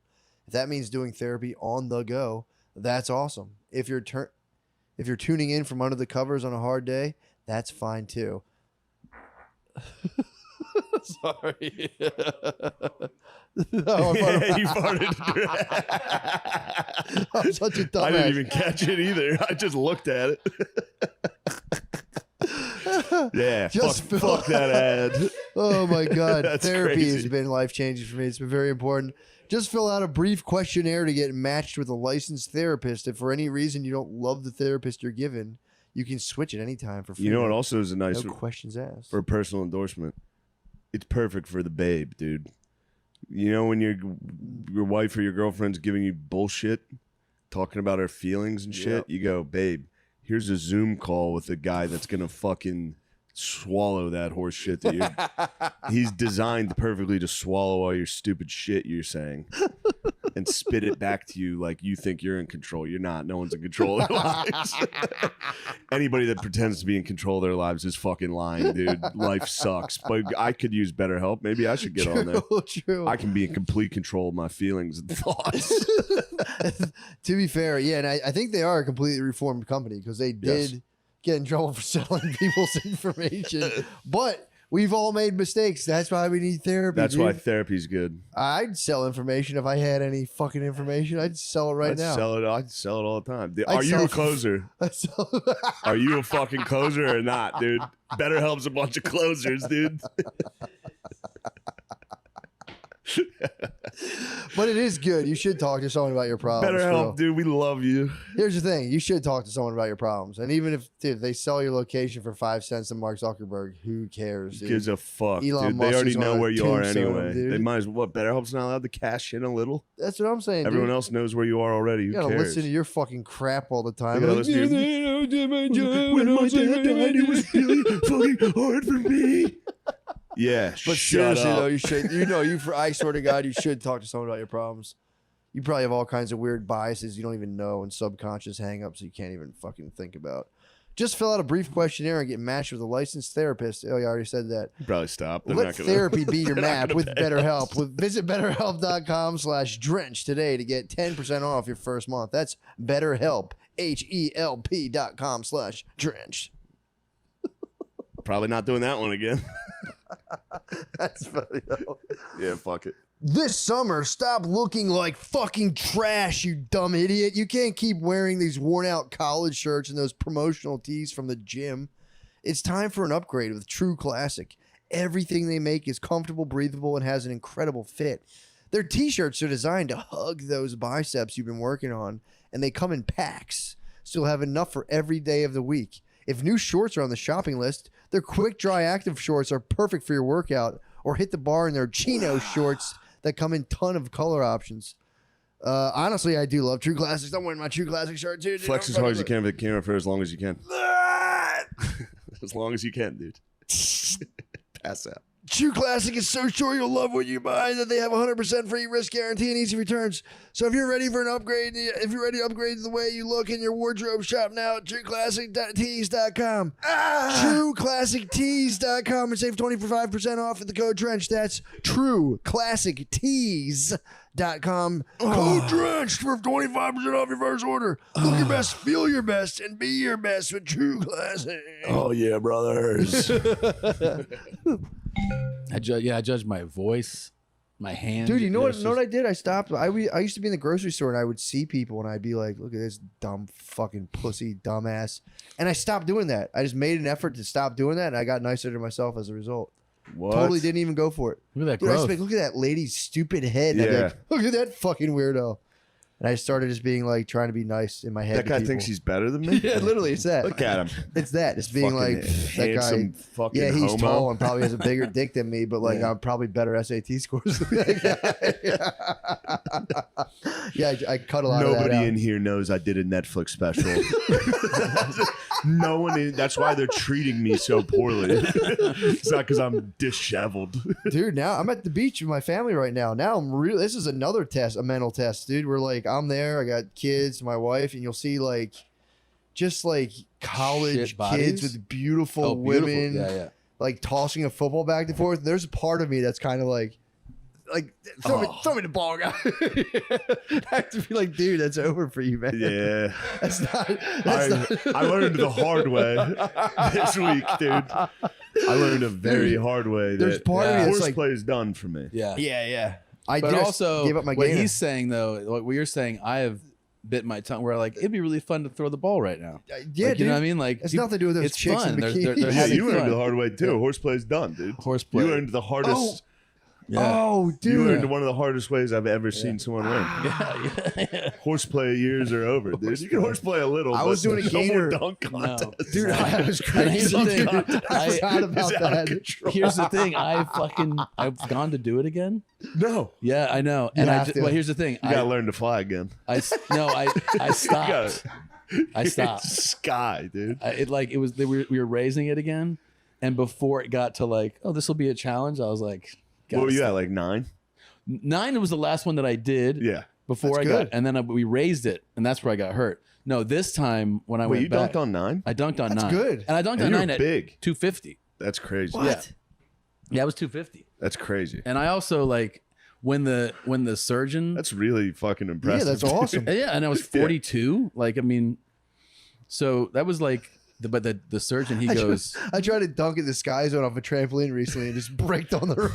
If that means doing therapy on the go, that's awesome. If you're tuning in from under the covers on a hard day, that's fine too. Sorry. No, Yeah, you farted. I'm such a dumbass. I didn't even catch it either. I just looked at it. Yeah, Just fuck that ad. Oh my God. That's Therapy has crazy. been life-changing for me. It's been very important. Just fill out a brief questionnaire to get matched with a licensed therapist. If for any reason you don't love the therapist you're given, you can switch at any time for free. You know what also is a nice No questions asked. for a personal endorsement? It's perfect for the babe, dude. You know when your wife or your girlfriend's giving you bullshit, talking about her feelings and shit, Yep. you go, babe, here's a Zoom call with a guy that's gonna fucking swallow that horse shit that you're he's designed perfectly to swallow all your stupid shit you're saying and spit it back to you like you think you're in control. You're not. No one's in control of their lives. Anybody that pretends to be in control of their lives is fucking lying, dude. Life sucks. But I could use better help. Maybe I should get on there. True. I can be in complete control of my feelings and thoughts. To be fair, yeah, and I think they are a completely reformed company because they did Yes. get in trouble for selling people's information. But we've all made mistakes. That's why we need therapy. That's dude. why therapy's good. I'd sell information if I had any fucking information. I'd sell it right I'd now. sell it. I'd sell it all the time. I'd Are you sell a it for- closer? I'd sell- Are you a fucking closer or not, dude? Better helps a bunch of closers, dude. But it is good. You should talk to someone about your problems. Better for help, real. dude. We love you. Here's the thing: you should talk to someone about your problems. And even if they sell your location for 5 cents to Mark Zuckerberg, who cares? Dude? Gives a fuck, Elon dude. Musk They already is know on a where you are tombstone, anyway. dude. They might as well. What? Better help's not allowed to cash in a little. That's what I'm saying. Everyone dude. else knows where you are already. Who You gotta cares? listen to your fucking crap all the They time. gotta Like, listen to When my dad died, it was really fucking hard for me. Yeah, But shut seriously, up. though, you should. You know, I swear to God, you should talk to someone about your problems. You probably have all kinds of weird biases you don't even know and subconscious hangups you can't even fucking think about. Just fill out a brief questionnaire and get matched with a licensed therapist. Oh, yeah, I already said that. Probably stop. They're Let not gonna. therapy be your they're not map gonna with pay. BetterHelp. Visit BetterHelp.com/drench today to get 10% off your first month. That's BetterHelp, HELP.com/drench. Probably not doing that one again. That's funny though. Yeah, fuck it. This summer, stop looking like fucking trash, you dumb idiot. You can't keep wearing these worn out college shirts and those promotional tees from the gym. It's time for an upgrade with True Classic. Everything they make is comfortable, breathable, and has an incredible fit. Their t-shirts are designed to hug those biceps you've been working on, and they come in packs, so you'll have enough for every day of the week. If new shorts are on the shopping list, their quick dry active shorts are perfect for your workout, or hit the bar in their chino shorts that come in ton of color options. Honestly, I do love True Classics. I'm wearing my True Classic shirt too. dude. Flex as hard as you can for the camera for as long as you can. As long as you can, dude. Pass out. True Classic is so sure you'll love what you buy that they have 100% free risk guarantee and easy returns. So if you're ready for an upgrade, if you're ready to upgrade the way you look in your wardrobe, shop now at trueclassictees.com. Trueclassictees.com and save 25% off with the code TRENCH. That's trueclassictees.com. Code TRENCH for 25% off your first order. Look your best, feel your best, and be your best with True Classic. Oh yeah, brothers. I judge my voice, my hand. Dude, you know what I did? I stopped. I used to be in the grocery store and I would see people and I'd be like, look at this dumb fucking pussy dumbass. And I stopped doing that. I just made an effort to stop doing that and I got nicer to myself as a result. What? Totally didn't even go for it. Look at that Dude, I used growth. to be like, look at that lady's stupid head. And I'd be Yeah. like, look at that fucking weirdo. And I started just being like, trying to be nice in my head. That to guy people. thinks he's better than me. Yeah, literally, it's that. Look at him. It's that. It's being Fucking like, that guy. handsome fucking Yeah, he's homo. tall and probably has a bigger dick than me, but like Yeah. I'm probably better SAT scores than that guy. Yeah, I cut a lot of that Nobody out. in here knows I did a Netflix special. No one. That's why they're treating me so poorly. It's not because I'm disheveled. Dude, now I'm at the beach with my family right now. Now I'm really, this is another test, a mental test, dude. We're like, I'm there, I got kids, my wife, and you'll see like, just like college Shit bodies? kids with beautiful Oh, beautiful. women, Yeah. like tossing a football back and forth. There's a part of me that's kind of like throw me the ball, guy. I have to be like, dude, that's over for you, man. Yeah. That's not. I learned the hard way this week, dude. I learned a very hard way. There's that part of me that's like, horseplay is done for me. Yeah. yeah. I But just also, gave up my what gainer. he's saying though, what you're saying, I have bit my tongue. Where like it'd be really fun to throw the ball right now. Yeah, Like, dude. you know what I mean? Like It's people- nothing to do with those it's chicks fun. in They're bikinis. Yeah, having you learned fun. the hard way too. Horseplay is done, dude. Horseplay. You learned the hardest. Oh, You dude. learned one of the hardest ways I've ever seen someone win. Yeah. Horseplay years are over, dude. You can horseplay a little. I was but doing a no more gainer. dunk No. contest. Dude, I was And here's crazy. the thing. I forgot about It's out of that. control. Here's the thing. I've gone to do it again. No, Yeah, I know. You And have to. well, here's the thing. you gotta learn to fly again. I stopped. I stopped. Sky, dude. We were raising it again, and before it got to like, oh, this will be a challenge, I was like, What were gotta you at, stop. like 9? 9 was the last one that I did. Yeah. Before That's I got, good. and then we raised it, and that's where I got hurt. No, this time when I Wait, went you back, dunked on 9? I dunked on That's 9. good. And I dunked And on you're 9 at big. 250. That's crazy. What? Yeah, it was 250. That's crazy. And I also like when the surgeon. That's really fucking Yeah, impressive. that's awesome. Yeah, and I was 42. Like, I mean, so that was like, but the surgeon, he goes, I tried to dunk in the sky zone off a trampoline recently and just braked on the rim.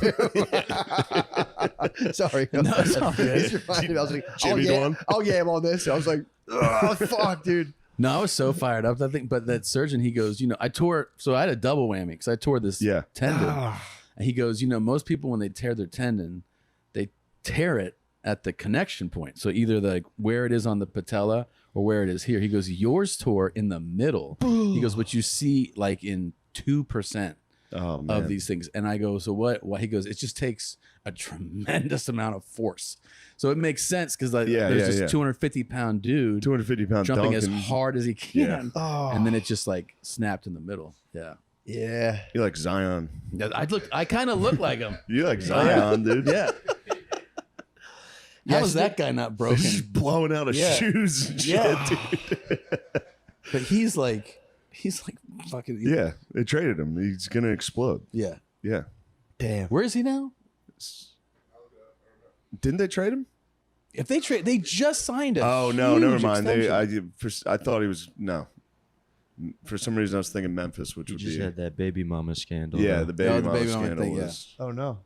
Sorry. No, it's all good. It's reminded me, I was like, Jimmy one? I'm on this. I was like, oh, fuck, dude. no, I was so fired up. I think, but that surgeon, he goes, I tore, so I had a double whammy because I tore this Yeah. tendon. And he goes, most people when they tear their tendon, they tear it at the connection point. So either like where it is on the patella or where it is here. He goes, yours tore in the middle. He goes, what you see like in 2% Oh, man. of these things. And I go, so what? He goes, it just takes a tremendous amount of force. So it makes sense because like there's this 250-pound dude 250-pound jumping dunk. as and hard as he can. Oh. And then it just like snapped in the middle. Yeah. Yeah. You're like Zion. Yeah, I kind of look like him. You're like Zion, dude. Yeah. Yeah, How is that guy not He's broken? just blowing out his Yeah. shoes and Yeah. shit, dude. But he's like fucking. Yeah, they traded him. He's gonna explode. Yeah. Yeah. Damn. Where is he now? Didn't they trade him? If they trade, they just signed him. Oh no, never mind. I thought he was no. For some reason, I was thinking Memphis, which You would just be had that baby mama scandal. yeah, though. the baby Oh, the mama baby mama scandal thing, yeah. was. Oh, no.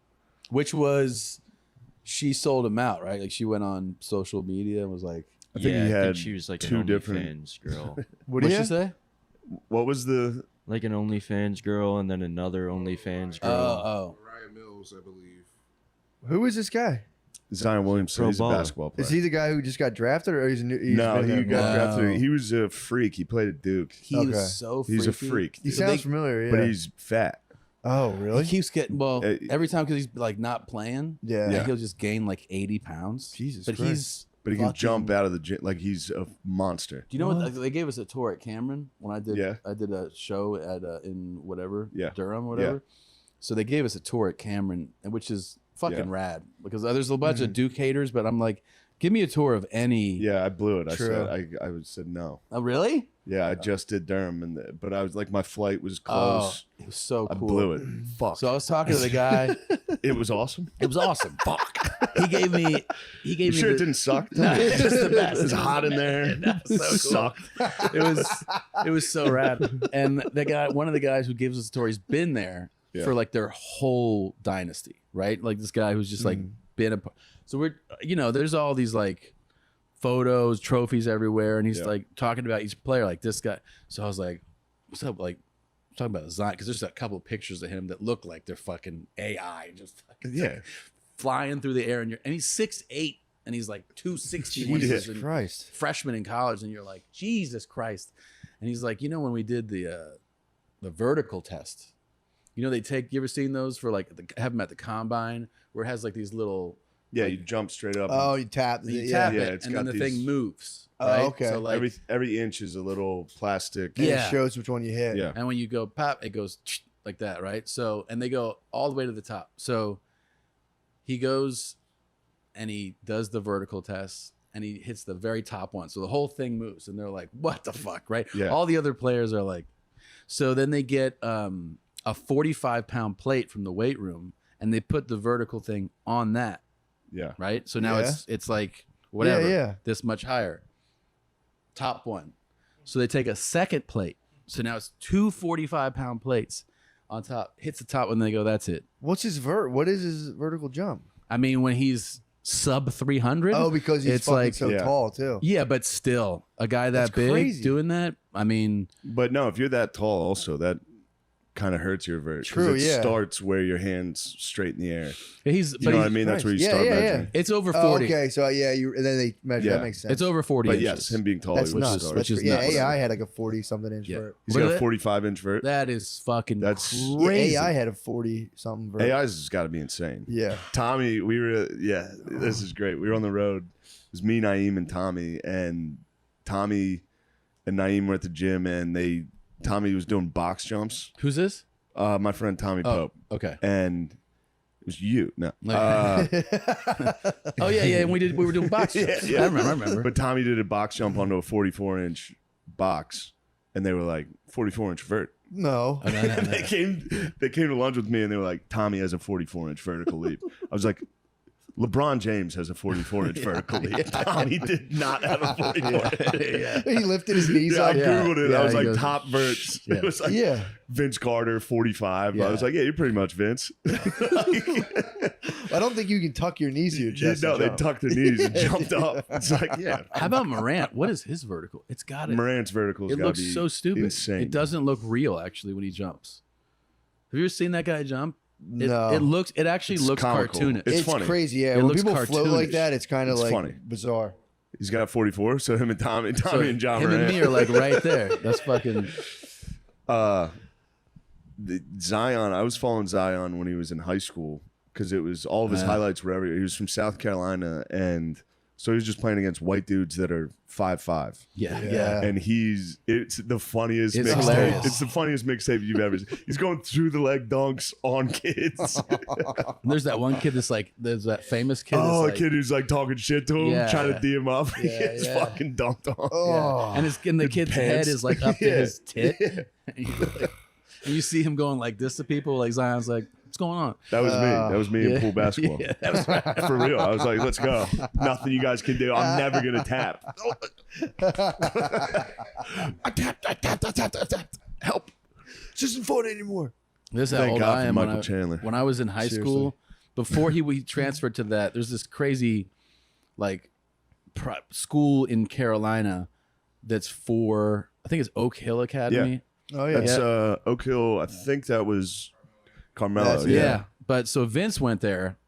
Which was, she sold him out, right? Like she went on social media and was like, I think Yeah, he I had think she was like two an different. OnlyFans girl. What do what'd you she say? What was the? Like an OnlyFans girl and then another OnlyFans girl. Oh, Ryan Mills, I believe. Who is this guy? Zion Williamson. Pro He's a baller. basketball player. Is he the guy who just got drafted, or he's a new? He's No, been he there got before? No. drafted. He was a freak. He played at Duke, he Okay. was so freaky. He's a freak, He dude. sounds familiar. Yeah. but he's fat. Oh, He really? keeps getting, well, Uh, every time because he's like not playing, Yeah. like, he'll just gain like 80 pounds. Jesus But Christ. he's, But he can fucking- jump out of the gym like he's a monster. Do you know what they gave us a tour at Cameron when I did? Yeah. I did a show at in whatever, Yeah. Durham, whatever. So they gave us a tour at Cameron, which is fucking Yeah. rad because there's a bunch of Duke haters, but I'm like, give me a tour of any. Yeah, I blew it. True. I said no. Oh, really? Yeah, I just did Durham, but I was like, my flight was Oh, close. it was so I cool. blew it. Fuck. So I was talking to the guy. It was awesome. It was awesome. Fuck. He gave me. You sure it didn't suck? No, it's just the best. It was hot in there. So cool. Sucked. It was so rad. And the guy, one of the guys who gives us a tour, he's been there Yeah. for like their whole dynasty, right? Like this guy who's just like been a. So we're, there's all these like photos, trophies everywhere, and he's Yeah. like talking about each player, like this guy. So I was like, "What's up?" Like talking about Zion because there's a couple of pictures of him that look like they're fucking AI, just fucking Yeah. flying through the air, and he's 6'8", and he's like 260 when he was Jesus in Christ. freshman in college, and you're like, Jesus Christ. And he's like, when we did the vertical test, they take, you ever seen those for like, have them at the combine where it has like these little, Yeah, you jump straight up. Oh, you tapped you it. tap Yeah, it, it's and then got the these- thing moves. Oh, Right? okay. So like, every inch is a little plastic. And Yeah. it shows which one you hit. Yeah. and when you go pop, it goes like that, right? So, and they go all the way to the top. So he goes and he does the vertical test and he hits the very top one. So the whole thing moves and they're like, what the fuck, right? Yeah. All the other players are like, so then they get a 45-pound plate from the weight room and they put the vertical thing on that, Yeah. right? So now Yeah. it's like whatever, yeah. this much higher. Top one. So they take a second plate. So now it's two 45-pound plates on top. Hits the top and they go, that's it. What is his vertical jump? I mean, when he's sub 300. Oh, because he's it's fucking like, so Yeah. tall too. yeah, but still, a guy that That's big crazy. doing that. I mean, But no, if you're that tall, also that kind of hurts your vert. 'cause True, It yeah. starts where your hands straight in the air. he's You but know what I he's, mean? That's where you Yeah, start yeah, yeah. measuring. it's over Oh, 40. okay, so yeah, and then they measure. Yeah. That makes sense. It's over 40 But inches. yes, him being tall, That's he was nuts. start. Which is yeah, nuts. AI had like a 40-something inch Yeah. vert. He's Look got at a 45-inch vert. That is fucking That's- crazy. AI had a 40-something vert. AI's has got to be insane. Yeah. Tommy, this is great. We were on the road. It was me, Naeem, and Tommy. And Tommy and Naeem were at the gym, and Tommy was doing box jumps. Who's this? My friend Tommy Oh, Pope. okay. And it was you. No. Oh yeah, and we were doing box jumps. Yeah. I remember. But Tommy did a box jump onto a 44-inch box, and they were like 44-inch vert. No. And they came to lunch with me, and they were like, Tommy has a 44-inch vertical leap. I was like, LeBron James has a 44-inch vertical leap. Tommy did not have a 44-inch. He lifted his knees Yeah, I up. googled it. Yeah, I was he like, goes- top verts. Yeah. It was like Yeah. Vince Carter, 45. I was like, yeah, you're pretty much Vince. I don't think you can tuck your knees to your chest. No, and they jump. tucked their knees and jumped up. It's like, yeah. How about Morant? What is his vertical? It's got it. Morant's verticals It gotta looks be so stupid. insane. It doesn't look real actually when he jumps. Have you ever seen that guy jump? No. It actually It's looks comical. cartoonish. It's It's funny. crazy. Yeah. It When looks people float like cartoonish. that, it's kind of It's like funny. bizarre. He's got 44, so him and Tommy So and John him Morant. and me are like right there. That's fucking. Zion, I was following Zion when he was in high school because it was all of his highlights were everywhere. He was from South Carolina, and so he was just playing against white dudes that are 5'5". Yeah. Yeah. And it's the funniest It's mixtape. hilarious. It's the funniest mixtape you've ever seen. He's going through the leg dunks on kids. There's that one kid that's like, there's that famous kid. Oh, that's a like, kid who's like talking shit to him, Yeah. trying to D him up. He Yeah, gets yeah. fucking dunked on. Oh. And the kid's head pants. is like up to Yeah. his tit. Yeah. And you see him going like this to people. Like Zion's like, what's going on? That was me. That was me in Yeah. pool basketball. Yeah, that was right. For real. I was like, let's go. Nothing you guys can do. I'm never going to tap. I tapped. Help. This isn't fun anymore. This is how Thank old God I for am. Michael Chandler. When I was in high school, before we transferred to that, there's this crazy, like, school in Carolina that's for, I think it's Oak Hill Academy. Oh yeah. That's Oak Hill. I think that was Carmelo. That's- Yeah. But so Vince went there,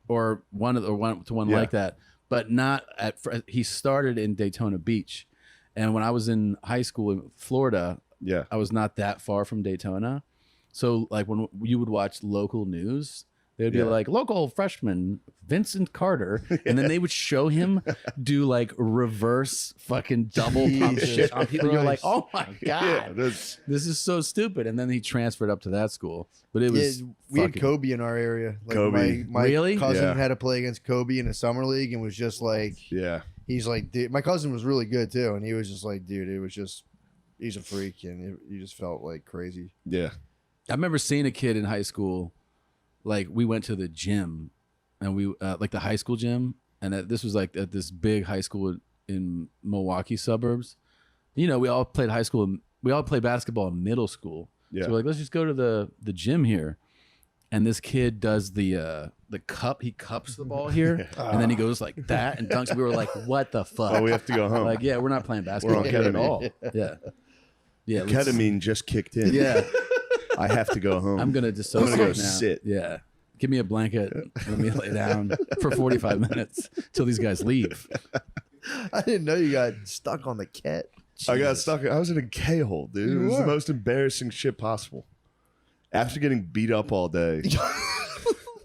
or went to one Yeah. like that, but not at. He started in Daytona Beach, and when I was in high school in Florida, Yeah. I was not that far from Daytona, so like when you would watch local news, They would be Yeah. like, local freshman Vincent Carter, and then they would show him do like reverse fucking double pump Jesus shit on people. You're like, Christ. oh my Yeah, god, that's this is so stupid. And then he transferred up to that school, but it was Yeah, we had fucking- Kobe in our area. Like Kobe. my Really? cousin Yeah. had to play against Kobe in a summer league and was just like, yeah. he's like, dude, my cousin was really good too, and he was just like, dude, it was just, he's a freak, and you just felt like crazy. Yeah. I remember seeing a kid in high school, like we went to the gym, and we like the high school gym, and this was like at this big high school in Milwaukee suburbs. You know, we all played high school. We all played basketball in middle school. Yeah. So we're like, let's just go to the gym here. And this kid does the cup. He cups the ball here, and then he goes like that and dunks. We were like, what the fuck? Oh, we have to go home. Like, yeah, we're not playing basketball on here at ketamine. all. Yeah, yeah. let's- Ketamine just kicked in. Yeah, I have to go home. I'm gonna dissociate go now. sit. Yeah. Give me a blanket. Let me lay down for 45 minutes till these guys leave. I didn't know you got stuck on the cat. I got stuck. I was in a K-hole, dude. You It was the were. most embarrassing shit possible. After getting beat up all day,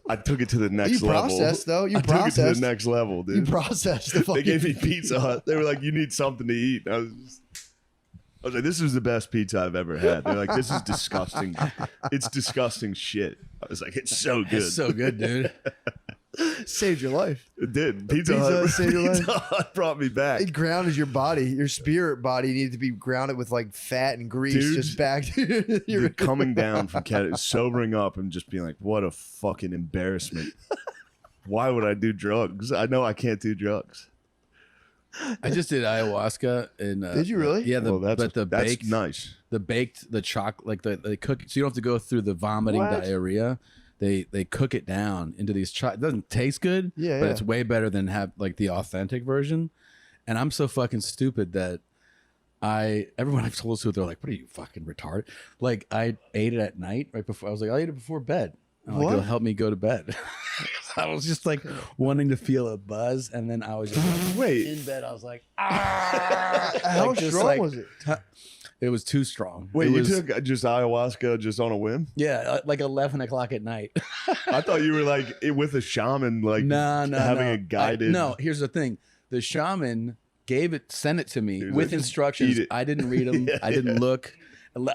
I took it to the next You level. processed though. You I took it to processed. the next level, You dude. processed the They fucking. gave me Pizza Hut. They were like, "You need something to eat." And I was like, "This is the best pizza I've ever had." They're like, "This is disgusting. It's disgusting shit." I was like, "It's so good." It's so good, dude. saved your life. It did. Pizza, Pizza Hut, Hut saved your life? Pizza Hut brought me back. It grounded your body. Your spirit body needed to be grounded with like fat and grease, Dude. just back to your. Dude, coming down from sobering up and just being like, "What a fucking embarrassment." Why would I do drugs? I know I can't do drugs. I just did ayahuasca and Did you really? Yeah, Well, that's baked nice. the chocolate, like they cook so you don't have to go through the vomiting What? diarrhea. They cook it down into these it doesn't taste good, Yeah, but yeah. it's way better than have like the authentic version. And I'm so fucking stupid that everyone I've told this to, they're like, "What are you fucking retarded?" Like I ate it at night right before. I was like, "I'll eat it before bed." And like, What? it'll help me go to bed. I was just like wanting to feel a buzz, and then I was just Wait. in bed. I was like, "Ah!" How Like, just strong like- was it? It was too strong. Wait, It you was- took just ayahuasca just on a whim? yeah, like 11 o'clock at night. I thought you were like with a shaman, like no, having no. a guided. No, here's the thing: the shaman sent it to me Dude, with like, instructions. eat it. I didn't read them. Yeah, I didn't look.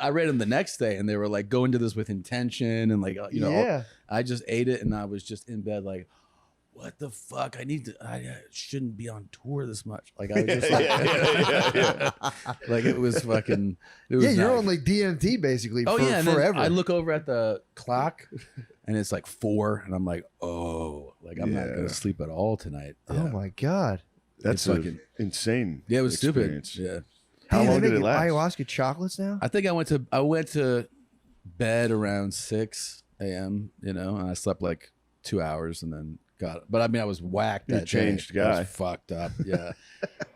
I read them the next day, and they were like, "Go into this with intention," and like, you know, Yeah. I just ate it, and I was just in bed, like, "What the fuck? I shouldn't be on tour this much." Like, I was just like, Yeah. like it was fucking. It was Yeah, you're not- on like DMT basically. Oh for, yeah, and then forever. I look over at the clock, and it's like 4, and I'm like, oh, like I'm not Yeah. gonna sleep at all tonight. Oh my god. That's It's a fucking- insane. Yeah, it was experience. stupid. Yeah, How Damn, long they did it make last? Ayahuasca chocolates now. I think I went to bed around 6 a.m. You know, and I slept like 2 hours, and then got. But I mean, I was whacked. You're a That changed day. I guy. was fucked up. Yeah,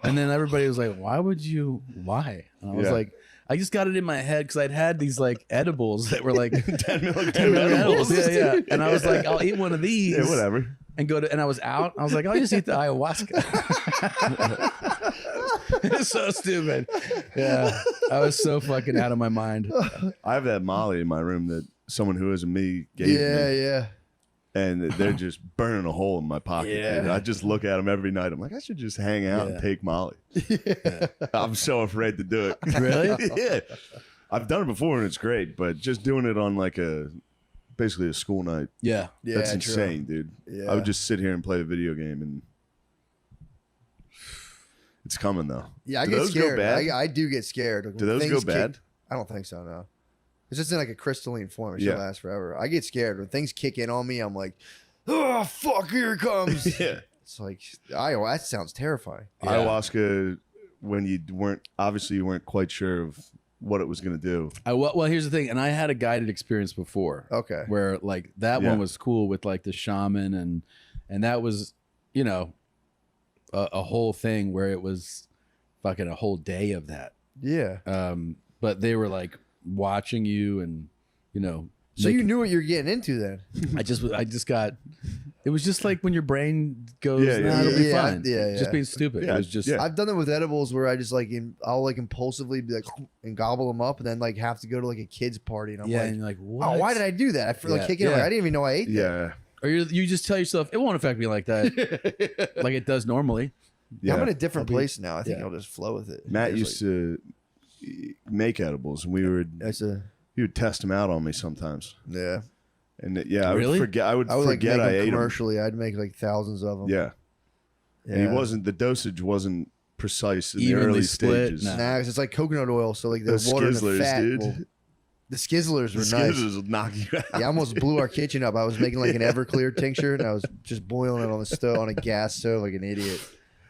and then everybody was like, "Why would you? Why?" And I was Yeah. like. I just got it in my head because I'd had these like edibles that were like 10 milligram 10 milligram edibles. edibles. Yeah, yeah. And I was like, I'll eat one of these. Yeah, whatever. And go to, and I was out. I was like, I'll just eat the ayahuasca. It's so stupid. Yeah, I was so fucking out of my mind. I have that Molly in my room that someone who isn't me gave Yeah, me, yeah. and they're just burning a hole in my pocket. Yeah. dude. I just look at them every night. I'm like, I should just hang out Yeah. and take Molly. I'm so afraid to do it. Really? Yeah. I've done it before and it's great, but just doing it on like basically a school night, Yeah, Yeah, that's true. insane, dude. Yeah. I would just sit here and play a video game and it's coming though. Yeah, I Do get those go scared. bad? I do get scared. Like, Do when those go things bad? I don't think so. No, it's just in like a crystalline form. It Yeah. should last forever. I get scared when things kick in on me. I'm like, oh fuck, here it comes. Yeah. It's like, that sounds terrifying. Yeah. Ayahuasca, when you weren't quite sure of what it was going to do. well, here's the thing, and I had a guided experience before. Okay. Where like that Yeah. one was cool with like the shaman and that was, you know, a whole thing where it was fucking a whole day of that. Yeah. But they were like watching you and, you know, So you knew what you're getting into then. I just got. It was just like when your brain goes, Yeah, yeah. nah, it'll be Yeah, fine. yeah, yeah. Just being stupid. Yeah, It was just. yeah. I've done it with edibles where I just like I'll like impulsively be like and gobble them up and then like have to go to like a kid's party and I'm Yeah, like, and you're like, what? oh, why did I do that? I feel Yeah, like kicking. yeah. Like, I didn't even know I ate that. Yeah. Or you just tell yourself it won't affect me like that, like it does normally. Yeah, I'm in Yeah. a different place now. I think yeah. I'll just flow with it. Matt It's used to make edibles, and we would That's a he would test them out on me sometimes. yeah. And yeah, I Really? would forget. I would I would like forget make I them ate them. commercially. I'd make like thousands of them. Yeah. And he wasn't. The dosage wasn't precise in the Evenly early split? stages. Nah. Nah, 'cause it's like coconut oil, so like the The water and the Skizzlers, fat. dude. The Skizzlers The were nice. Skizzlers will knock you out. Yeah, I almost blew our kitchen up. I was making like an Everclear tincture, and I was just boiling it on the stove on a gas stove like an idiot,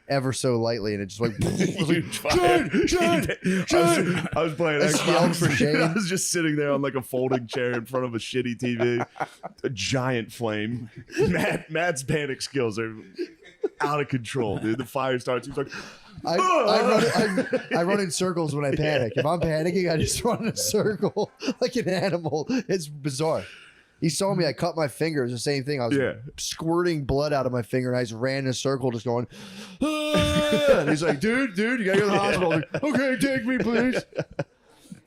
ever so lightly, and it just like. I was like, Huge fire. I was playing I yelled Xbox. for shame. I was just sitting there on like a folding chair in front of a shitty TV, a giant flame. Matt's panic skills are out of control, dude. The fire starts. He's like, I run in circles when I panic. If I'm panicking, I just run in a circle like an animal. It's bizarre. He saw me. I cut my finger. It was the same thing. I was Yeah. squirting blood out of my finger, and I just ran in a circle, just going. "Ah!" And he's like, "Dude, you gotta go to the hospital." I'm like, okay, take me, please.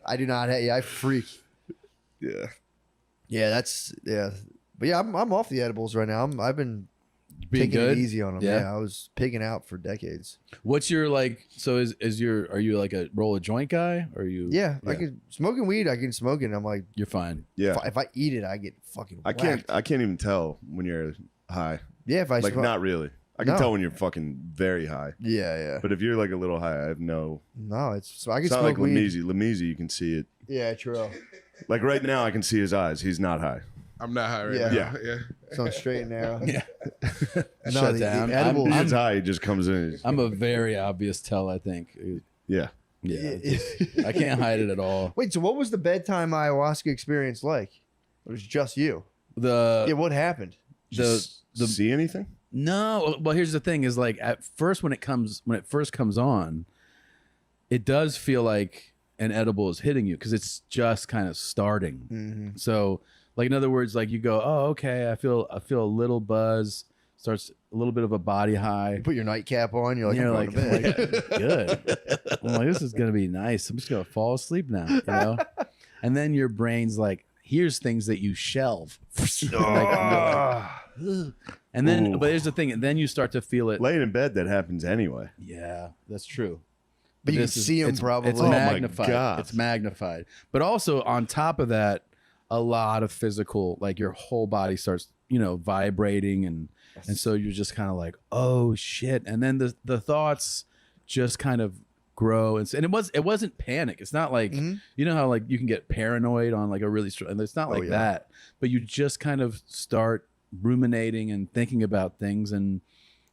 I do not. Yeah, I freak. yeah. Yeah, that's yeah. But yeah, I'm off the edibles right now. I've been Being taking good. it easy on them. Yeah. Yeah, I was pigging out for decades. What's your like? So are you like a roll a joint guy? Or are you? Yeah, I can smoking weed. I can smoke it. And I'm like, You're fine. Yeah. if I eat it, I get fucking. I can't. whacked. I can't even tell when you're high. Yeah, if I Like smoke. not really. I can No. tell when you're fucking very high. Yeah, yeah. But if you're like a little high, I have no. No, it's so I can It's not smoke like weed. Lamisi. Lamisi, you can see it. Yeah, true. Like right now, I can see his eyes. He's not high. I'm not high right Yeah. now. Yeah. Yeah. So I'm straight and narrow. Yeah. No, Shut the down. edibles- He gets high, he just comes in. I'm a very obvious tell. I think. Yeah. Yeah. I can't hide it at all. Wait, so what was the bedtime ayahuasca experience like? It was just you. Yeah, The what happened? Just see anything? no. Well, here's the thing: is like at first when it first comes on, it does feel like an edible is hitting you because it's just kind of starting. Mm-hmm. So, like in other words, like you go, oh, okay, I feel a little buzz, starts a little bit of a body high. You put your nightcap on. You're like, You're I'm like, going to bed. good. I'm like, this is gonna be nice. I'm just gonna fall asleep now, you know. And then your brain's like, here's things that you shelve. And then, Ooh. but here's the thing, and then you start to feel it. Laying in bed, that happens anyway. Yeah, that's true. But you can This is- see 'em it's- probably. It's Oh my magnified. God. It's magnified. But also on top of that, a lot of physical, like your whole body starts, vibrating, and so you're just kind of like, oh shit. And then the thoughts just kind of grow, and it wasn't panic. It's not like Mhm. you know how like you can get paranoid on like a really strong. It's not like yeah. that. But you just kind of start ruminating and thinking about things, and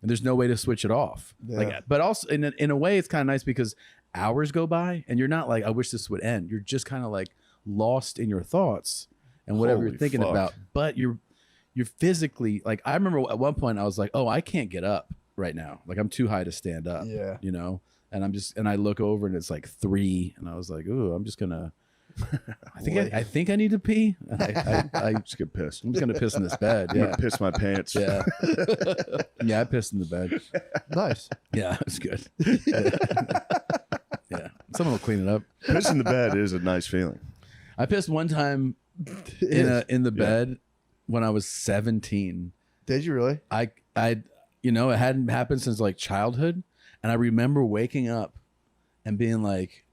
there's no way to switch it off. Yeah. Like, but also in a way, it's kind of nice because hours go by and you're not like, I wish this would end. You're just kind of like lost in your thoughts and whatever Holy you're thinking fuck. about. But you're physically like, I remember at one point I was like, oh, I can't get up right now. Like I'm too high to stand up. Yeah. And I look over and it's like 3, and I was like, ooh, I'm just gonna. I think I need to pee. I Just get pissed. I'm just gonna piss in this bed. I'm Yeah. gonna piss my pants. Yeah. Yeah, I pissed in the bed. Nice. Yeah, it's good. Yeah. Someone will clean it up. Piss in the bed is a nice feeling. I pissed one time in the bed when I was 17. Did you really? I it hadn't happened since like childhood, and I remember waking up and being like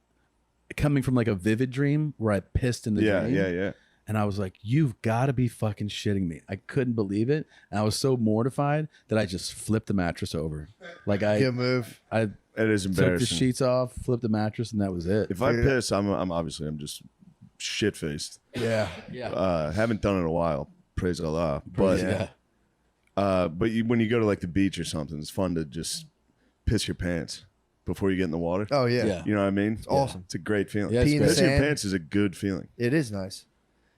coming from like a vivid dream where I pissed in the Yeah, dream. yeah. And I was like, you've got to be fucking shitting me. I couldn't believe it. And I was so mortified that I just flipped the mattress over. Like Good move. I It is took the embarrassing. sheets off, flipped the mattress, and that was it. If I piss, I'm just shit faced. Yeah. Yeah. Haven't done it in a while. Praise Allah. But Yeah. when you go to like the beach or something, it's fun to just piss your pants before you get in the water. Oh yeah. Yeah. You know what I mean? It's awesome. It's a great feeling. Yeah, it's Pee in the great. Pissing your sand. pants is a good feeling. It is nice.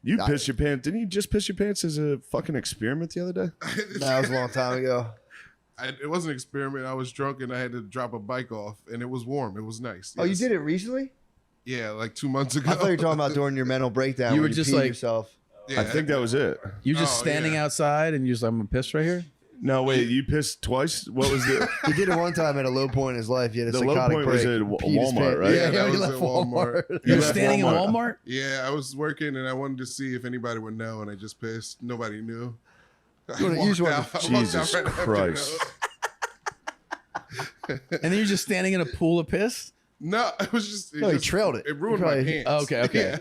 You I- pissed your pants. Didn't you just piss your pants as a fucking experiment the other day? That was a long time ago. It was an experiment. I was drunk and I had to drop a bike off, and it was warm. It was nice. Oh, you yes. did it recently? Yeah, like 2 months ago. I thought you were talking about during your mental breakdown. You when were just peed like- yourself. Yeah, I think that was it. You're just Oh, standing yeah. outside and you're just like, I'm gonna piss right here. No, wait. You pissed twice. What was the He did it one time at a low point in his life. He had a The low psychotic point break. was at Peed his Walmart, pants. right? Yeah, Yeah, that he was left at Walmart. You You were left standing in Walmart. Walmart. Yeah, I was working and I wanted to see if anybody would know, and I just pissed. Nobody knew. I You walked wanna- out. I walked Jesus out right after Christ. that. And then you're just standing in a pool of piss. No, it was just. No, he trailed it. It ruined He my probably- pants. Oh, okay. Yeah.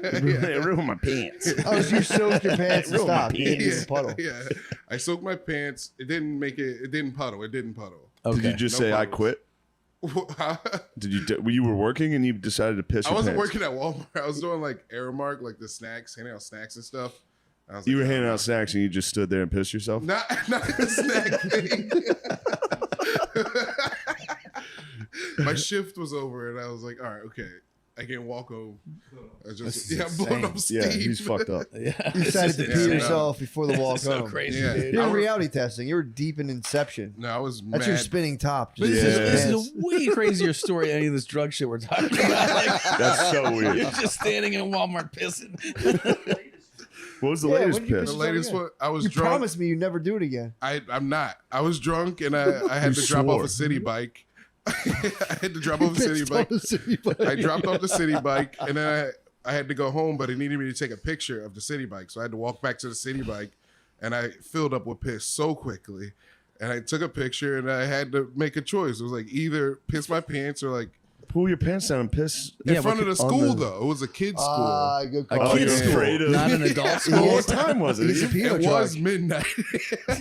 It ruined my pants. Oh, so you soaked your pants and Ruined my stopped. You didn't pants. even puddle. Yeah, I soaked my pants. It didn't make it. It didn't puddle. It didn't puddle. Okay. Did you just No say I puddles. quit? Did you? You were working and you decided to piss I your wasn't pants? working at Walmart. I was doing like Aramark, like the snacks, handing out snacks and stuff. I was You like, were "Oh, handing no." out snacks and you just stood there and pissed yourself. Not the snack thing. My shift was over, and I was like, "All right, okay, I can walk home." I just That's blowing up insane. steam. Yeah, he's fucked up. Yeah. You decided to Yeah, pee I know. yourself before the walk so home. crazy, Yeah. dude. You're I in was- reality testing. You were deep in Inception. No, I was That's mad. your spinning top. But Just this, Yeah. is, this is pants. a way crazier story than any of this drug shit we're talking about. Like, That's so weird. you're just standing in Walmart pissing. What was the Yeah, latest when did you piss? The latest one, I was You drunk. promised me you'd never do it again. I'm not. I was drunk, and I had You to drop off swore. a city bike. I had to drop off a city Pissed bike. on the city bike. I dropped off the city bike, and then I had to go home, but it needed me to take a picture of the city bike. So I had to walk back to the city bike, and I filled up with piss so quickly. And I took a picture, and I had to make a choice. It was like either piss my pants or like Pull your pants down and piss. in front of the on school, the- though. It was a kid's school. Good A call. Oh, kid's you're school, afraid of- not an adult Yeah. school. What time was It's a it? pedo It charge. was midnight.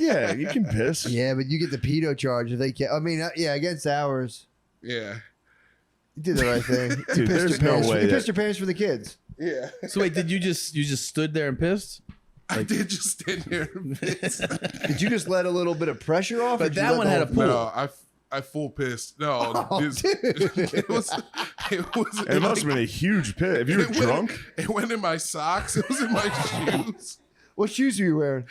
Yeah, you can piss. Yeah, but you get the pedo charge if they can't. I mean, yeah, against hours. Yeah. You did the right thing. You Dude, pissed there's your no pants. way You that- pissed your pants for the kids. Yeah. So wait, did you just stood there and pissed? I did just stand there and piss. Did you just let a little bit of pressure off? or But did you that let one the had a whole- pool. No, I full pissed. No, Oh, this, dude. it was It must have been a huge piss. If you were it went- drunk, It went in my socks. It was in my shoes. What shoes were you wearing?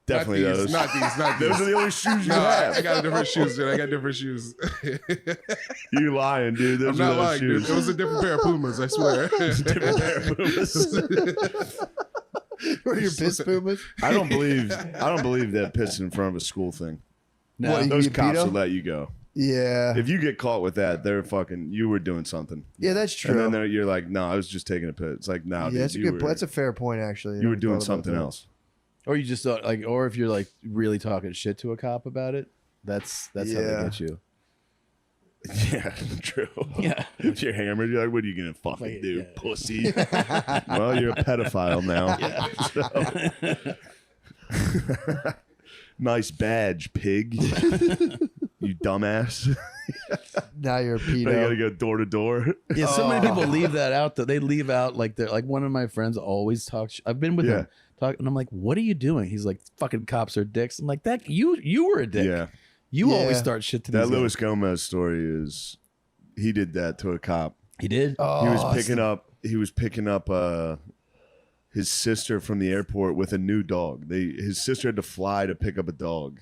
Definitely not these, those. Not these. Not these. those are the only shoes you No, I have. got different shoes, dude. I got different shoes. You lying, dude. Those I'm are not those lying, shoes. dude. It was a different pair of Pumas, I swear. Different pair of Pumas. Were your piss pumas? I don't believe that pissing in front of a school thing. No. What, you Those get cops pedo? will let you go. Yeah. If you get caught with that, they're fucking. You were doing something. Yeah, that's And true. then you're like, no, I was just taking a piss. It's like, no, Yeah, dude, that's a you good. were, That's a fair point, actually. I you were never doing thought about something that. else. Or you just thought like, or if you're like really talking shit to a cop about it, that's how Yeah. they get you. Yeah, true. Yeah. If you're hammered, you're like, what are you gonna fucking Like, do, yeah. pussy? Well, you're a pedophile now. So. Nice badge, pig. You dumbass. Now you're a Now you gotta pedo. go door to door. Yeah, so many people leave that out. Though they leave out like they're like one of my friends always talks. I've been with Yeah. him talking, and I'm like, "What are you doing?" He's like, "Fucking cops are dicks." I'm like, "That you were a dick. Yeah. You always Yeah. start shit to That these guys." Luis Gomez story is he did that to a cop. He did. Oh, He was it's picking up his sister from the airport with a new dog. His sister had to fly to pick up a dog,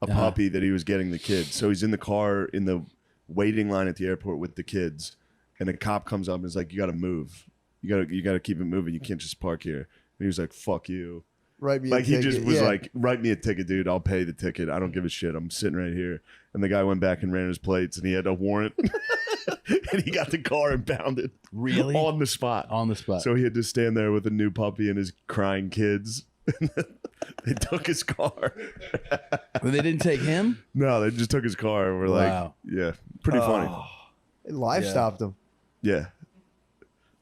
a Uh-huh. puppy that he was getting the kids. So he's in the car in the waiting line at the airport with the kids, and a cop comes up and is like, "You got to move. You got to keep it moving. You can't just park here." And he was like, "Fuck you." Write me a Like he ticket. just was Yeah. like, "Write me a ticket, dude. I'll pay the ticket. I don't give a shit. I'm sitting right here." And the guy went back and ran his plates, and he had a warrant, and he got the car impounded Really? on the spot. On the spot. So he had to stand there with a new puppy and his crying kids. They took his car. But they didn't take him. No, they just took his car and were Wow. like, yeah, pretty funny. Life Yeah. stopped him. Yeah.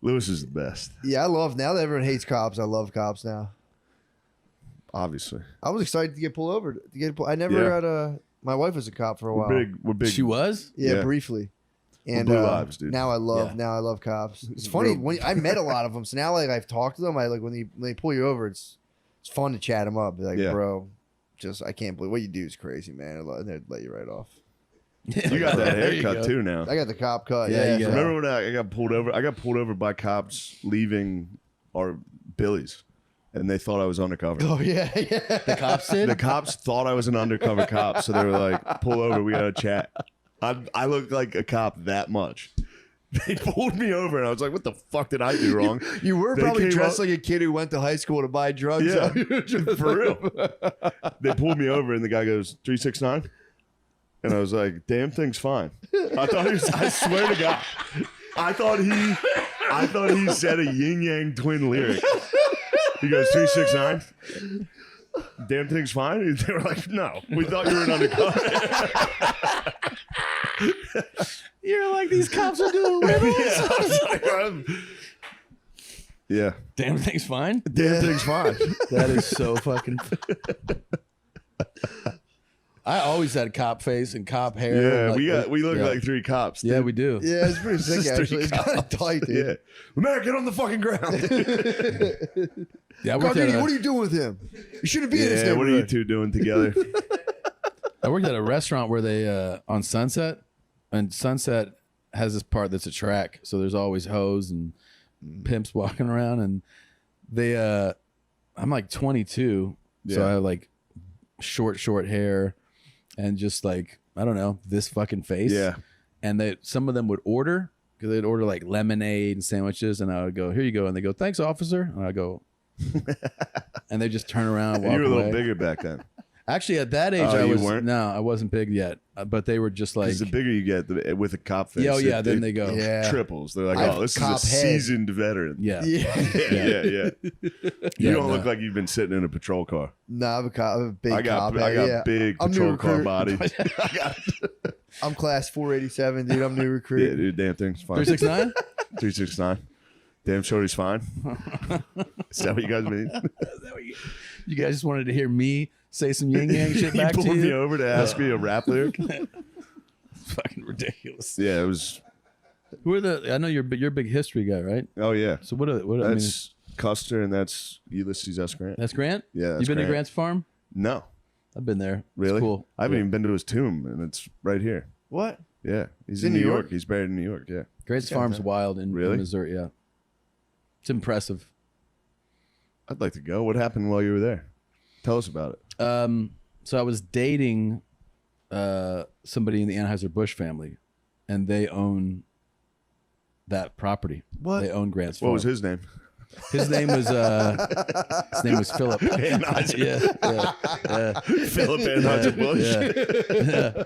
Lewis is the best, Yeah, I love now that everyone hates cops. I love cops now. obviously. I was excited to get pulled over. I never Yeah. had a. My wife was a cop for a while. We're big. She was. Yeah, Yeah. briefly. We're And blue lives, dude. now I love Yeah. cops. It's funny Real- when I met a lot of them. So now like I've talked to them. I like when they pull you over. It's fun to chat them up. Be like, Yeah. bro, just I can't believe what you do is crazy, man. And they'd let you right off. You got that There you haircut go. too now. I got the cop cut. Yeah, Yeah, you so- got- Remember when I got pulled over? I got pulled over by cops leaving our Billy's, and they thought I was undercover. Oh yeah, yeah. The cops did. The cops thought I was an undercover cop, so they were like, "Pull over, we gotta chat." I looked like a cop that much. They pulled me over, and I was like, "What the fuck did I do wrong?" You were They probably came dressed up- like a kid who went to high school to buy drugs. Yeah, So- for real. They pulled me over, and the guy goes 369, and I was like, "Damn thing's fine." I thought he was. I swear to God, I thought he said a yin yang twin lyric. He goes 369. damn thing's fine. They were like, no, we thought you were an undercover. You're like, these cops are doing riddles. Yeah, I was like, yeah, Damn thing's fine. damn thing's fine. That is so fucking. I always had cop face and cop hair. Yeah, we look yeah. like three cops. Yeah, dude. we do. Yeah, it's pretty sick Just three actually. It's kind of cops. tight, dude. Yeah, man, get on the fucking ground. Yeah, I worked Carl, at what are you doing with him? You shouldn't be in this Yeah, what are you neighborhood. two doing together? I worked at a restaurant where they on Sunset, and Sunset has this part that's a track, so there's always hoes and pimps walking around, and they I'm like 22, so Yeah. I have like short hair, and just like I don't know this fucking face. Yeah. And some of them would order because they'd order like lemonade and sandwiches, and I would go, "Here you go," and they go, "Thanks, officer," and I go, and they just turn around and walk You were a little away. bigger back then. Actually, at that age, Oh, I you was weren't? no, I wasn't big yet, but they were just like, Because the bigger you get with a cop face, yeah, oh, yeah, then they go, Yeah. triples. They're like, I have oh, this is a cop head. seasoned veteran. yeah, Yeah. yeah. You Yeah, don't no. look like you've been sitting in a patrol car. Nah, I'm a cop. I'm a big I got cop. yeah. big I'm patrol new car recruit. body. I'm class 487, dude. I'm new Yeah, recruit. dude, damn thing's fine. 369. 369. Damn shorty's fine. Is that what you guys mean? You guys just wanted to hear me say some yin yang shit You back to pulled me you. over to ask me a rap lyric. It's fucking ridiculous. Yeah, it was. Who are the? I know you're a big history guy, right? Oh yeah, So what? I mean, that's Custer and that's Ulysses S. Grant. that's Grant. Yeah, that's You've been to Grant. Grant's farm? No, I've been there. It's really. cool. I haven't Yeah. even been to his tomb, and it's right here. What? Yeah, he's In in New New York? York. He's buried in New York. Yeah. Grant's farm's wild in Really? Missouri. Yeah, it's impressive. I'd like to go. What happened while you were there? Tell us about it. So I was dating somebody in the Anheuser-Busch family, and they own that property. What? They own Grant's What farm. was his name? His name was Philip. yeah. Philip Anheuser-Busch.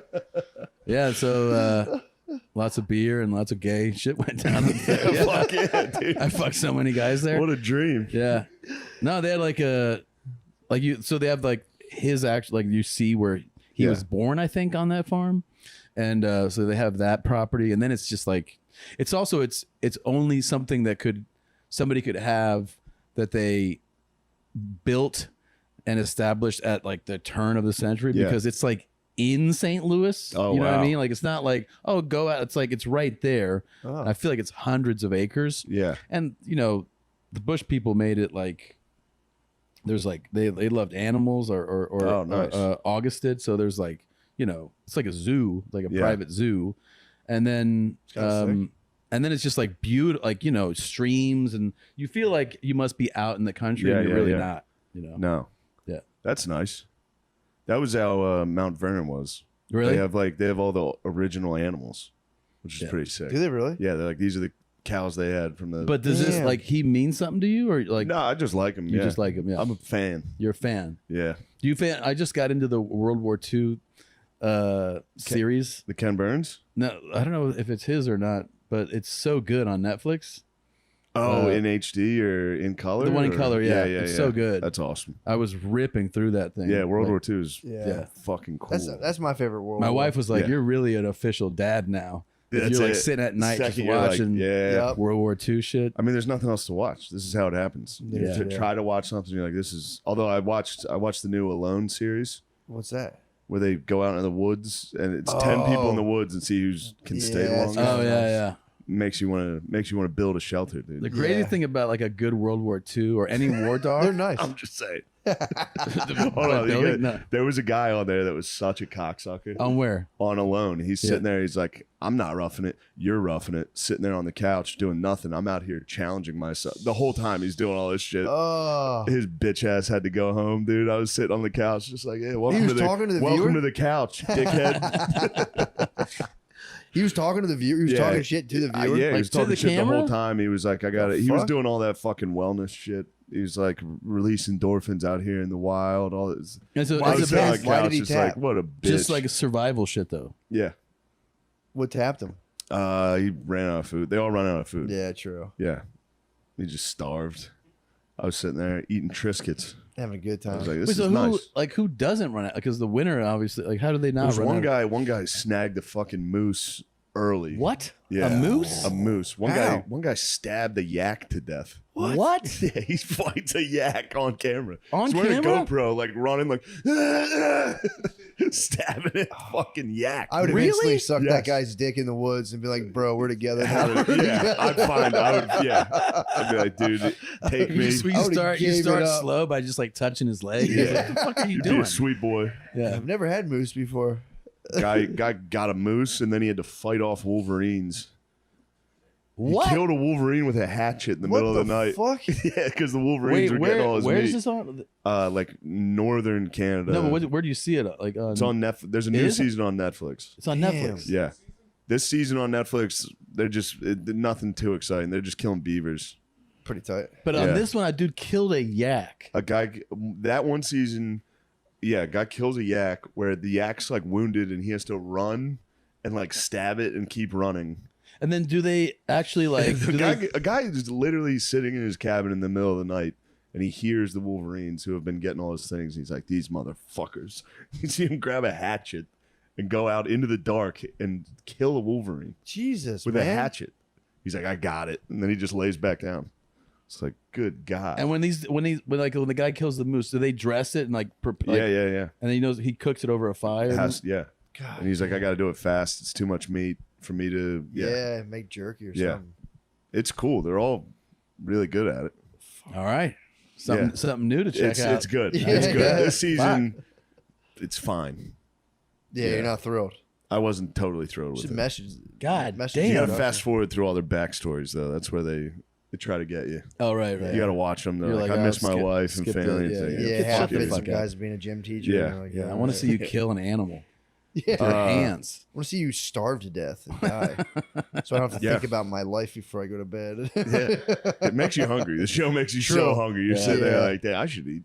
Yeah. So lots of beer and lots of gay shit went down. Yeah. Fuck yeah, dude. I fucked so many guys there. What a dream. Yeah. No, they had so they have like his actual, like you see where he Yeah. was born, I think, on that farm. And so they have that property. And then it's just like, it's only something that somebody could have that they built and established at like the turn of the century, Yeah. because it's like in St. Louis. Oh, you know what I wow. mean? Like, it's not like, oh, go out. It's like, it's right there. Oh. And I feel like it's hundreds of acres. Yeah. And the Bush people made it like there's like they loved animals or Oh, nice. August did. So there's like, it's like a zoo, like a Yeah. private zoo. And then kinda and then it's just like beautiful, like streams, and you feel like you must be out in the country, Yeah, and you're yeah, really yeah. not. No. Yeah. That's nice. That was how Mount Vernon was. Really? They have all the original animals, which is Yeah. pretty sick. Do they really? Yeah, they're like, these are the cows they had from the. But does this Damn. like he mean something to you, or like no, I just like him. you Yeah. just like him? Yeah, I'm a fan. you're a fan. Yeah. Do you fan? I just got into the World War II series. The Ken Burns. No, I don't know if it's his or not, but it's so good on Netflix. Oh, Uh, in HD or in color? the one in or- color, yeah. It's so good. That's awesome. I was ripping through that thing. Yeah, World Like, War II is Yeah. fucking cool. That's my favorite world. My War. wife was like, Yeah. "You're really an official dad now. If That's you're like it. sitting at night just Second, you're like, watching yeah. Yep. World War II shit." I mean, there's nothing else to watch. This is how it happens. Yeah. To try to watch something, you're like, this is. Although I watched the new Alone series What's that? where they go out in the woods and it's 10 people in the woods and see who's can stay Yeah, longer. Oh yeah. Makes you want to build a shelter, dude. The crazy Yeah. thing about like a good World War II or any war dog, They're nice. I'm just saying. The Hold on, building? you got- No. there was a guy on there that was such a cocksucker. On where? On Alone, he's Yeah. sitting there. He's like, "I'm not roughing it. You're roughing it." Sitting there on the couch doing nothing. I'm out here challenging myself. The whole time he's doing all this shit. Oh. His bitch ass had to go home, dude. I was sitting on the couch, just like, "Hey, welcome was to the talking to the welcome viewer? to the couch, dickhead." He was talking to the viewer. He was Yeah. talking shit to the viewer. Yeah, he Like, was to talking the shit the camera? whole time. He was like, "I got The it." He was fuck? doing all that fucking wellness shit. He was like releasing endorphins out here in the wild. All this. And so Why I it's was did sitting he on about the tap? Why couch, did he just tap? like, what a bitch. just like survival shit though. yeah. What tapped him? He ran out of food. They all run out of food. Yeah, true. Yeah. He just starved. I was sitting there eating Triscuits. Having a good I time. was like, this Wait, so is who nice. who doesn't run out? Because the winner obviously, like, how do they not There's run out? one guy snagged a fucking moose early. What? Yeah. A moose? A moose. How? One guy stabbed a yak to death. What? Yeah, he fights a yak on camera. On He's wearing camera? a GoPro, like running, like stabbing it. Fucking yak. I would Really? eventually suck Yes. that guy's dick in the woods and be like, bro, we're together now. Yeah, I'd find. I'd be like, dude, take You me. just- I you would've start gave it up. slow by just like touching his leg. Yeah. What the fuck are you You'd be doing? a sweet boy. Yeah. I've never had moose before. Guy got a moose, and then he had to fight off wolverines. What? He killed a wolverine with a hatchet in the middle of the night. Fuck? Yeah, because the wolverines were getting all his where meat. is this on? Like northern Canada. No, but where do you see it? Like it's on Netflix. There's a new Is it? season on Netflix. It's on Damn. Netflix. Yeah, this season on Netflix, they're just nothing too exciting. They're just killing beavers. Pretty tight. But Yeah. on this one, a dude killed a yak. A guy that one season, yeah, a guy kills a yak where the yak's like wounded and he has to run and like stab it and keep running. And then do they actually like? A guy is literally sitting in his cabin in the middle of the night, and he hears the wolverines who have been getting all his things. He's like, "These motherfuckers!" You see him grab a hatchet and go out into the dark and kill a wolverine Jesus, with man. a hatchet. He's like, "I got it," and then he just lays back down. It's like, good God. And when the guy kills the moose, do they dress it and like? Yeah. And he knows he cooks it over a fire. Yeah. God. And he's like, I got to do it fast. It's too much meat for me to. Yeah, make jerky or Yeah. something. It's cool. They're all really good at it. All right, something new to check out. It's good. Yeah, It's good. yeah. This season, it's fine. Yeah, Yeah. you're not thrilled. I wasn't totally thrilled Should with it. message. God message damn. You got to dog. fast forward through all their backstories, though. That's where they try to get you. Oh right. You got to watch them. They're You're like, like, I oh, miss my skip- wife and skip the- family. yeah, It's like, yeah. Yeah, Get half the of it's fuck some out. guys being a gym teacher. Yeah. and they're like, Yeah, I want to see you kill an animal. Yeah. Your hands. I want to see you starve to death and die, so I don't have to Yeah. think about my life before I go to bed. Yeah. It makes you hungry. The show makes you so True. hungry. You're Yeah. sitting there Yeah. like, "Damn, I should eat."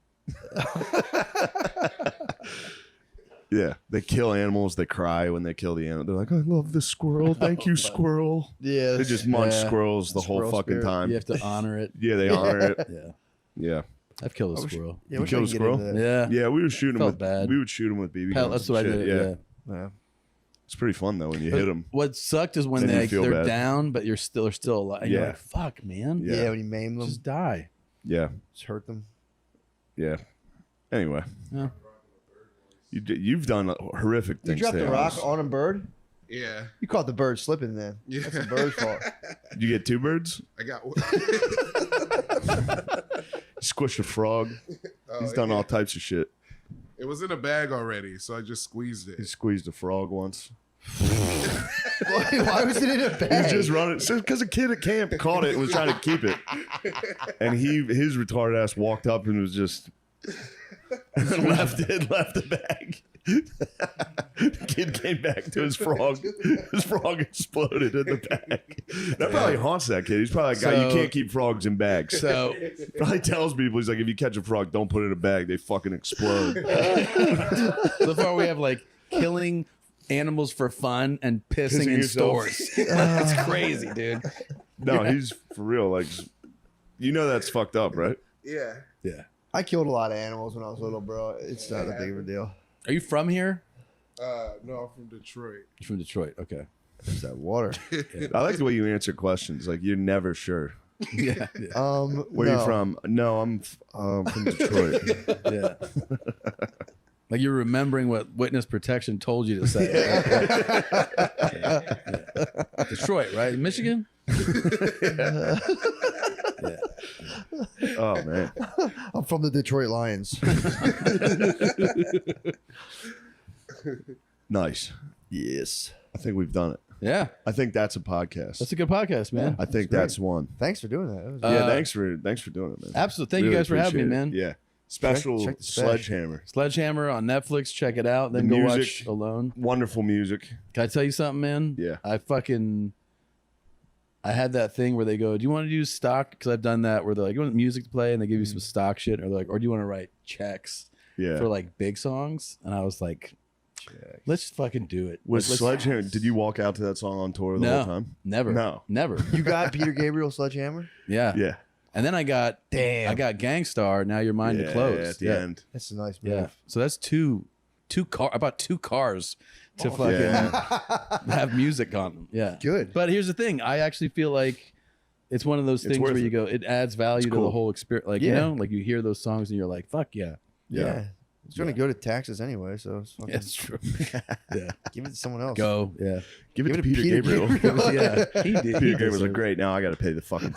Yeah, they kill animals. They cry when they kill the animal. They're like, "I love this squirrel. Thank you, squirrel." Yeah, They just munch Yeah. squirrels the whole Squirrel fucking spirit. time. You have to honor it. Yeah, they honor it. Yeah, Yeah, I've killed a I wish- squirrel. Yeah, You wish I killed a could get squirrel? into that. Yeah, yeah. We would shoot them Felt with bad. We would shoot them with BB Pelt, guns. that's what I and shit. did. Yeah. Yeah. It's pretty fun though when you hit them. What sucked is when Then you feel they're bad. down, but they're still alive. And You're Yeah. like, fuck, man. Yeah. Yeah, when you maim them, Just die. Yeah, just hurt them. yeah. Anyway, Yeah. you've done horrific You things. dropped to the rock animals. on a bird. Yeah. You caught the bird slipping. Then Yeah. that's the bird's fault. Did you get two birds? I got Squished a frog. He's done all types of shit. It was in a bag already, so I just squeezed He it. squeezed a frog once. Why was it in a He bag? was just running because a kid at camp caught it and was trying to keep it, and his retarded ass walked up and was just left the bag. The kid came back to his frog. His frog exploded in the bag. That probably haunts that kid. He's probably like, "Guy, you So- can't keep frogs in bags." So Probably tells people, he's like, if you catch a frog, don't put it in a bag. They fucking explode. so far we have like killing animals for fun and pissing Pissing in yourself. stores. That's crazy, dude. No, he's for real. Like, you know that's fucked up, right? Yeah. Yeah. I killed a lot of animals when I was little, bro. It's not that big of a deal. Are you from here? No, I'm from Detroit. You're from Detroit. Okay. It's that water. I like the way you answer questions. Like, you're never sure. Yeah. Yeah. Where no. you from? No, I'm from Detroit. Yeah. Like you're remembering what witness protection told you to say. Yeah. Detroit, right? Michigan? Oh man, I'm from the Detroit Lions. nice. Yes. I think we've done it. Yeah. I think that's a podcast. That's a good podcast, man. I think that's one. Thanks for doing that. That was Yeah, Uh, thanks for doing it, man. Absolutely. Thank you Really guys for having me, appreciate it. man. Yeah, special check the special. Sledgehammer. Sledgehammer on Netflix. Check it out. Then The go music. watch Alone. Wonderful music. Can I tell you something, man? Yeah. I had that thing where they go, "Do you want to use stock?" Because I've done that where they're like, "You want music to play?" and they give you some stock shit, or they're like, "Or do you want to write checks Yeah. for like big songs?" And I was like, "Let's fucking do it." Was Let's- Sledgehammer? Did you walk out to that song on tour the No. whole time? Never. No. Never. You got Peter Gabriel Sledgehammer? Yeah. Yeah. And then I got Gangstar. Now You're Mine to Close. At the end. That's a nice move. Yeah. So that's two car. I bought 2 cars to fucking Yeah. have music on them. Yeah. Good. But here's the thing. I actually feel like it's one of those It's things where worth you it. go, it adds value to the cool. whole experience. Like, you Yeah. know, like you hear those songs and you're like, fuck yeah. Yeah. It's going to go to taxes anyway, so it's fucking, That's true. Yeah. give it to someone else. Go. Yeah. Give it to Give it to Peter Peter Gabriel. Yeah. He did. Peter Gabriel's like, great. Now I got to pay the fucking